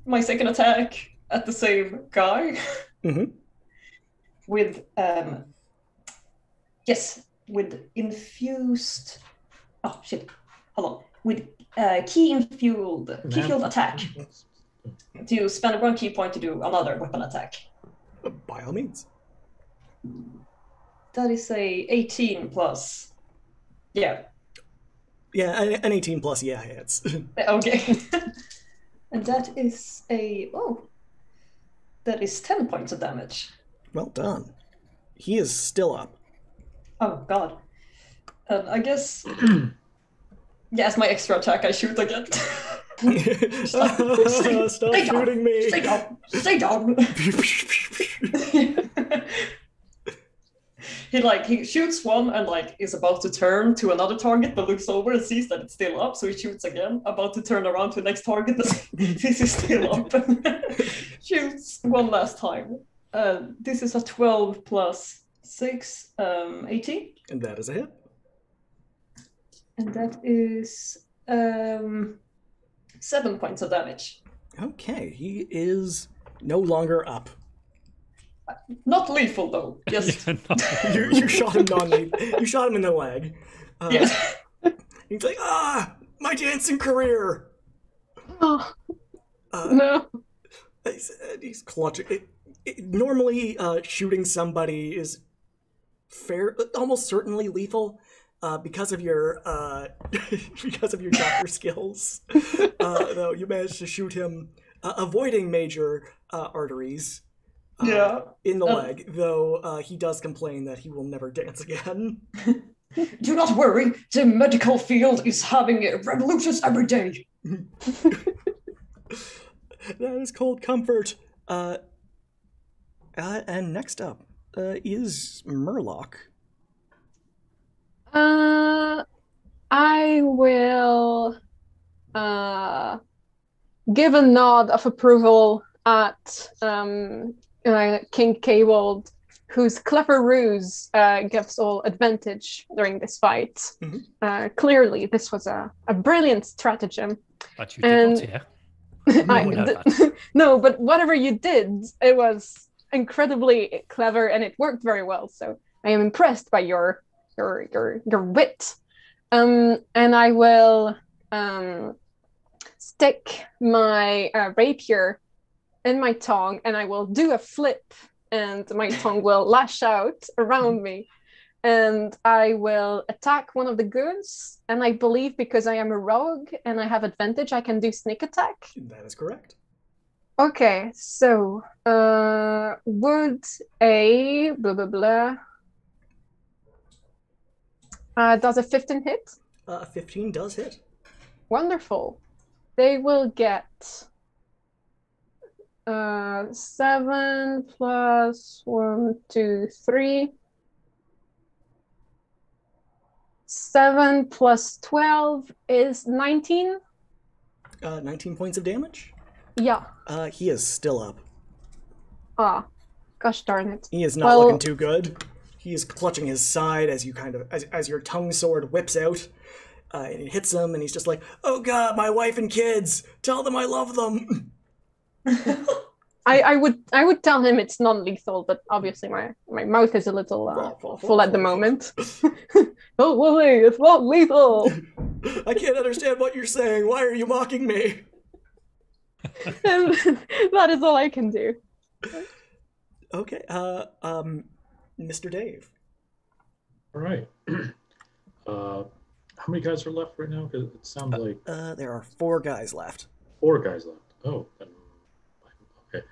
Speaker 2: my second attack at the same guy.
Speaker 1: Mm-hmm.
Speaker 2: With with infused. Oh shit! Hold on. With key fueled attack. To spend 1 key point to do another weapon attack.
Speaker 1: By all means.
Speaker 2: That is a 18 plus. Yeah.
Speaker 1: Yeah, an 18 plus, yeah, hits.
Speaker 2: Okay. And that is that is 10 points of damage.
Speaker 1: Well done. He is still up.
Speaker 2: Oh god. I guess as my extra attack I shoot again.
Speaker 1: Stop shooting me!
Speaker 2: Stay down! Stay down! He shoots one and is about to turn to another target but looks over and sees that it's still up, so he shoots again, about to turn around to the next target but this is still up. Shoots one last time. This is a 12 plus 6, 18.
Speaker 1: And that is a hit.
Speaker 2: And that is 7 points of damage.
Speaker 1: Okay, he is no longer up.
Speaker 2: Not lethal though. Yes.
Speaker 1: You shot him you shot him in the leg.
Speaker 2: Yes.
Speaker 1: He's like, my dancing career.
Speaker 4: Oh, no.
Speaker 1: He's clutching. Normally, shooting somebody is almost certainly lethal. because of your because of your doctor skills, though you managed to shoot him, avoiding major arteries in the leg. Though he does complain that he will never dance again.
Speaker 2: Do not worry, the medical field is having revolutions every day.
Speaker 1: That is cold comfort. And next up is Murloc.
Speaker 4: I will give a nod of approval at King Cawold, whose clever ruse gives all advantage during this fight.
Speaker 1: Mm-hmm.
Speaker 4: Clearly, this was a brilliant stratagem.
Speaker 3: But you did not, yeah?
Speaker 4: No, but whatever you did, it was incredibly clever and it worked very well. So I am impressed by your wit. And I will stick my rapier in my tongue and I will do a flip and my tongue will lash out around me. And I will attack one of the goons. And I believe because I am a rogue and I have advantage, I can do sneak attack.
Speaker 1: That is correct.
Speaker 4: Okay, so would a blah blah blah does a 15 hit?
Speaker 1: 15 does hit.
Speaker 4: Wonderful. They will get 7 plus 1, 2, 3. 7 plus 12 is 19.
Speaker 1: 19 points of damage?
Speaker 4: Yeah.
Speaker 1: He is still up.
Speaker 4: Ah, gosh darn it.
Speaker 1: He is not looking too good. He is clutching his side as you as your tongue sword whips out, and it hits him, and he's just like, "Oh God, my wife and kids! Tell them I love them."
Speaker 4: I would tell him it's non-lethal, but obviously my mouth is a little full at the moment. Don't worry, it's not lethal.
Speaker 1: I can't understand what you're saying. Why are you mocking me?
Speaker 4: And that is all I can do.
Speaker 1: Okay, Mr. Dave.
Speaker 5: All right. How many guys are left right now? Because it sounds like
Speaker 1: there are 4 guys left.
Speaker 5: 4 guys left. Oh, okay.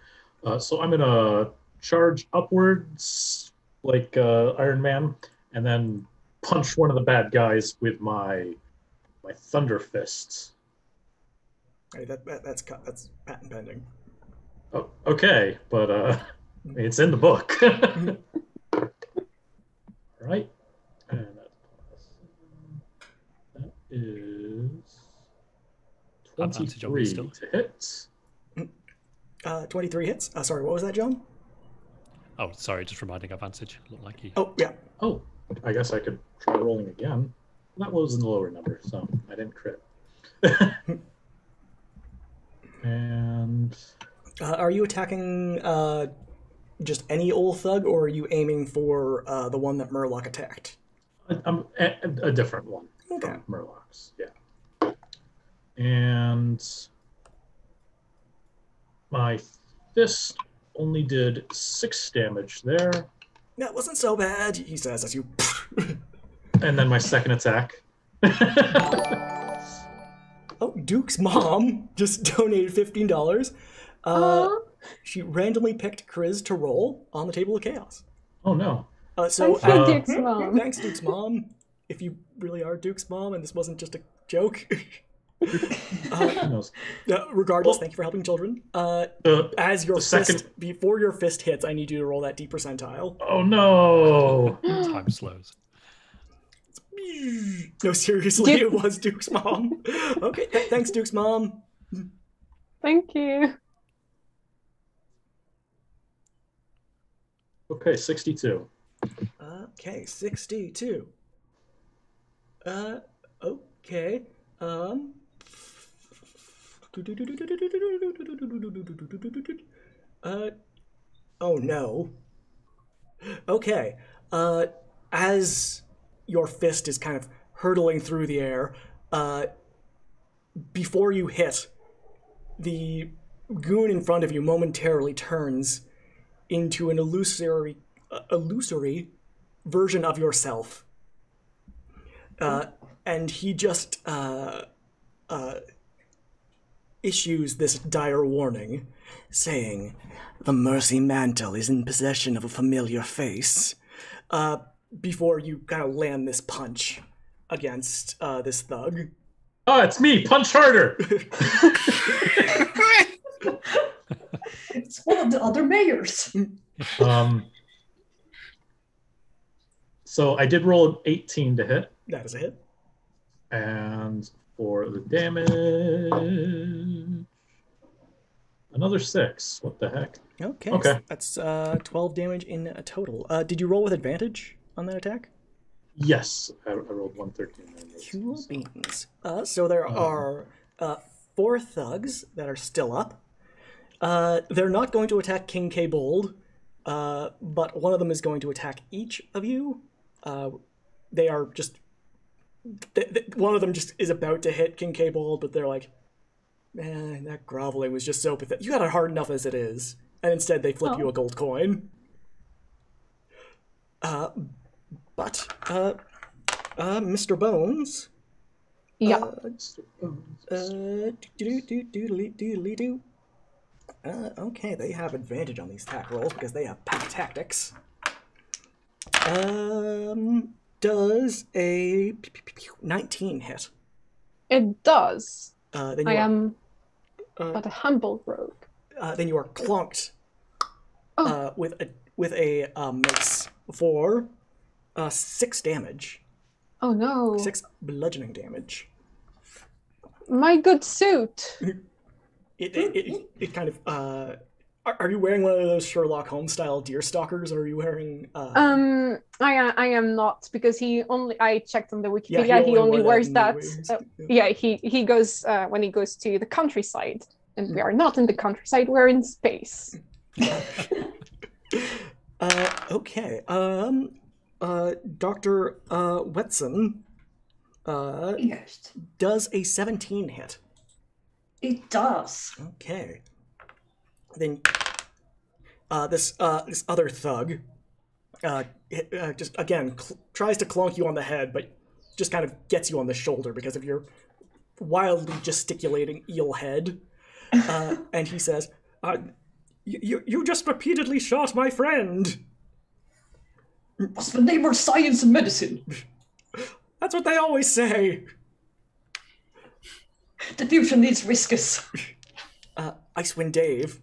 Speaker 5: So I'm gonna charge upwards like Iron Man, and then punch one of the bad guys with my thunder fists.
Speaker 1: Hey, that's patent pending.
Speaker 5: Oh, okay, but it's in the book. All right, and that is 23 to hit.
Speaker 1: 23 hits. Sorry, what was that, John?
Speaker 3: Oh, sorry, just reminding advantage. Looked like you.
Speaker 1: Oh, yeah.
Speaker 5: Oh, I guess I could try rolling again. That was in the lower number, so I didn't crit. And
Speaker 1: are you attacking just any old thug, or are you aiming for the one that Murloc attacked?
Speaker 5: I'm a different one from Murloc's, yeah. And my fist only did 6 damage there.
Speaker 1: That wasn't so bad, he says as you...
Speaker 5: And then my second attack.
Speaker 1: Oh, Duke's mom just donated $15. She randomly picked Kriz to roll on the Table of Chaos.
Speaker 5: Oh, no.
Speaker 4: Thanks, Duke's mom.
Speaker 1: Thanks, Duke's mom. If you really are Duke's mom and this wasn't just a joke. Regardless, thank you for helping children. As your fist, before your fist hits, I need you to roll that D percentile.
Speaker 5: Oh, no.
Speaker 3: Time slows.
Speaker 1: No, seriously, it was Duke's mom. Okay, thanks, Duke's mom.
Speaker 4: Thank you.
Speaker 5: Okay, 62.
Speaker 1: Okay, 62. Okay. Oh no. Okay. As your fist is kind of hurtling through the air, before you hit, the goon in front of you momentarily turns into an illusory version of yourself. And he just issues this dire warning, saying, "The Mercy Mantle is in possession of a familiar face," before you kind of land this punch against this thug.
Speaker 5: Oh, it's me! Punch harder!
Speaker 2: It's one of the other mayors.
Speaker 5: So I did roll an 18 to hit.
Speaker 1: That is a hit.
Speaker 5: And for the damage, another 6. What the heck?
Speaker 1: Okay.
Speaker 5: Okay.
Speaker 1: So that's 12 damage in a total. Did you roll with advantage on that attack?
Speaker 5: Yes, I rolled 113.
Speaker 1: Cool beans. So there are 4 thugs that are still up. They're not going to attack King K-Bold, but one of them is going to attack each of you. They are just... one of them just is about to hit King K-Bold, but they're like, man, that groveling was just so pathetic. You got it hard enough as it is. And instead they flip you a gold coin. But Mr. Bones...
Speaker 4: Yeah.
Speaker 1: Okay, they have advantage on these attack rolls because they have pack tactics. Does a 19 hit?
Speaker 4: It does.
Speaker 1: Then
Speaker 4: I
Speaker 1: you are,
Speaker 4: am but a humble rogue.
Speaker 1: then you are clonked with a mace for 6 damage.
Speaker 4: Oh no.
Speaker 1: 6 bludgeoning damage.
Speaker 4: My good suit.
Speaker 1: It kind of are you wearing one of those Sherlock Holmes style deer stalkers, or are you wearing
Speaker 4: I am not, because I checked on the Wikipedia,
Speaker 1: Yeah,
Speaker 4: he only
Speaker 1: wore
Speaker 4: wears that.
Speaker 1: Yeah.
Speaker 4: He goes when he goes to the countryside, and we are not in the countryside, we're in space.
Speaker 1: Okay. Dr. Wetson
Speaker 2: Yes,
Speaker 1: does a 17 hit.
Speaker 2: it does.
Speaker 1: Okay. Then this other thug just again tries to clonk you on the head, but just kind of gets you on the shoulder because of your wildly gesticulating eel head. And he says, you just repeatedly shot my friend.
Speaker 2: What's the name of science and medicine?
Speaker 1: That's what they always say.
Speaker 2: The future needs riskus.
Speaker 1: Icewind Dave,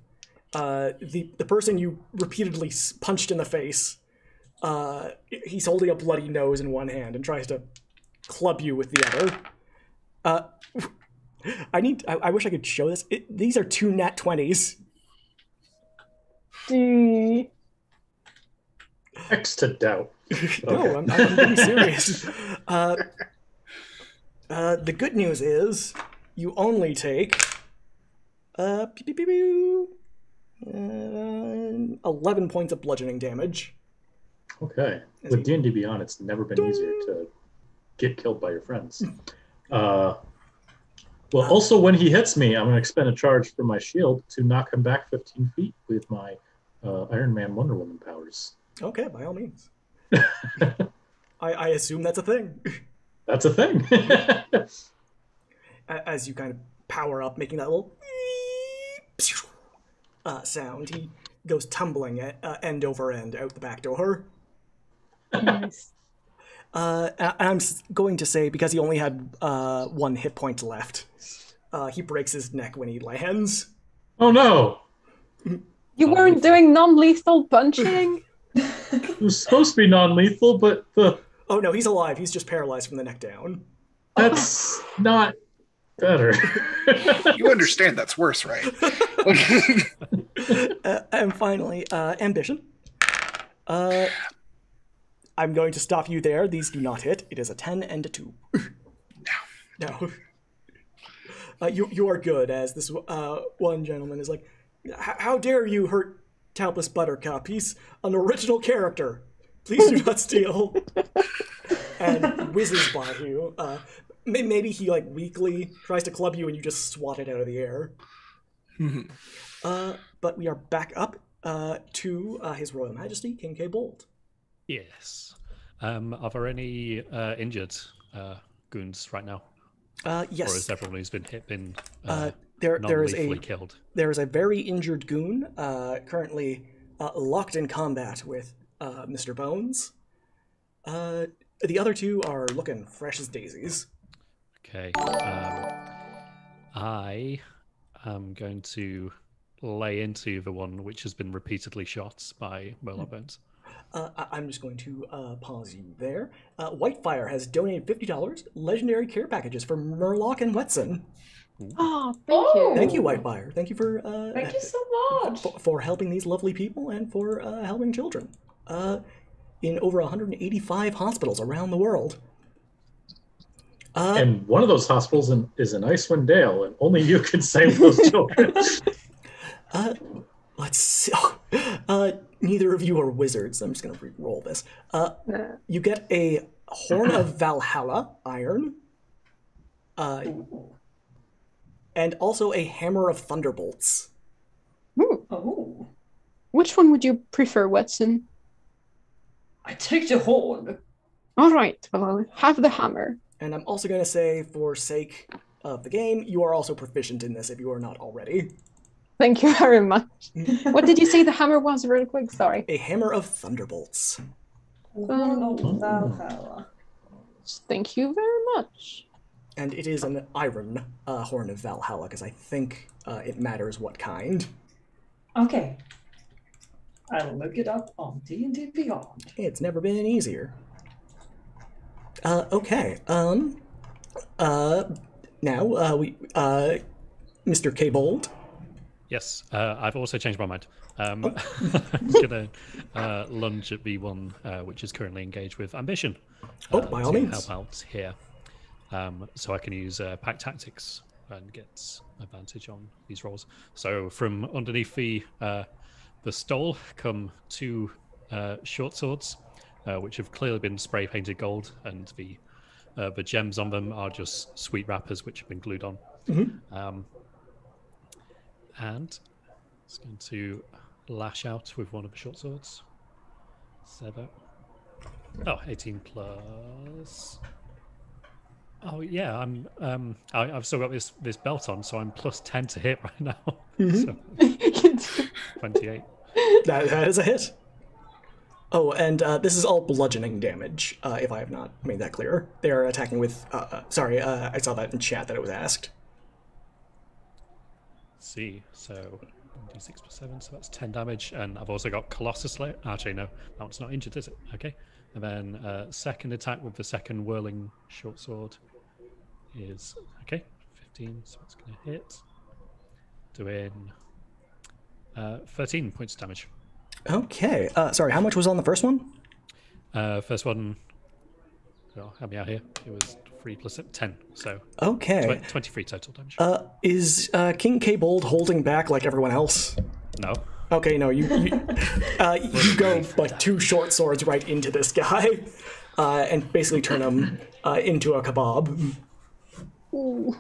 Speaker 1: the person you repeatedly punched in the face, he's holding a bloody nose in one hand and tries to club you with the other. I wish I could show this. These are 2 nat 20s.
Speaker 5: X to doubt.
Speaker 1: No, I'm being serious. The good news is you only take 11 points of bludgeoning damage.
Speaker 5: Okay. With D&D Beyond, it's never been easier to get killed by your friends. Well, also when he hits me, I'm going to expend a charge from my shield to knock him back 15 feet with my Iron Man Wonder Woman powers.
Speaker 1: Okay, by all means. I assume that's a thing.
Speaker 5: That's a thing.
Speaker 1: As you kind of power up, making that little sound, he goes tumbling end over end out the back door.
Speaker 4: Nice.
Speaker 1: And I'm going to say, because he only had 1 hit point left, he breaks his neck when he lands.
Speaker 5: Oh no!
Speaker 4: You weren't doing non-lethal punching?
Speaker 5: It was supposed to be non-lethal, but
Speaker 1: Oh no, he's alive. He's just paralyzed from the neck down.
Speaker 5: that's not better.
Speaker 6: You understand that's worse, right?
Speaker 1: And finally, ambition. I'm going to stop you there. These do not hit. It is a 10 and a 2. No. You are good, as this one gentleman is like, how dare you hurt Talbus Buttercup? He's an original character. Please do not steal. And whizzes by you. Maybe he weakly tries to club you and you just swat it out of the air. But we are back up to His Royal Majesty, King K-Bold.
Speaker 3: Yes. Are there any injured goons right now?
Speaker 1: Yes.
Speaker 3: Or is everyone who's been hit been
Speaker 1: there is
Speaker 3: non-lethally killed?
Speaker 1: There is a very injured goon currently locked in combat with Mr. Bones. The other two are looking fresh as daisies.
Speaker 3: Okay. I am going to lay into the one which has been repeatedly shot by Murloc Bones.
Speaker 1: I'm just going to pause you there. Whitefire has donated $50 legendary care packages for Murloc and Wetson.
Speaker 4: Oh,
Speaker 1: Thank you, Whitefire. Thank you for
Speaker 2: Thank you so much.
Speaker 1: for helping these lovely people and for helping children in over 185 hospitals around the world.
Speaker 5: And one of those hospitals is in Icewind Dale, and only you can save those children.
Speaker 1: Let's see. Neither of you are wizards. I'm just going to re-roll this. You get a Horn of Valhalla iron, and also a Hammer of Thunderbolts.
Speaker 2: Oh,
Speaker 4: Which one would you prefer, Watson?
Speaker 2: I take the horn.
Speaker 4: All right, well, I'll have the hammer.
Speaker 1: And I'm also going to say, for sake of the game, you are also proficient in this if you are not already.
Speaker 4: Thank you very much. What did you say the hammer was, real quick? Sorry.
Speaker 1: A Hammer of Thunderbolts.
Speaker 2: Valhalla.
Speaker 4: Thank you very much.
Speaker 1: And it is an iron Horn of Valhalla, because I think it matters what kind.
Speaker 2: Okay. I'll look it up on D&D Beyond.
Speaker 1: It's never been easier. Okay. Now we Mr. K-Bold.
Speaker 3: Yes, I've also changed my mind. I'm going to lunge at the one which is currently engaged with Ambition.
Speaker 1: By all
Speaker 3: to
Speaker 1: means.
Speaker 3: help out here. So I can use Pack Tactics and get advantage on these rolls. So from underneath the stole come two short swords, which have clearly been spray painted gold, and the gems on them are just sweet wrappers which have been glued on. And it's going to lash out with one of the short swords. 18 plus. Oh yeah, I've still got this belt on, so I'm plus 10 to hit right now. So, 28.
Speaker 1: That is a hit. Oh, and this is all bludgeoning damage, if I have not made that clear. They are attacking with... sorry, I saw that in chat that it was asked.
Speaker 3: Let's see, so 1d6 plus 7, so that's 10 damage, and I've also got Colossus Slayer. Actually, no, that one's not injured, is it? Okay. And then second attack with the second whirling short sword is... Okay, 15, so it's going to hit. Doing 13 points of damage.
Speaker 1: Okay. Sorry, how much was on the first one?
Speaker 3: First one, well, help me out here. It was 3 plus 10, so
Speaker 1: okay.
Speaker 3: 23 total damage.
Speaker 1: Is King K-Bold holding back like everyone else?
Speaker 3: No.
Speaker 1: Okay, no, you go like two short swords right into this guy, and basically turn him into a kebab.
Speaker 4: Ooh.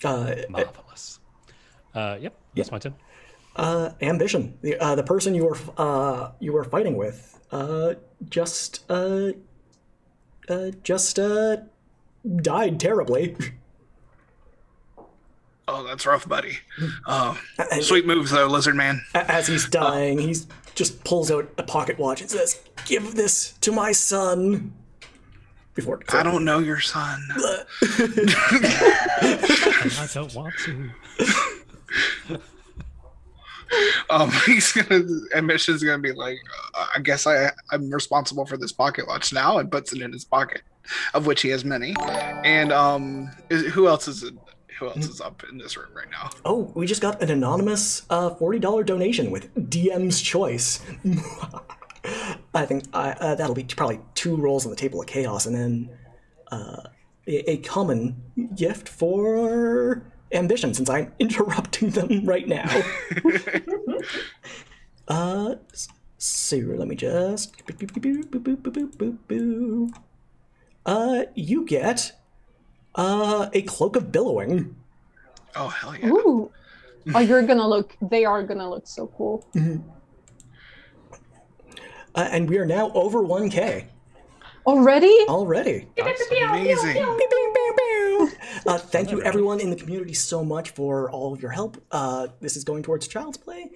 Speaker 3: Marvelous. Yep, that's my turn.
Speaker 1: Ambition. The person you were fighting with just died terribly.
Speaker 6: Oh, that's rough, buddy. Sweet moves, though, Lizard Man.
Speaker 1: As he's dying, he just pulls out a pocket watch and says, "Give this to my son." Before
Speaker 6: I don't know your son.
Speaker 3: I don't want to.
Speaker 6: Ambition's gonna be like, I guess I'm responsible for this pocket watch now, and puts it in his pocket, of which he has many. And who else is up in this room right now?
Speaker 1: Oh, we just got an anonymous $40 donation with DM's choice. I think that'll be probably 2 rolls on the Table of Chaos, and then a common gift for Ambition, since I'm interrupting them right now. So let me just... you get a Cloak of Billowing.
Speaker 6: Oh, hell yeah.
Speaker 4: Ooh. Oh, they are gonna look so cool.
Speaker 1: And we are now over 1K.
Speaker 4: Already?
Speaker 1: Already.
Speaker 3: That's
Speaker 6: Amazing.
Speaker 1: Thank you, everyone in the community, so much for all of your help. This is going towards Child's Play.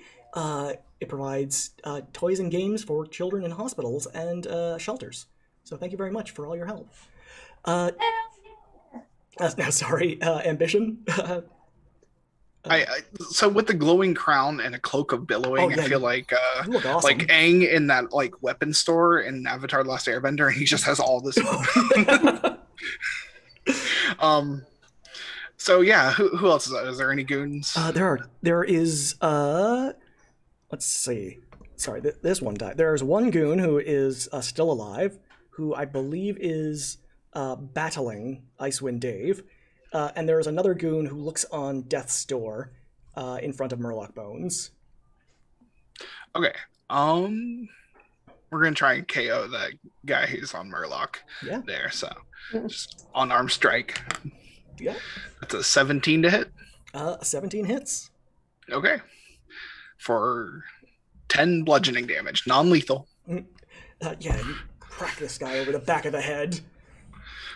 Speaker 1: It provides toys and games for children in hospitals and shelters. So thank you very much for all your help. Now, sorry, Ambition.
Speaker 6: So with the glowing crown and a cloak of billowing,
Speaker 1: Oh, yeah,
Speaker 6: I feel like
Speaker 1: you look awesome.
Speaker 6: like Aang in that like weapon store in Avatar: The Last Airbender, and he just has all this. So yeah, who else is that? Is there any goons?
Speaker 1: There is let's see. Sorry, this one died. There's one goon who is still alive, who I believe is battling Icewind Dave. And there's another goon who looks on death's door in front of Murloc Bones.
Speaker 6: Okay. We're gonna try and KO that guy who's on Murloc.
Speaker 1: Yeah.
Speaker 6: There, so just unarmed strike.
Speaker 1: Yeah.
Speaker 6: That's a 17 to hit.
Speaker 1: 17 hits.
Speaker 6: Okay. For 10 bludgeoning damage, non-lethal.
Speaker 1: Yeah, you crack this guy over the back of the head.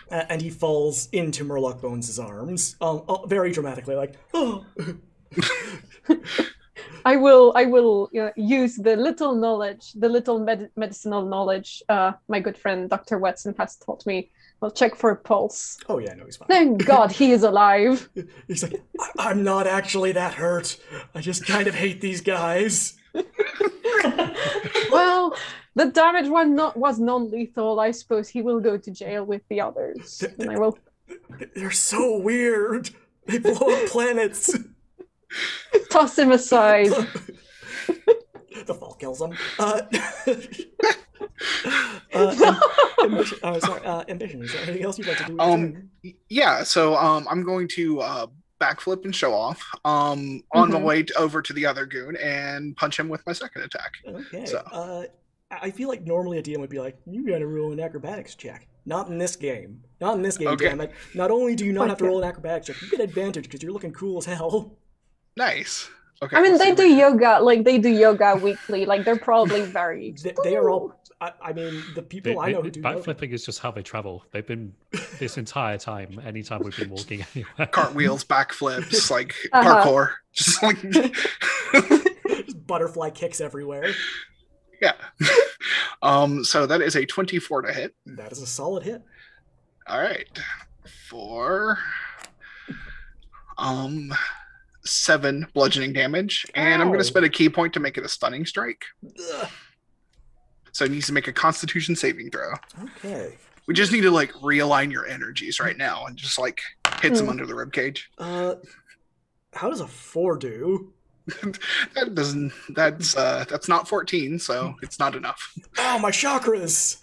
Speaker 1: And he falls into Murloc Bones' arms, very dramatically, like, oh.
Speaker 4: I will use the little knowledge, the little medicinal knowledge my good friend Dr. Watson has taught me. I'll check for a pulse.
Speaker 1: Oh yeah, no, he's fine.
Speaker 4: Thank God he is alive.
Speaker 1: He's like, I'm not actually that hurt. I just kind of hate these guys.
Speaker 4: Well, the damage was non-lethal. I suppose he will go to jail with the others. And I will.
Speaker 1: They're so weird. They blow up planets.
Speaker 4: Toss him aside.
Speaker 1: The fall kills him. Ambition. Is there anything else you'd like to do? With your turn?
Speaker 6: Yeah. So I'm going to backflip and show off on the way over to the other goon and punch him with my second attack.
Speaker 1: Okay.
Speaker 6: So.
Speaker 1: I feel like normally a DM would be like, you gotta roll an acrobatics check. Not in this game. Not in this game,
Speaker 6: Okay.
Speaker 1: damn it. Not only do you not have to roll an acrobatics check, you get advantage because you're looking cool as hell.
Speaker 6: Nice. Okay.
Speaker 4: I mean,
Speaker 6: let's
Speaker 4: they
Speaker 6: see
Speaker 4: do yoga, weekly. Like, they're probably very.
Speaker 1: They are all. I mean, the people I know who do yoga.
Speaker 3: Backflipping is just how they travel. They've been this entire time. Anytime we've been walking anywhere.
Speaker 6: cartwheels, backflips, like parkour, just like
Speaker 1: Just butterfly kicks everywhere.
Speaker 6: yeah. So that is a 24 to hit.
Speaker 1: That is a solid hit.
Speaker 6: All right. For 7 bludgeoning damage, and I'm going
Speaker 1: Ow.
Speaker 6: to spend a key point to make it a stunning strike.
Speaker 1: Ugh.
Speaker 6: So it needs to make a Constitution saving throw.
Speaker 1: Okay.
Speaker 6: We just need to like realign your energies right now and just like hit some under the ribcage.
Speaker 1: How does a 4 do?
Speaker 6: That doesn't. That's not 14, so it's not enough.
Speaker 1: Oh, my chakras!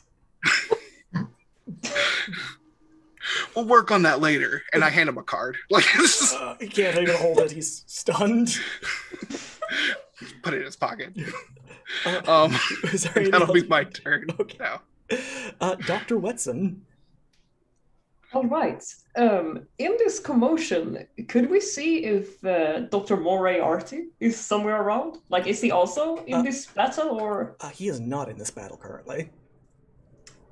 Speaker 6: We'll work on that later. And I hand him a card. Like this is,
Speaker 1: He can't even hold it. He's stunned.
Speaker 6: put it in his pocket.
Speaker 1: Is there anything
Speaker 6: That'll be
Speaker 1: else?
Speaker 6: my turn.
Speaker 1: Okay.
Speaker 6: Now.
Speaker 1: Dr. Wetson.
Speaker 2: All right. In this commotion, could we see if Dr. Moriarty is somewhere around? Like, is he also in this battle, or?
Speaker 1: He is not in this battle currently.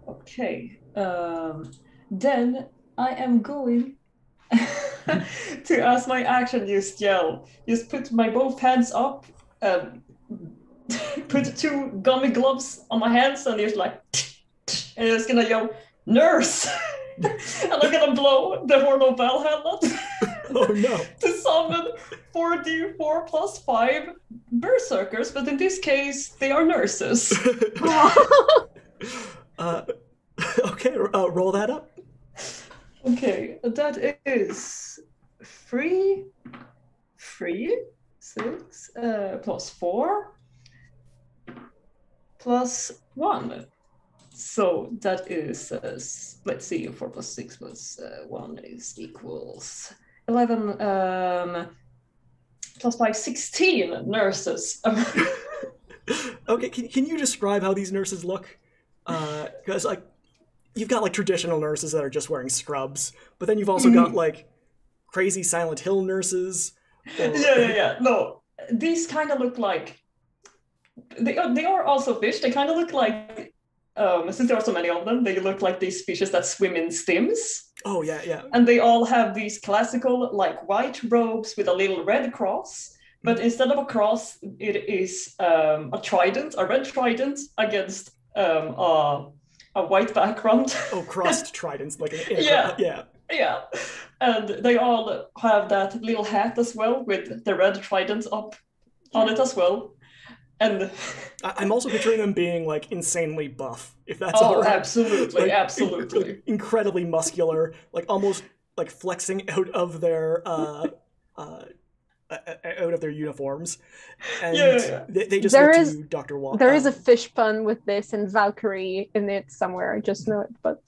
Speaker 2: Okay. Then I am going to, as my action, just yell. Just put my both hands up, put 2 gummy gloves on my hands, and just like, and just gonna yell, "Nurse!" And I'm gonna blow the horn of Valhalla
Speaker 1: Oh no.
Speaker 2: to summon 4d4 plus 5 berserkers, but in this case, they are nurses.
Speaker 1: Okay, roll that up.
Speaker 2: Okay, that is 3, 6, plus 4, plus 1. So that is, let's see, 4 plus 6 plus 1 is equals 11, plus 5, 16 nurses.
Speaker 1: Okay, can you describe how these nurses look? Because, like, you've got, like, traditional nurses that are just wearing scrubs, but then you've also got, like, crazy Silent Hill nurses. Or...
Speaker 2: Yeah. No, these kind of look like... They are also fish. They kind of look like since there are so many of them, they look like these species that swim in stims.
Speaker 1: Oh yeah, yeah.
Speaker 2: And they all have these classical, like, white robes with a little red cross. But instead of a cross, it is a red trident against a white background.
Speaker 1: Oh, crossed tridents, like
Speaker 2: yeah. And they all have that little hat as well with the red trident up on it as well. And
Speaker 1: I'm also picturing them being like insanely buff, if that's all right.
Speaker 2: Absolutely,
Speaker 1: like,
Speaker 2: absolutely.
Speaker 1: Incredibly muscular, like almost like flexing out of their uniforms, and they just look to Dr. Watt.
Speaker 4: There is a fish pun with this and Valkyrie in it somewhere. I just know it, but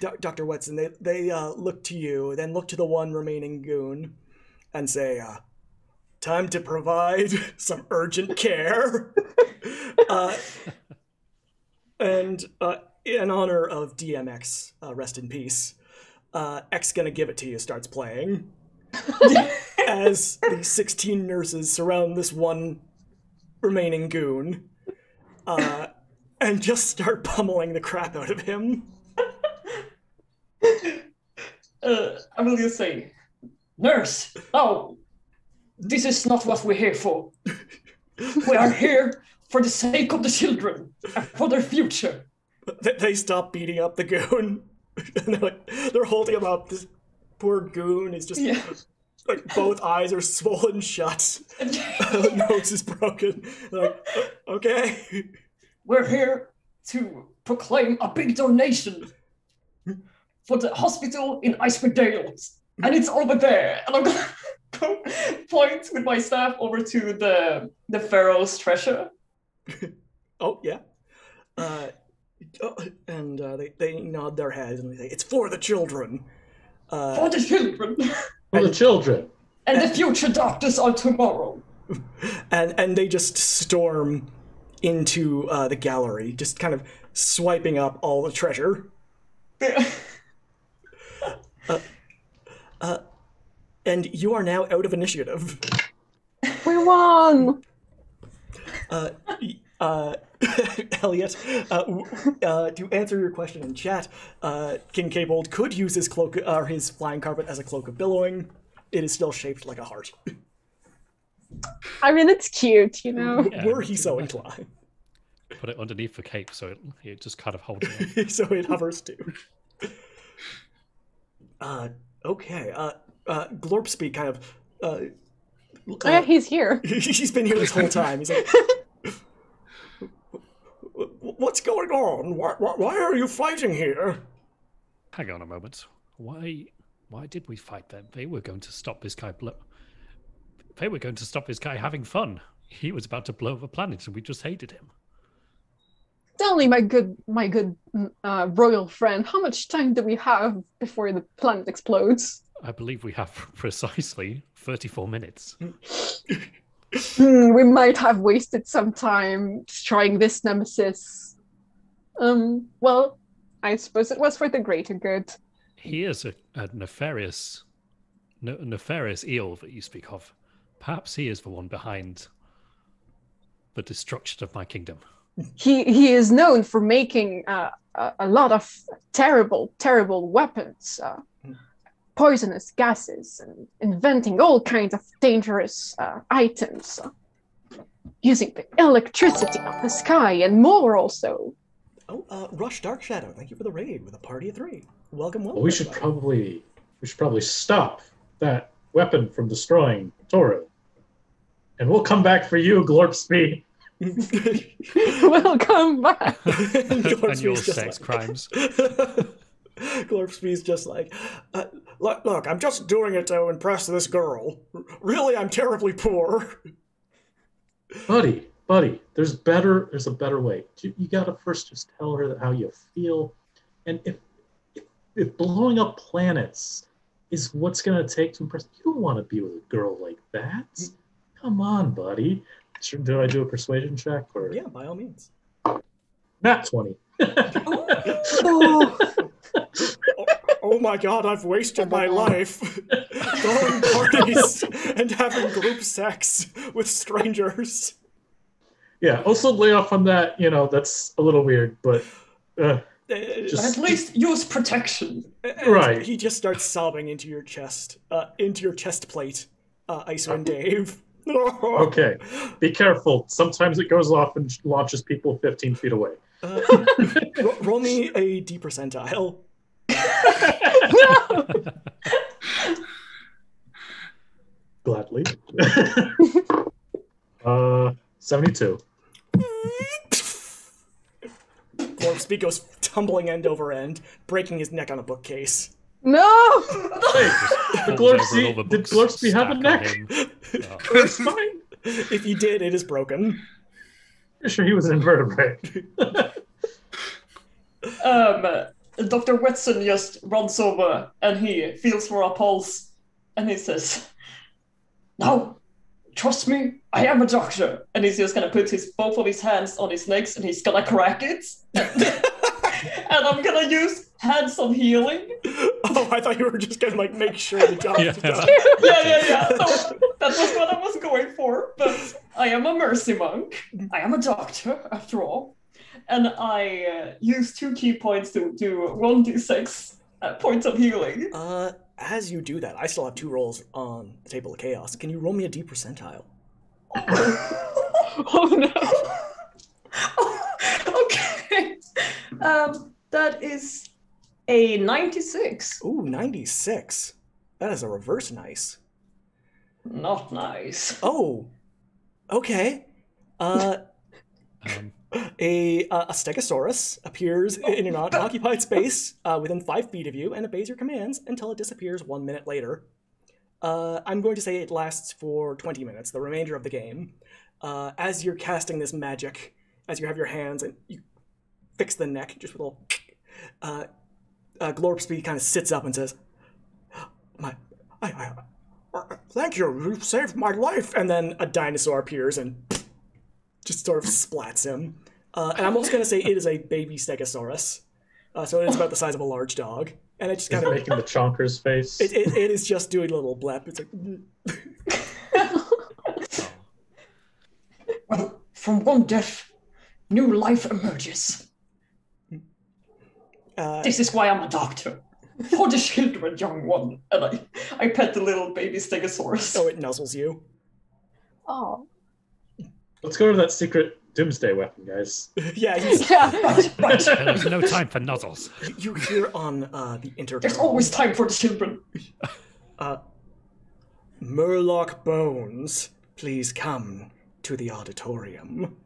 Speaker 1: Dr. Wetson, they look to you, then look to the one remaining goon, and say, "Time to provide some urgent care." And in honor of DMX, rest in peace, X gonna give it to you starts playing. As the 16 nurses surround this one remaining goon, and just start pummeling the crap out of him.
Speaker 2: I'm going to say, "Nurse, no, this is not what we're here for. We are here for the sake of the children and for their future."
Speaker 1: They stop beating up the goon. And they're holding him up. This poor goon is just like both eyes are swollen shut. Nose is broken. Like, okay.
Speaker 2: "We're here to proclaim a big donation for the hospital in Icewind Dale. And it's over there." And I'm going to point with my staff over to the Pharaoh's treasure.
Speaker 1: Oh, yeah. And they nod their heads and they say, "It's for the children."
Speaker 2: For the children.
Speaker 5: For the children.
Speaker 2: And the future doctors are tomorrow.
Speaker 1: And they just storm into the gallery, just kind of swiping up all the treasure. And you are now out of initiative.
Speaker 4: We won!
Speaker 1: Elliot, to answer your question in chat, King Cabold could use his cloak or his flying carpet as a cloak of billowing. It is still shaped like a heart.
Speaker 4: I mean, it's cute, you know.
Speaker 3: Yeah.
Speaker 1: Were he so inclined.
Speaker 3: Put it underneath the cape so it just kind of holds it.
Speaker 1: So it hovers too. Okay. Glorpspeak kind of.
Speaker 4: Oh yeah, he's here.
Speaker 1: He's been here this whole time. He's like, "What's going on? Why are you fighting here?"
Speaker 3: Hang on a moment. Why did we fight then? They were going to stop this guy. They were going to stop this guy having fun. He was about to blow up a planet, and we just hated him.
Speaker 4: Tell me, my good royal friend, how much time do we have before the planet explodes?
Speaker 3: I believe we have precisely 34 minutes.
Speaker 4: We might have wasted some time destroying this nemesis. Well, I suppose it was for the greater good.
Speaker 3: He is a nefarious eel that you speak of. Perhaps he is the one behind the destruction of my kingdom.
Speaker 4: He is known for making a lot of terrible weapons, poisonous gases, and inventing all kinds of dangerous items, using the electricity of the sky and more also.
Speaker 1: Oh, Rush Dark Shadow, thank you for the raid with a party of 3. Welcome.
Speaker 5: Well, we should probably stop that weapon from destroying Toru. And we'll come back for you, Glorpspeed.
Speaker 4: We'll come back.
Speaker 3: And your sex crimes.
Speaker 1: Glorpspeed's just like, look, I'm just doing it to impress this girl. Really, I'm terribly poor.
Speaker 5: Buddy, there's a better way. You gotta first just tell her how you feel. And if blowing up planets is what's gonna take to impress, you don't want to be with a girl like that. Come on, buddy. Do I do a persuasion check? Or...
Speaker 1: Yeah, by all means.
Speaker 5: Nat 20.
Speaker 1: Oh my god, I've wasted my life throwing parties and having group sex with strangers.
Speaker 5: Yeah, also lay off on that. You know, that's a little weird, but
Speaker 2: At least use protection.
Speaker 5: right.
Speaker 1: He just starts sobbing into your chest plate, Icewind Dave.
Speaker 5: Okay, be careful. Sometimes it goes off and launches people 15 feet away.
Speaker 1: Roll me a D percentile.
Speaker 5: Gladly. 72.
Speaker 1: Glorpsby goes tumbling end over end, breaking his neck on a bookcase.
Speaker 4: No!
Speaker 5: Wait, did
Speaker 3: Falls over and all the
Speaker 5: Did
Speaker 3: books
Speaker 5: Glorpsby have a
Speaker 3: stack on
Speaker 5: neck?
Speaker 3: him. Oh.
Speaker 5: It's fine.
Speaker 1: If he did, it is broken.
Speaker 5: Pretty sure he was an invertebrate.
Speaker 2: Dr. Whitson just runs over and he feels for a pulse and he says, "No, trust me, I am a doctor." And he's just gonna put both of his hands on his legs and he's gonna crack it. And I'm gonna use hands of healing.
Speaker 1: Oh, I thought you were just gonna make sure the job is done.
Speaker 2: Yeah. So that was what I was going for. But I am a mercy monk. I am a doctor, after all. And I use 2 key points to do 1d6 points of healing.
Speaker 1: As you do that, I still have 2 rolls on the table of chaos. Can you roll me a D percentile?
Speaker 2: Oh no. Okay. That is a 96.
Speaker 1: Ooh, 96. That is a reverse nice.
Speaker 2: Not nice.
Speaker 1: Oh, okay. A Stegosaurus appears in an unoccupied space within 5 feet of you and obeys your commands until it disappears 1 minute later. I'm going to say it lasts for 20 minutes, the remainder of the game. As you're casting this magic, as you have your hands and you fix the neck, just with a little... Glorpsby kind of sits up and says, "Thank you, you saved my life." And then a dinosaur appears and just sort of splats him. And I'm also going to say it is a baby Stegosaurus. So it is about the size of a large dog. And it just kind of...
Speaker 5: making the chonker's face.
Speaker 1: It is just doing a little blep. It's like...
Speaker 2: Well, from one death, new life emerges. This is why I'm a doctor. For the children, young one. And I pet the little baby Stegosaurus.
Speaker 1: Oh, it nuzzles you.
Speaker 4: Oh.
Speaker 5: Let's go to that secret doomsday weapon, guys.
Speaker 1: Yeah,
Speaker 2: Right.
Speaker 3: There's no time for nuzzles.
Speaker 1: you hear on the intercom.
Speaker 2: There's always time for the children.
Speaker 1: Murloc Bones, please come to the auditorium.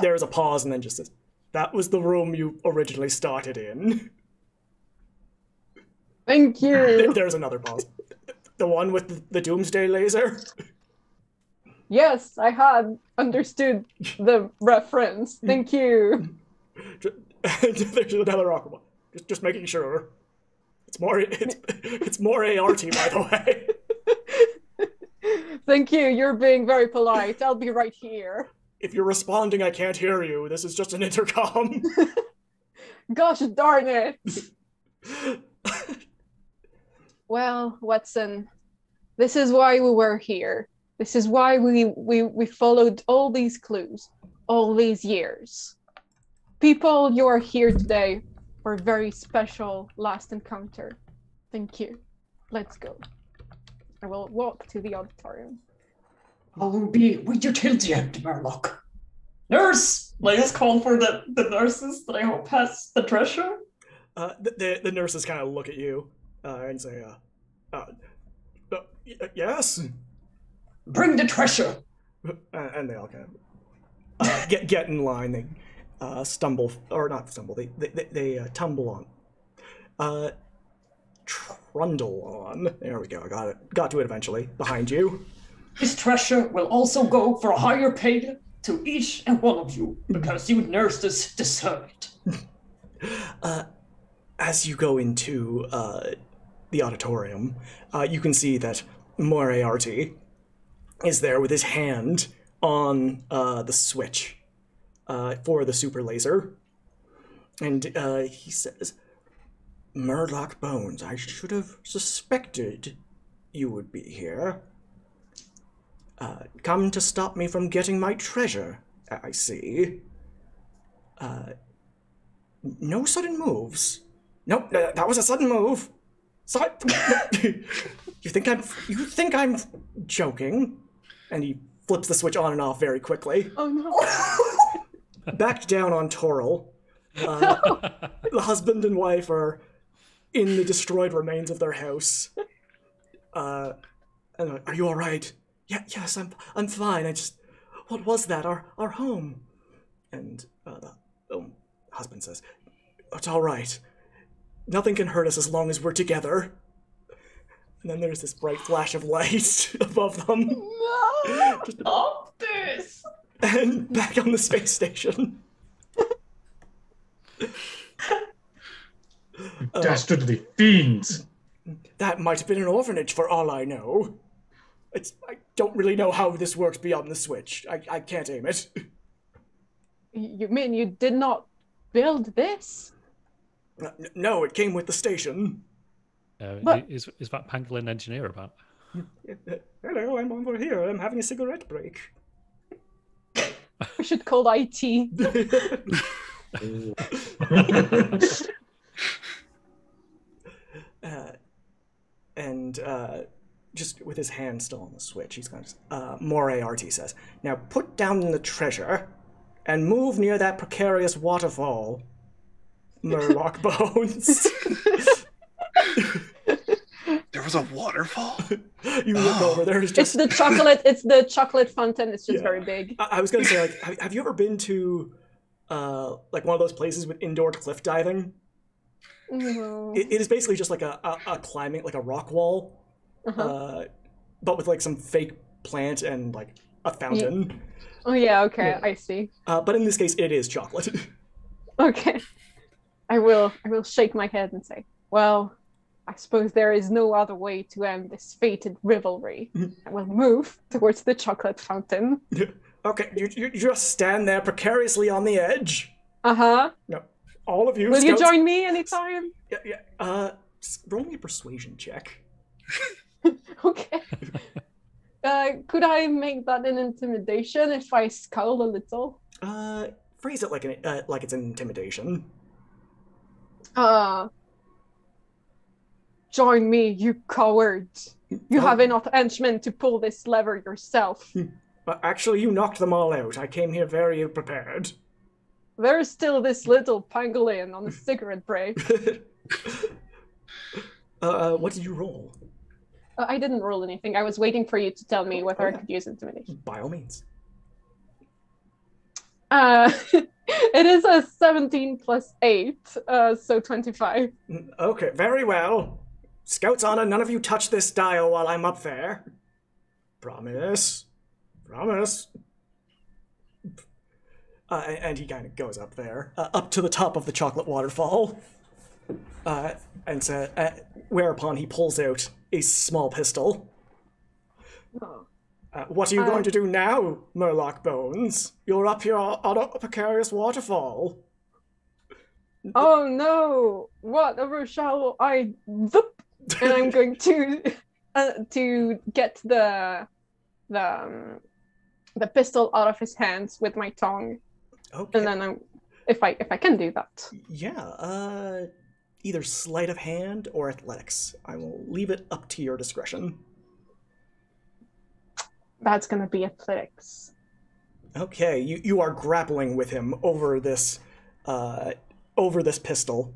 Speaker 1: There's a pause and then just says, "That was the room you originally started in."
Speaker 4: Thank you.
Speaker 1: There's another pause. The one with the doomsday laser?
Speaker 4: Yes, I had understood the reference. Thank you.
Speaker 1: There's another awkward one. Just making sure. It's more ART, by the way.
Speaker 4: Thank you. You're being very polite. I'll be right here.
Speaker 1: If you're responding, I can't hear you. This is just an intercom.
Speaker 4: Gosh darn it. Well, Watson, this is why we were here. This is why we followed all these clues, all these years. People, you are here today for a very special last encounter. Thank you. Let's go. I will walk to the auditorium.
Speaker 2: I'll be with you till the end, Murloc. Nurse! Like, just call for the nurses that I hope has the treasure.
Speaker 1: The nurses kind of look at you and say, yes?
Speaker 2: Bring the treasure!
Speaker 1: And they all kind of get in line. They stumble, or not stumble, they tumble on. Trundle on. There we go, I got it. Got to it eventually. Behind you.
Speaker 2: This treasure will also go for a higher pay to each and one of you, because you nurses deserve it.
Speaker 1: As you go into the auditorium, you can see that Moriarty is there with his hand on the switch for the super laser. And he says, "Murloc Bones, I should have suspected you would be here. Come to stop me from getting my treasure, I see. No sudden moves. Nope, that was a sudden move. You think I'm joking? And he flips the switch on and off very quickly.
Speaker 4: Oh no.
Speaker 1: Back down on Toril. The husband and wife are in the destroyed remains of their house. And are you all right? Yes, I'm fine. What was that? Our home? And the husband says, it's all right. Nothing can hurt us as long as we're together. And then there's this bright flash of light above them.
Speaker 2: No! Stop this!
Speaker 1: And back on the space station.
Speaker 5: Dastardly fiends!
Speaker 1: That might have been an orphanage for all I know. I don't really know how this works beyond the switch. I can't aim it.
Speaker 4: You mean you did not build this?
Speaker 1: No, it came with the station.
Speaker 3: Is that Pangolin engineer about?
Speaker 1: Hello, I'm over here. I'm having a cigarette break.
Speaker 4: We should call IT.
Speaker 1: Just with his hand still on the switch, he's going to... Moray RT says, now put down the treasure and move near that precarious waterfall. Murloc Bones.
Speaker 6: There was a waterfall?
Speaker 1: You look over, there's just...
Speaker 4: It's the chocolate fountain. It's just very big.
Speaker 1: I was going to say, like, have you ever been to, like, one of those places with indoor cliff diving?
Speaker 4: No.
Speaker 1: It is basically just like a climbing, like a rock wall, but with, like, some fake plant and, like, a fountain.
Speaker 4: Yeah. Oh, yeah, okay, I see.
Speaker 1: But in this case, it is chocolate.
Speaker 4: Okay. I will shake my head and say, well, I suppose there is no other way to end this fated rivalry. I will move towards the chocolate fountain.
Speaker 1: Okay, you just stand there precariously on the edge.
Speaker 4: Uh-huh.
Speaker 1: No, all of you.
Speaker 4: Will
Speaker 1: scouts...
Speaker 4: you join me anytime?
Speaker 1: Yeah. Roll me a persuasion check.
Speaker 4: Okay. Could I make that an intimidation if I scowl a little?
Speaker 1: Phrase it like it's an intimidation.
Speaker 4: Join me, you coward. You have enough henchmen to pull this lever yourself.
Speaker 1: Actually, you knocked them all out. I came here very ill-prepared.
Speaker 4: There's still this little pangolin on the cigarette break.
Speaker 1: What did you roll?
Speaker 4: I didn't roll anything. I was waiting for you to tell me whether I could use intimidation.
Speaker 1: By all means.
Speaker 4: It is a 17 plus 8, so 25.
Speaker 1: Okay, very well. Scouts honor, none of you touch this dial while I'm up there. Promise. Promise. And he kind of goes up there, up to the top of the chocolate waterfall. Whereupon he pulls out a small pistol.
Speaker 4: Oh.
Speaker 1: What are you going to do now, Murloc Bones? You're up here on a precarious waterfall.
Speaker 4: Oh no! Whatever shall I do? And I'm going to get the pistol out of his hands with my tongue.
Speaker 1: Okay.
Speaker 4: And then if I can do that.
Speaker 1: Yeah. Either sleight of hand or athletics. I will leave it up to your discretion.
Speaker 4: That's gonna be athletics.
Speaker 1: Okay, you are grappling with him over this pistol,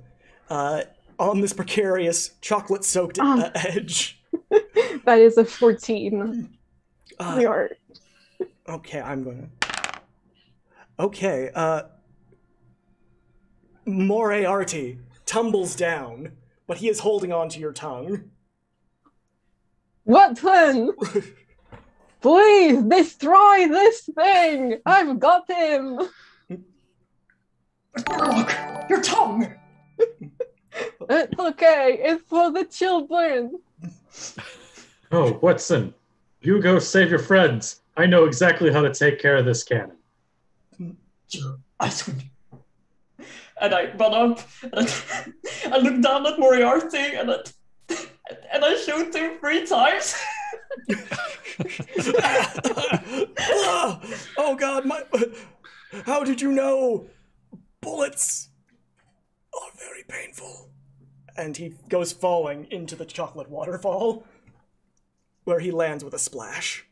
Speaker 1: on this precarious chocolate-soaked edge.
Speaker 4: That is a 14.
Speaker 1: Okay, I'm gonna. Okay, Moriarty tumbles down, but he is holding on to your tongue.
Speaker 4: What then? Please, destroy this thing! I've got him!
Speaker 2: Murloc, your tongue!
Speaker 4: It's okay, it's for the children!
Speaker 5: Oh, Watson, you go save your friends. I know exactly how to take care of this cannon.
Speaker 2: Icewind. And I run up, and I look down at Moriarty, and I shoot him 3 times.
Speaker 1: Oh God, How did you know? Bullets are very painful. And he goes falling into the chocolate waterfall, where he lands with a splash.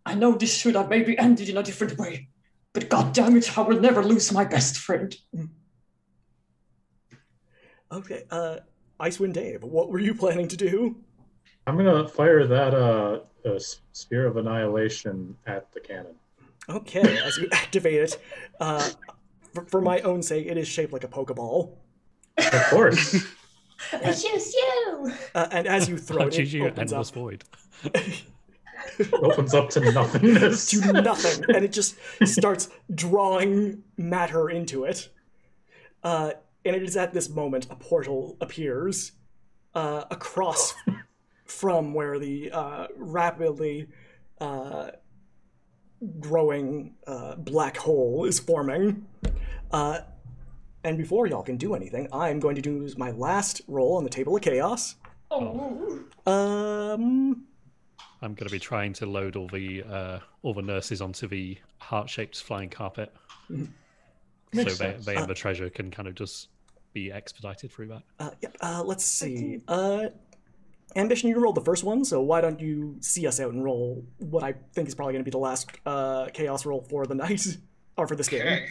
Speaker 2: I know this should have maybe ended in a different way, but goddammit, I will never lose my best friend.
Speaker 1: Okay, Icewind Dave, what were you planning to do?
Speaker 5: I'm gonna fire that Spear of Annihilation at the cannon.
Speaker 1: Okay, as you activate it, for my own sake, it is shaped like a Pokeball.
Speaker 5: Of course.
Speaker 1: And as you throw it, it opens
Speaker 3: endless
Speaker 1: up.
Speaker 3: void.
Speaker 5: Opens up to nothingness.
Speaker 1: To nothing, and it just starts drawing matter into it. And it is at this moment a portal appears across from where the rapidly growing black hole is forming. And before y'all can do anything, I'm going to do my last roll on the Table of Chaos.
Speaker 2: Oh.
Speaker 3: I'm going to be trying to load all the nurses onto the heart-shaped flying carpet,
Speaker 5: Makes
Speaker 3: so
Speaker 5: sense.
Speaker 3: they and the treasure can kind of just be expedited through that.
Speaker 1: Let's see. Ambition, you rolled the first one, so why don't you see us out and roll what I think is probably going to be the last chaos roll for the night, or for this game.
Speaker 6: Okay.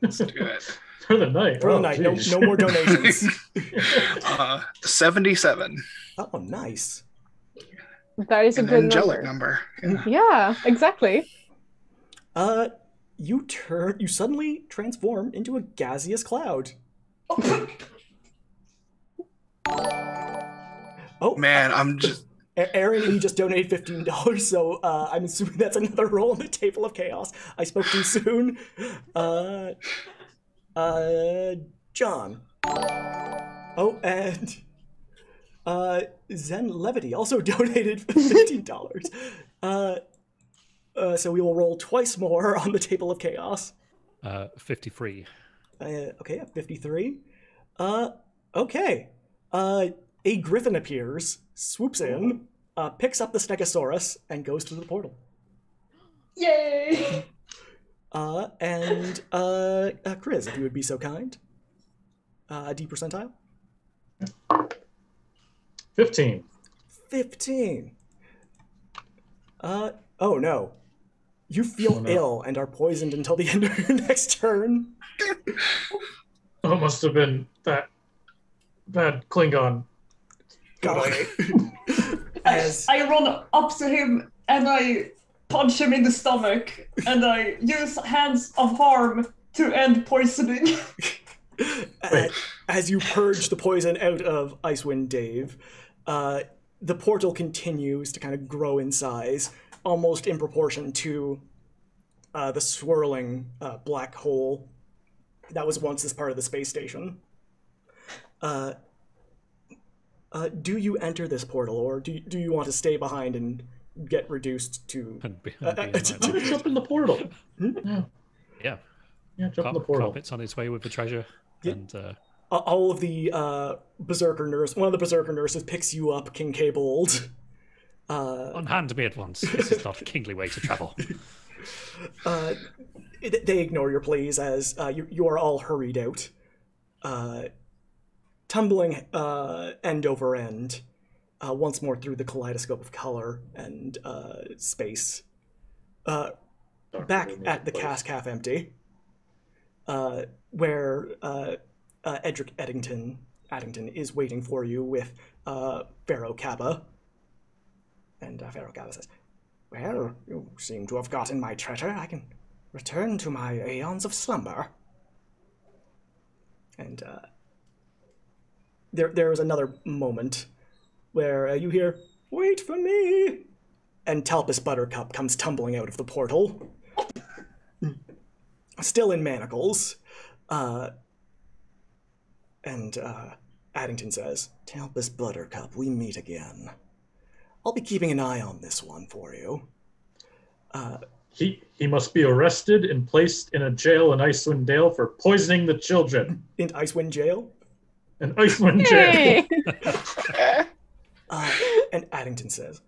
Speaker 6: Let's do it.
Speaker 5: For the night.
Speaker 1: For the night, no more donations.
Speaker 6: 77.
Speaker 1: Oh, nice.
Speaker 4: That is a
Speaker 6: An
Speaker 4: good
Speaker 6: angelic
Speaker 4: number.
Speaker 6: number.
Speaker 4: Yeah, exactly.
Speaker 1: You suddenly transform into a gaseous cloud. Oh,
Speaker 6: Man, I'm just.
Speaker 1: Aaron, you just donated $15, so I'm assuming that's another roll on the Table of Chaos. I spoke too soon. John. Oh, and Zen Levity also donated $15. So we will roll twice more on the Table of Chaos.
Speaker 3: 53.
Speaker 1: Okay, 53. Okay. A griffin appears, swoops in, picks up the Stegosaurus, and goes through the portal.
Speaker 2: Yay!
Speaker 1: And Chris, if you would be so kind. D percentile?
Speaker 5: 15.
Speaker 1: 15. Oh no. You feel ill and are poisoned until the end of your next turn.
Speaker 5: Oh, it must have been that Klingon.
Speaker 1: Golly. As
Speaker 2: I run up to him and I punch him in the stomach and I use Hands of Harm to end poisoning.
Speaker 1: as you purge the poison out of Icewind Dave, the portal continues to kind of grow in size, almost in proportion to the swirling black hole that was once this part of the space station. Do you enter this portal, or do you want to stay behind and get reduced to...
Speaker 3: And be
Speaker 5: I'm gonna jump in the portal.
Speaker 3: yeah.
Speaker 5: Yeah, jump in the portal.
Speaker 3: Carpet's on its way with the treasure. And
Speaker 1: all of the berserker nurse, one of the berserker nurses picks you up, King Cabold.
Speaker 3: unhand me at once. This is not a kingly way to travel.
Speaker 1: They ignore your pleas as you are all hurried out, tumbling end over end, once more through the kaleidoscope of color and space. Back at the cask half empty, where Edric Addington is waiting for you with Pharaoh Kaba. And Pharaoh Kaba says, "Well, you seem to have gotten my treasure. I can return to my aeons of slumber." And there is another moment where you hear, "Wait for me!" And Talpus Buttercup comes tumbling out of the portal, still in manacles. And Addington says, "Talpus Buttercup, we meet again. I'll be keeping an eye on this one for you."
Speaker 5: He must be arrested and placed in a jail in Icewind Dale for poisoning the children.
Speaker 1: In Icewind Jail.
Speaker 5: In Icewind Jail.
Speaker 4: Yay!
Speaker 1: And Addington says,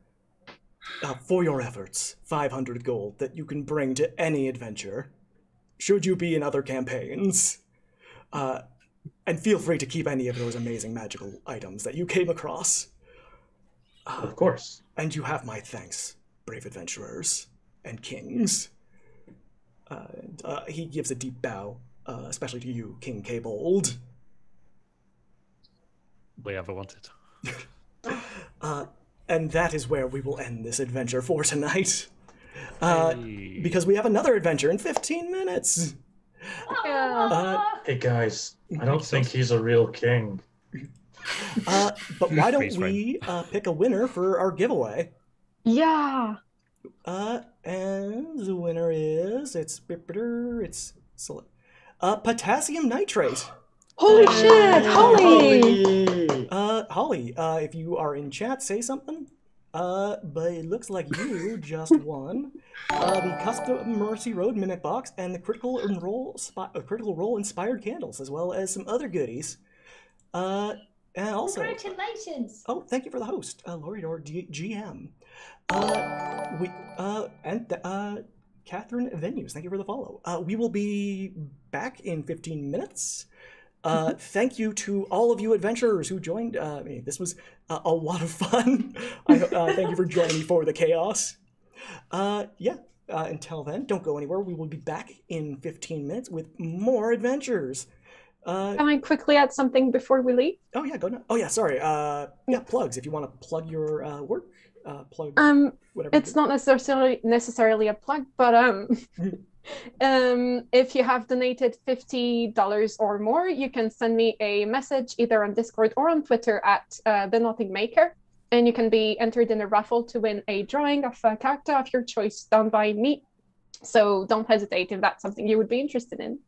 Speaker 1: for your efforts, 500 gold that you can bring to any adventure, should you be in other campaigns. And feel free to keep any of those amazing magical items that you came across.
Speaker 5: Of course.
Speaker 1: And you have my thanks, brave adventurers and kings. He gives a deep bow, especially to you, King K-Bold.
Speaker 3: We ever wanted.
Speaker 1: And that is where we will end this adventure for tonight.
Speaker 3: Hey.
Speaker 1: Because we have another adventure in 15 minutes.
Speaker 4: Yeah.
Speaker 5: Hey guys, I don't think he's a real king.
Speaker 1: But why don't
Speaker 3: Freeze
Speaker 1: we pick a winner for our giveaway?
Speaker 4: Yeah.
Speaker 1: And the winner is potassium nitrate.
Speaker 4: Holy shit, Holly!
Speaker 1: Holly, if you are in chat, say something. But it looks like you just won the custom Mercy Road Mimic Box and the Critical Role inspired candles, as well as some other goodies. And also,
Speaker 8: Congratulations!
Speaker 1: oh, thank you for the host, Loridor GM. Catherine Venues, thank you for the follow. We will be back in 15 minutes. Thank you to all of you adventurers who joined me. This was a lot of fun. Thank you for joining me for the chaos. Until then, don't go anywhere. We will be back in 15 minutes with more adventures.
Speaker 4: Can I quickly add something before we leave?
Speaker 1: Oh yeah, go now. Oh yeah, sorry. Plugs. If you want to plug your work, plug whatever.
Speaker 4: It's not necessarily a plug, but if you have donated $50 or more, you can send me a message either on Discord or on Twitter at The Nothing Maker, and you can be entered in a raffle to win a drawing of a character of your choice done by me. So don't hesitate if that's something you would be interested in.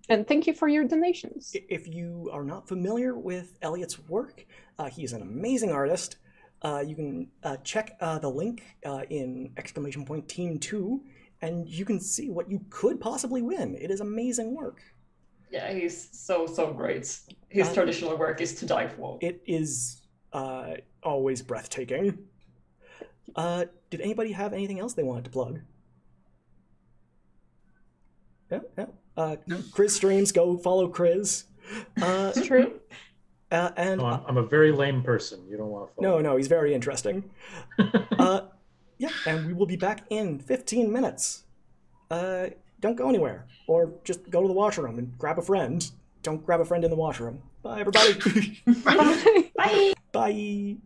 Speaker 4: And thank you for your donations.
Speaker 1: If you are not familiar with Elliot's work, he is an amazing artist. You can check the link in !Team2, and you can see what you could possibly win. It is amazing work.
Speaker 2: Yeah, he's so great. His traditional work is to die for.
Speaker 1: It is always breathtaking. Did anybody have anything else they wanted to plug? No. Chris streams. Go follow Chris.
Speaker 4: It's true.
Speaker 1: And
Speaker 5: No, I'm a very lame person. You don't want to follow.
Speaker 1: no, he's very interesting. And we will be back in 15 minutes. Don't go anywhere, or just go to the washroom and grab a friend. Don't grab a friend in the washroom. Bye, everybody.
Speaker 4: Bye.
Speaker 1: Bye.